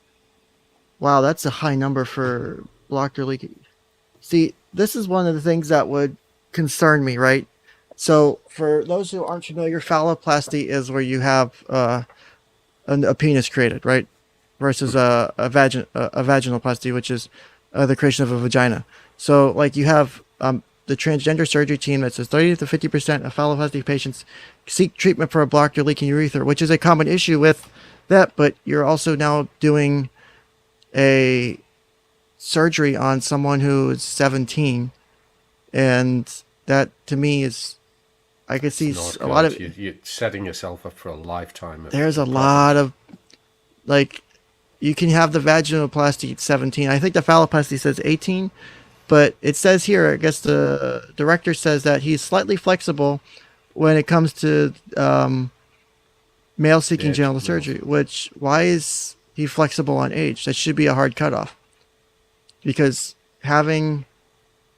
wow, that's a high number for blocked or leaky. See, this is one of the things that would concern me, right? So, for those who aren't familiar, phalloplasty is where you have a penis created, right? Versus a vaginoplasty, which is the creation of a vagina. So, you have the transgender surgery team that says 30 to 50% of phalloplasty patients seek treatment for a blocked or leaking urethra, which is a common issue with that, but you're also now doing a surgery on someone who is 17, and that to me is, I could see a lot of, you're setting yourself up for a lifetime of there's a problems. lot of, like, you can have the vaginoplasty at 17. I think the phalloplasty says 18, but it says here, I guess the director says that he's slightly flexible when it comes to male seeking genital surgery, which, why is he flexible on age? That should be a hard cutoff, because having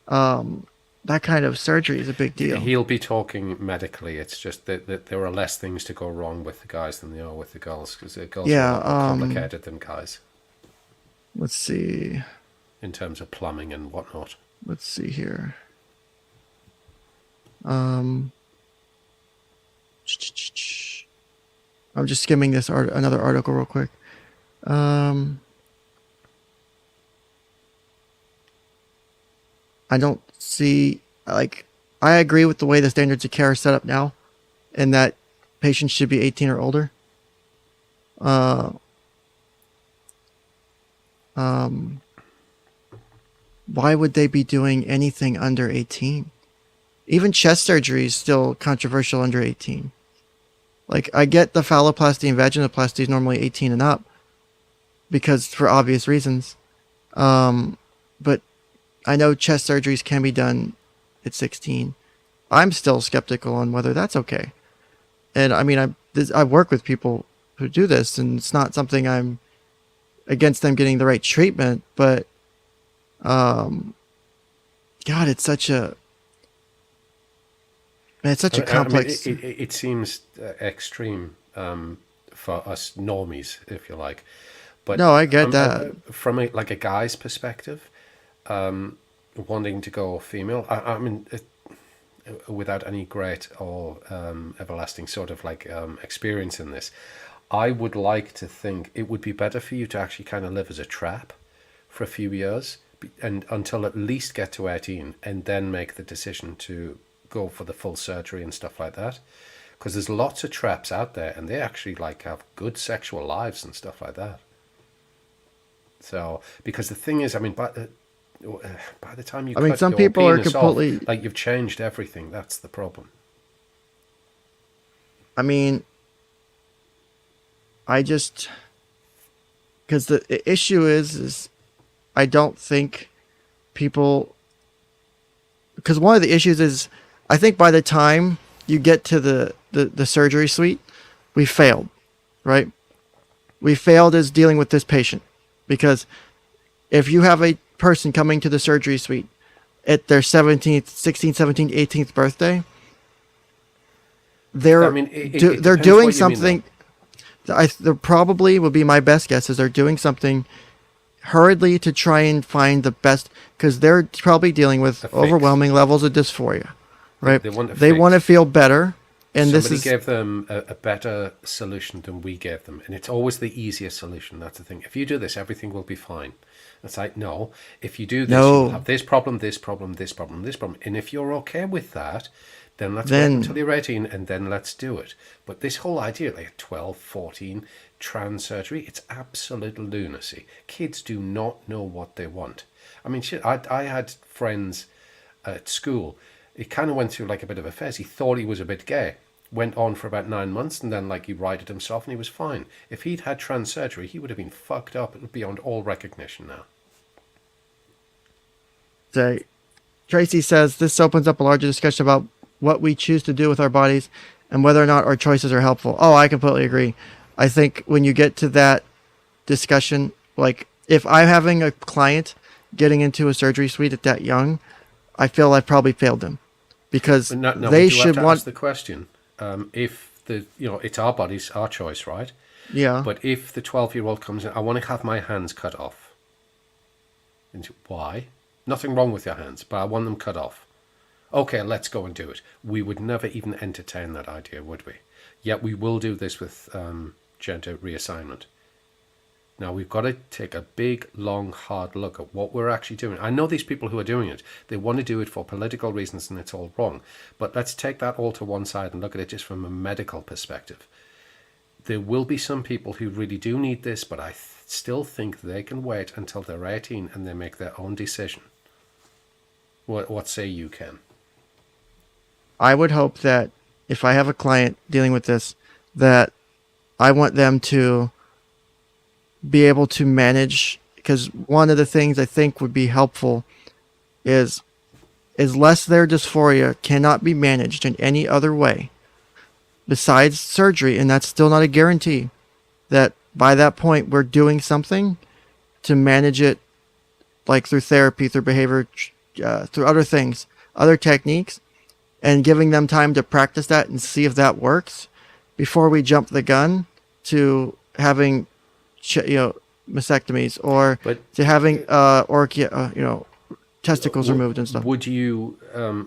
that kind of surgery is a big deal. He'll be talking medically. It's just that there are less things to go wrong with the guys than there are with the girls, because the girls are a lot more complicated than guys. Let's see. In terms of plumbing and whatnot. Let's see here. I'm just skimming this another article real quick. I don't see, like, I agree with the way the standards of care are set up now, and that patients should be 18 or older. Why would they be doing anything under 18? Even chest surgery is still controversial under 18. Like, I get the phalloplasty and vaginoplasty is normally 18 and up, because for obvious reasons. But I know chest surgeries can be done at 16. I'm still skeptical on whether that's okay. And I mean, I work with people who do this, and it's not something I'm against them getting the right treatment, but God, it's such a complex. I mean, it seems extreme for us normies, if you like. But no, I get that. From a guy's perspective, wanting to go female, I mean, without any great or everlasting sort of experience in this, I would like to think it would be better for you to actually kind of live as a trap for a few years, and until at least get to 18, and then make the decision to go for the full surgery and stuff like that. Because there's lots of traps out there, and they actually have good sexual lives and stuff like that. So, because the thing is, I mean, by the time you, cut some your people are penis completely off, you've changed everything. That's the problem. I mean, because the issue is I don't think people, because one of the issues is, I think by the time you get to the surgery suite, we failed, right? We failed as dealing with this patient, because if you have a person coming to the surgery suite at their 17th, 16th, 17th, 18th birthday, they're doing something. There probably would be, my best guess is they're doing something hurriedly to try and find the best, because they're probably dealing with overwhelming levels of dysphoria, right? They want to feel better, and somebody gave them a better solution than we gave them, and it's always the easier solution. That's the thing. If you do this, everything will be fine. It's like, no, if you do this, you'll have this problem, this problem, this problem, this problem, and if you're okay with that, then let's wait until you're 18, and then let's do it. But this whole idea, 12, 14, trans surgery, it's absolute lunacy. Kids do not know what they want. I mean, shit, I had friends at school. He kind of went through a bit of a phase. He thought he was a bit gay. Went on for about 9 months, and then he righted himself, and he was fine. If he'd had trans surgery, he would have been fucked up beyond all recognition now. Tracy says, this opens up a larger discussion about what we choose to do with our bodies and whether or not our choices are helpful. Oh, I completely agree. I think when you get to that discussion, if I'm having a client getting into a surgery suite at that young, I feel I've probably failed them, because they should want ask the question. If it's our bodies, our choice, right? Yeah. But if the 12-year-old comes in, I want to have my hands cut off. And why? Nothing wrong with your hands, but I want them cut off. Okay, let's go and do it. We would never even entertain that idea, would we? Yet we will do this with gender reassignment. Now, we've got to take a big, long, hard look at what we're actually doing. I know these people who are doing it, they want to do it for political reasons and it's all wrong. But let's take that all to one side and look at it just from a medical perspective. There will be some people who really do need this, but I still think they can wait until they're 18 and they make their own decision. What say you, Ken? I would hope that if I have a client dealing with this, that I want them to be able to manage, because one of the things I think would be helpful is less their dysphoria cannot be managed in any other way besides surgery, and that's still not a guarantee that by that point we're doing something to manage it, like through therapy, through behavior, through other things, other techniques, and giving them time to practice that and see if that works before we jump the gun to having mastectomies or to having testicles removed and stuff. Would you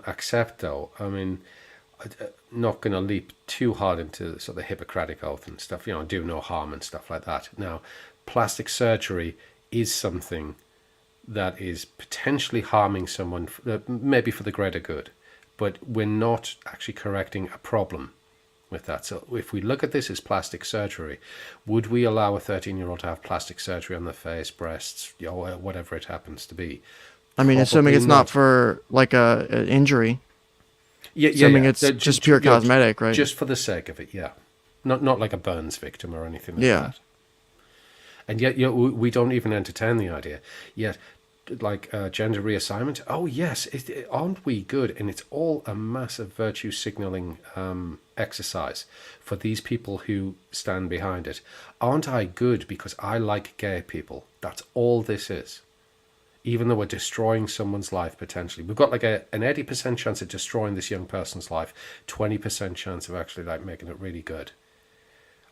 accept, though? I mean, not going to leap too hard into sort of the Hippocratic Oath and stuff, do no harm and stuff like that. Now, plastic surgery is something that is potentially harming someone, maybe for the greater good, but we're not actually correcting a problem with that. So if we look at this as plastic surgery, would we allow a 13-year-old to have plastic surgery on their face, breasts, whatever it happens to be? I mean, assuming it's not for like an injury. Assuming it's just pure cosmetic, right? Just for the sake of it, yeah. Not like a burns victim or anything like that. And yet, we don't even entertain the idea. Yet, like gender reassignment, oh yes, aren't we good? And it's all a massive virtue signaling exercise for these people who stand behind it. Aren't I good because I like gay people? That's all this is. Even though we're destroying someone's life potentially, we've got like an 80% chance of destroying this young person's life, 20% chance of actually like making it really good.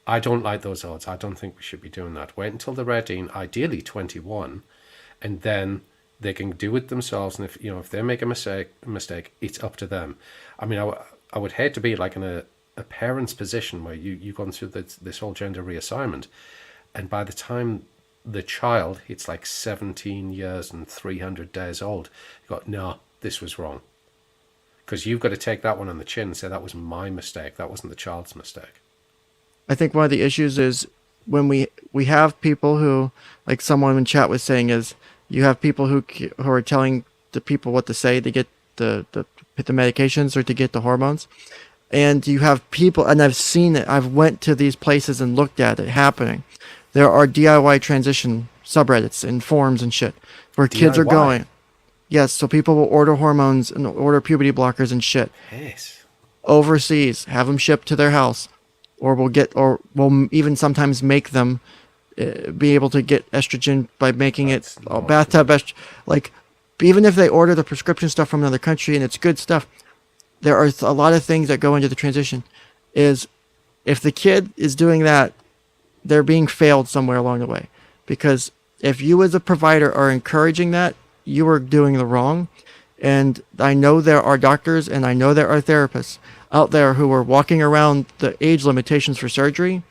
I don't like those odds. I don't think we should be doing that. Wait until they're 18, ideally 21, and then they can do it themselves. And if they make a mistake, it's up to them. I mean, I would hate to be like in a parent's position where you've gone through this whole gender reassignment, and by the time the child hits like 17 years and 300 days old, you got, no, this was wrong. Because you've got to take that one on the chin and say, that was my mistake. That wasn't the child's mistake. I think one of the issues is when we have people who, like someone in chat was saying, is you have people who are telling the people what to say to get the medications or to get the hormones. And you have people, and I've seen it, I've went to these places and looked at it happening. There are DIY transition subreddits and forums and shit where kids are going. Yes, so people will order hormones and order puberty blockers and shit. Yes. Overseas, have them shipped to their house, or we'll even sometimes make them be able to get estrogen by making it bathtub estrogen. Like, even if they order the prescription stuff from another country and it's good stuff, there are a lot of things that go into the transition. Is if the kid is doing that, they're being failed somewhere along the way. Because if you as a provider are encouraging that, you are doing the wrong. And I know there are doctors and I know there are therapists out there who are walking around the age limitations for surgery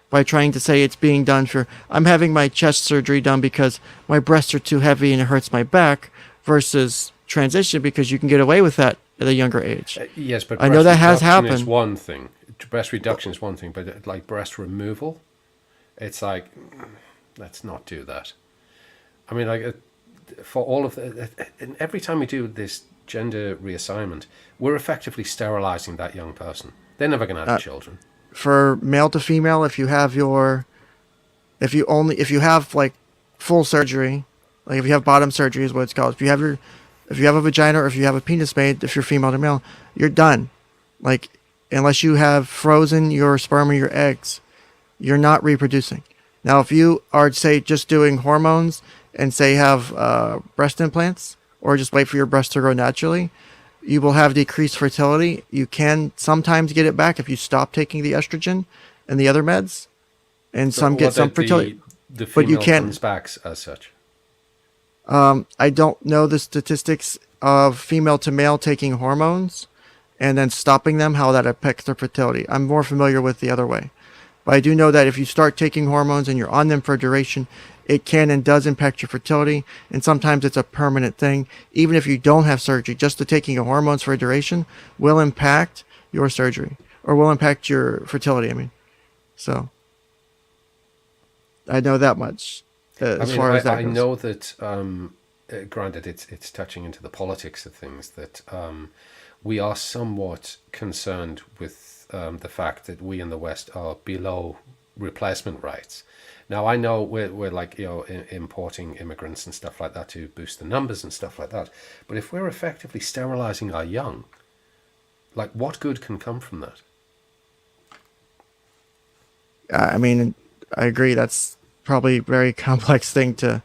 by trying to say it's being done for, I'm having my chest surgery done because my breasts are too heavy and it hurts my back, versus transition because you can get away with that at a younger age. Yes, but I know that has happened. Is one thing. Breast reduction is one thing, but like breast removal, it's like, let's not do that. I mean, like, for all of and every time we do this gender reassignment, we're effectively sterilizing that young person. They're never going to have children. For male to female, if you have like full surgery, like if you have bottom surgery is what it's called. If you have a vagina or if you have a penis made, if you're female to male, you're done. Like, unless you have frozen your sperm or your eggs, you're not reproducing. Now, if you are, say, just doing hormones and say have breast implants, or just wait for your breast to grow naturally, you will have decreased fertility. You can sometimes get it back if you stop taking the estrogen and the other meds, and some get some fertility. The female, but you can't comes back as such. I don't know the statistics of female to male taking hormones and then stopping them, how that affects their fertility. I'm more familiar with the other way. But I do know that if you start taking hormones and you're on them for a duration, it can and does impact your fertility. And sometimes it's a permanent thing. Even if you don't have surgery, just the taking of hormones for a duration will impact your surgery, or will impact your fertility, I mean. So I know that much as far as that I goes. know that, granted, it's touching into the politics of things, that we are somewhat concerned with the fact that we in the West are below replacement rates. Now, I know we're like, importing immigrants and stuff like that to boost the numbers and stuff like that. But if we're effectively sterilizing our young, like, what good can come from that? I mean, I agree. That's probably a very complex thing to.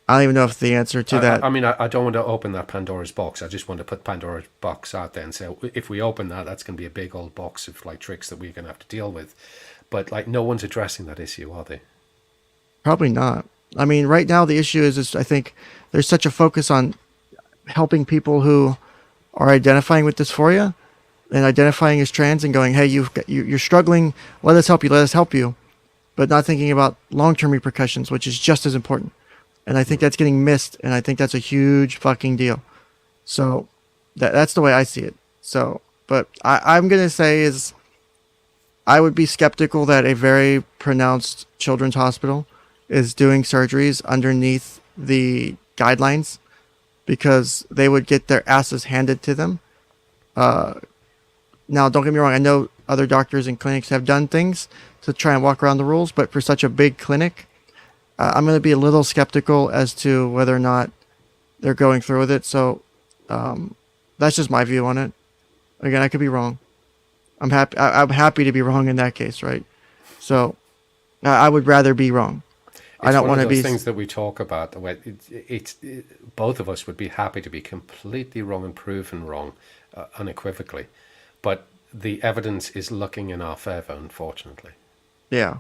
I don't even know if the answer to that. I mean, I don't want to open that Pandora's box. I just want to put Pandora's box out there and say, if we open that, that's going to be a big old box of like tricks that we're going to have to deal with. But like, no one's addressing that issue, are they? Probably not. I mean, right now the issue is I think there's such a focus on helping people who are identifying with dysphoria and identifying as trans and going, hey, you're struggling. Let us help you. Let us help you. But not thinking about long-term repercussions, which is just as important. And I think that's getting missed. And I think that's a huge fucking deal. So that's the way I see it. So, but I'm going to say is I would be skeptical that a very pronounced children's hospital is doing surgeries underneath the guidelines, because they would get their asses handed to them. Now, don't get me wrong. I know other doctors and clinics have done things to try and walk around the rules, but for such a big clinic, I'm going to be a little skeptical as to whether or not they're going through with it. So that's just my view on it. Again, I could be wrong. I'm happy to be wrong in that case, right? So I would rather be wrong. I don't want to be things that we talk about. The way both of us would be happy to be completely wrong and proven wrong, unequivocally, but the evidence is looking in our favor, unfortunately. Yeah.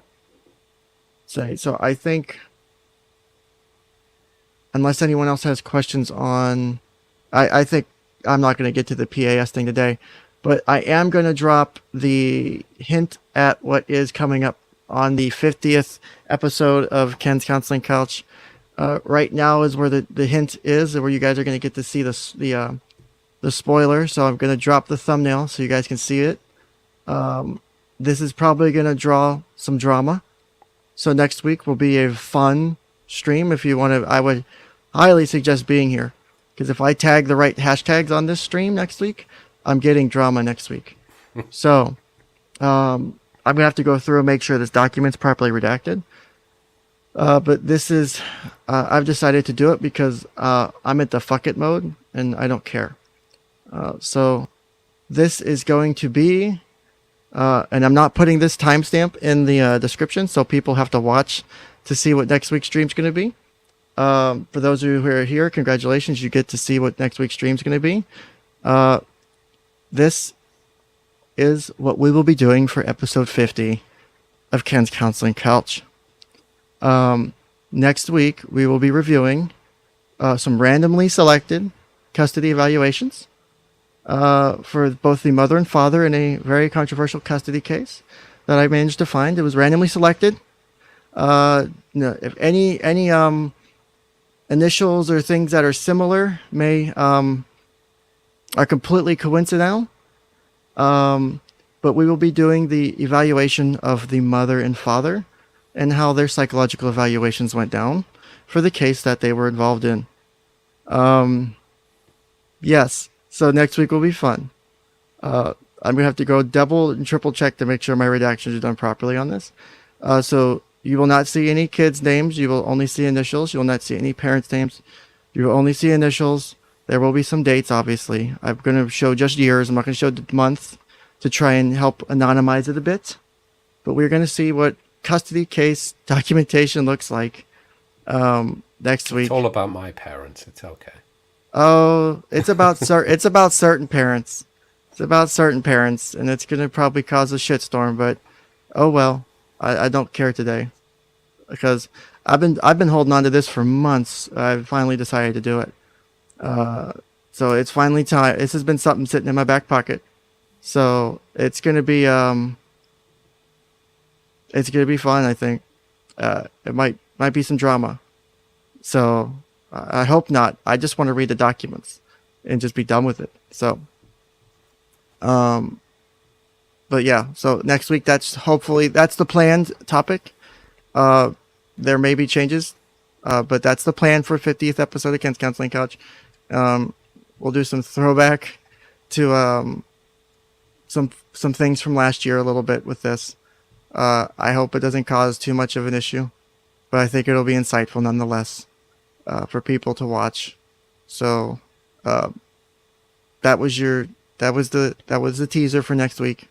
So I think, unless anyone else has questions on, I think I'm not going to get to the PAS thing today, but I am going to drop the hint at what is coming up on the 50th episode of Ken's Counseling Couch. Right now is where the hint is, where you guys are going to get to see the spoiler. So I'm going to drop the thumbnail so you guys can see it. This is probably going to draw some drama. So next week will be a fun stream. If you want to, I would highly suggest being here, because if I tag the right hashtags on this stream next week, I'm getting drama next week. So I'm going to have to go through and make sure this document's properly redacted. But this is, I've decided to do it because I'm at the fuck it mode and I don't care. So this is going to be, and I'm not putting this timestamp in the description, so people have to watch to see what next week's stream's going to be. For those of you who are here, congratulations, you get to see what next week's stream's going to be. This is what we will be doing for episode 50 of Ken's Counseling Couch. Next week, we will be reviewing some randomly selected custody evaluations for both the mother and father in a very controversial custody case that I managed to find. It was randomly selected. If any initials or things that are similar are completely coincidental. But we will be doing the evaluation of the mother and father and how their psychological evaluations went down for the case that they were involved in. Yes, so next week will be fun. I'm going to have to go double and triple check to make sure my redactions are done properly on this. So you will not see any kids' names. You will only see initials. You will not see any parents' names. You will only see initials. There will be some dates, obviously. I'm going to show just years. I'm not going to show the months to try and help anonymize it a bit. But we're going to see what custody case documentation looks like next week. It's all about my parents. It's okay. Oh, it's about it's about certain parents. It's about certain parents, and it's going to probably cause a shitstorm. But oh well, I don't care today, because I've been holding on to this for months. I've finally decided to do it. So it's finally time. This has been something sitting in my back pocket. So it's going to be, It's gonna be fun. I think it might be some drama. So I hope not. I just want to read the documents and just be done with it. So, but yeah. So next week, that's the planned topic. There may be changes, but that's the plan for 50th episode of Ken's Counseling Couch. We'll do some throwback to some things from last year a little bit with this. I hope it doesn't cause too much of an issue, but I think it'll be insightful nonetheless for people to watch. So that was the teaser for next week.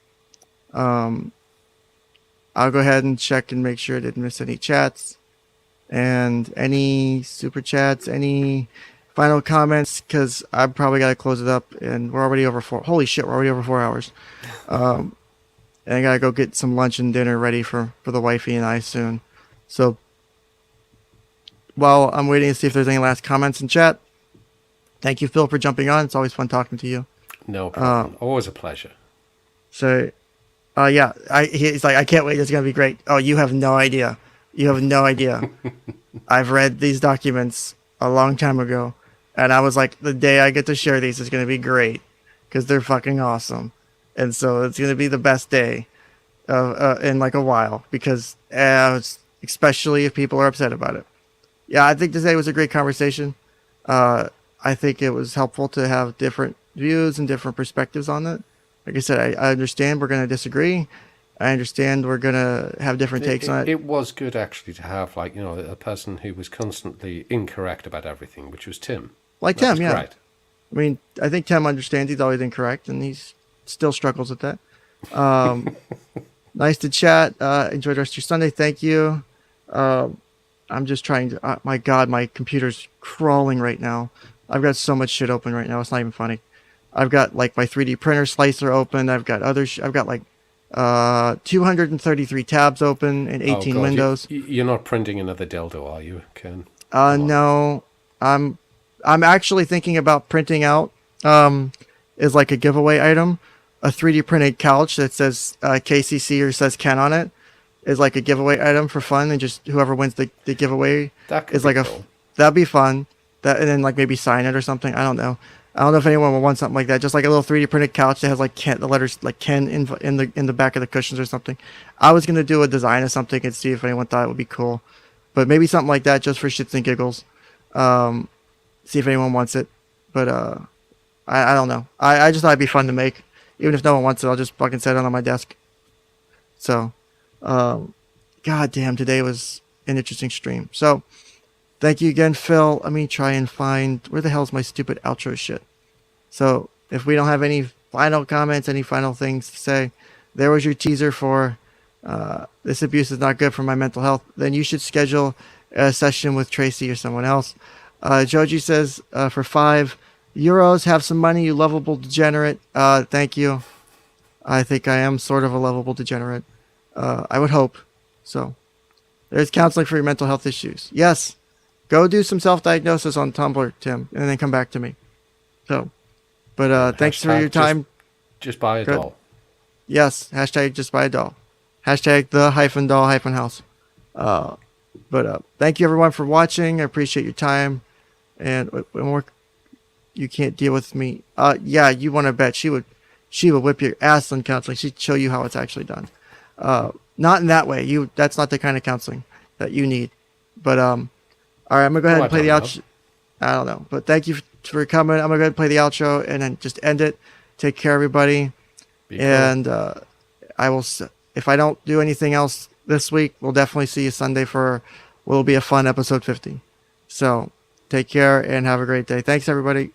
I'll go ahead and check and make sure I didn't miss any chats and any super chats, any final comments, because I've probably got to close it up, and we're already over 4. Holy shit, we're already over 4 hours. And I gotta go get some lunch and dinner ready for the wifey and I soon. So while I'm waiting to see if there's any last comments in chat, thank you, Phil, for jumping on. It's always fun talking to you. No problem. Always a pleasure. So yeah, he's like, I can't wait. It's going to be great. Oh, you have no idea. You have no idea. I've read these documents a long time ago, and I was like, the day I get to share these is going to be great because they're fucking awesome. And so it's going to be the best day in like a while, because especially if people are upset about it. Yeah, I think today was a great conversation. I think it was helpful to have different views and different perspectives on it. Like I said, I understand we're going to disagree. I understand we're going to have different takes on it. It was good, actually, to have, like, you know, a person who was constantly incorrect about everything, which was Tim. Like Tim, yeah. Great. I mean, I think Tim understands he's always incorrect, and he still struggles with that. Nice to chat. Enjoy the rest of your Sunday. Thank you. I'm just trying to... my God, my computer's crawling right now. I've got so much shit open right now. It's not even funny. I've got like my 3D printer slicer open. I've got I've got like 233 tabs open and 18 God, windows. You're not printing another dildo, are you, Ken? No. I'm actually thinking about printing out is like a giveaway item, a 3D printed couch that says KCC or says Ken on it is like a giveaway item for fun, and just whoever wins the giveaway is like cool. That'd be fun. And then like maybe sign it or something. I don't know. I don't know if anyone will want something like that. Just like a little 3D printed couch that has like Ken, the letters like Ken in the back of the cushions or something. I was gonna do a design of something and see if anyone thought it would be cool, but maybe something like that just for shits and giggles. See if anyone wants it. But I don't know. I just thought it'd be fun to make. Even if no one wants it, I'll just fucking set it on my desk. So, god damn, today was an interesting stream. So, thank you again, Phil. Let me try and find... Where the hell's my stupid outro shit? So, if we don't have any final comments, any final things to say, there was your teaser for this abuse is not good for my mental health. Then you should schedule a session with Tracy or someone else. Joji says, for €5, have some money, you lovable degenerate. Thank you. I think I am sort of a lovable degenerate. I would hope. So, there's counseling for your mental health issues. Yes. Go do some self-diagnosis on Tumblr, Tim, and then come back to me. So, but thanks for your time. Just buy a doll. Yes, hashtag just buy a doll. Hashtag the-doll-house. But thank you everyone for watching. I appreciate your time. And you can't deal with me. Yeah, you want to bet she would whip your ass on counseling. She'd show you how it's actually done. Not in that way. That's not the kind of counseling that you need. But all right, I'm going to go ahead and play the outro. I don't know. But thank you for coming. I'm going to go ahead and play the outro and then just end it. Take care, everybody. And I will, if I don't do anything else this week, we'll definitely see you Sunday for what will be a fun episode 50. So take care and have a great day. Thanks, everybody.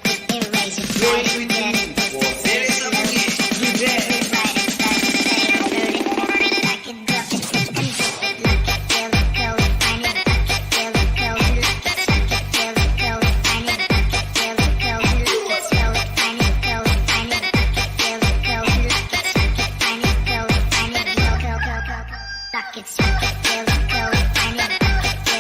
quick, quick, erase your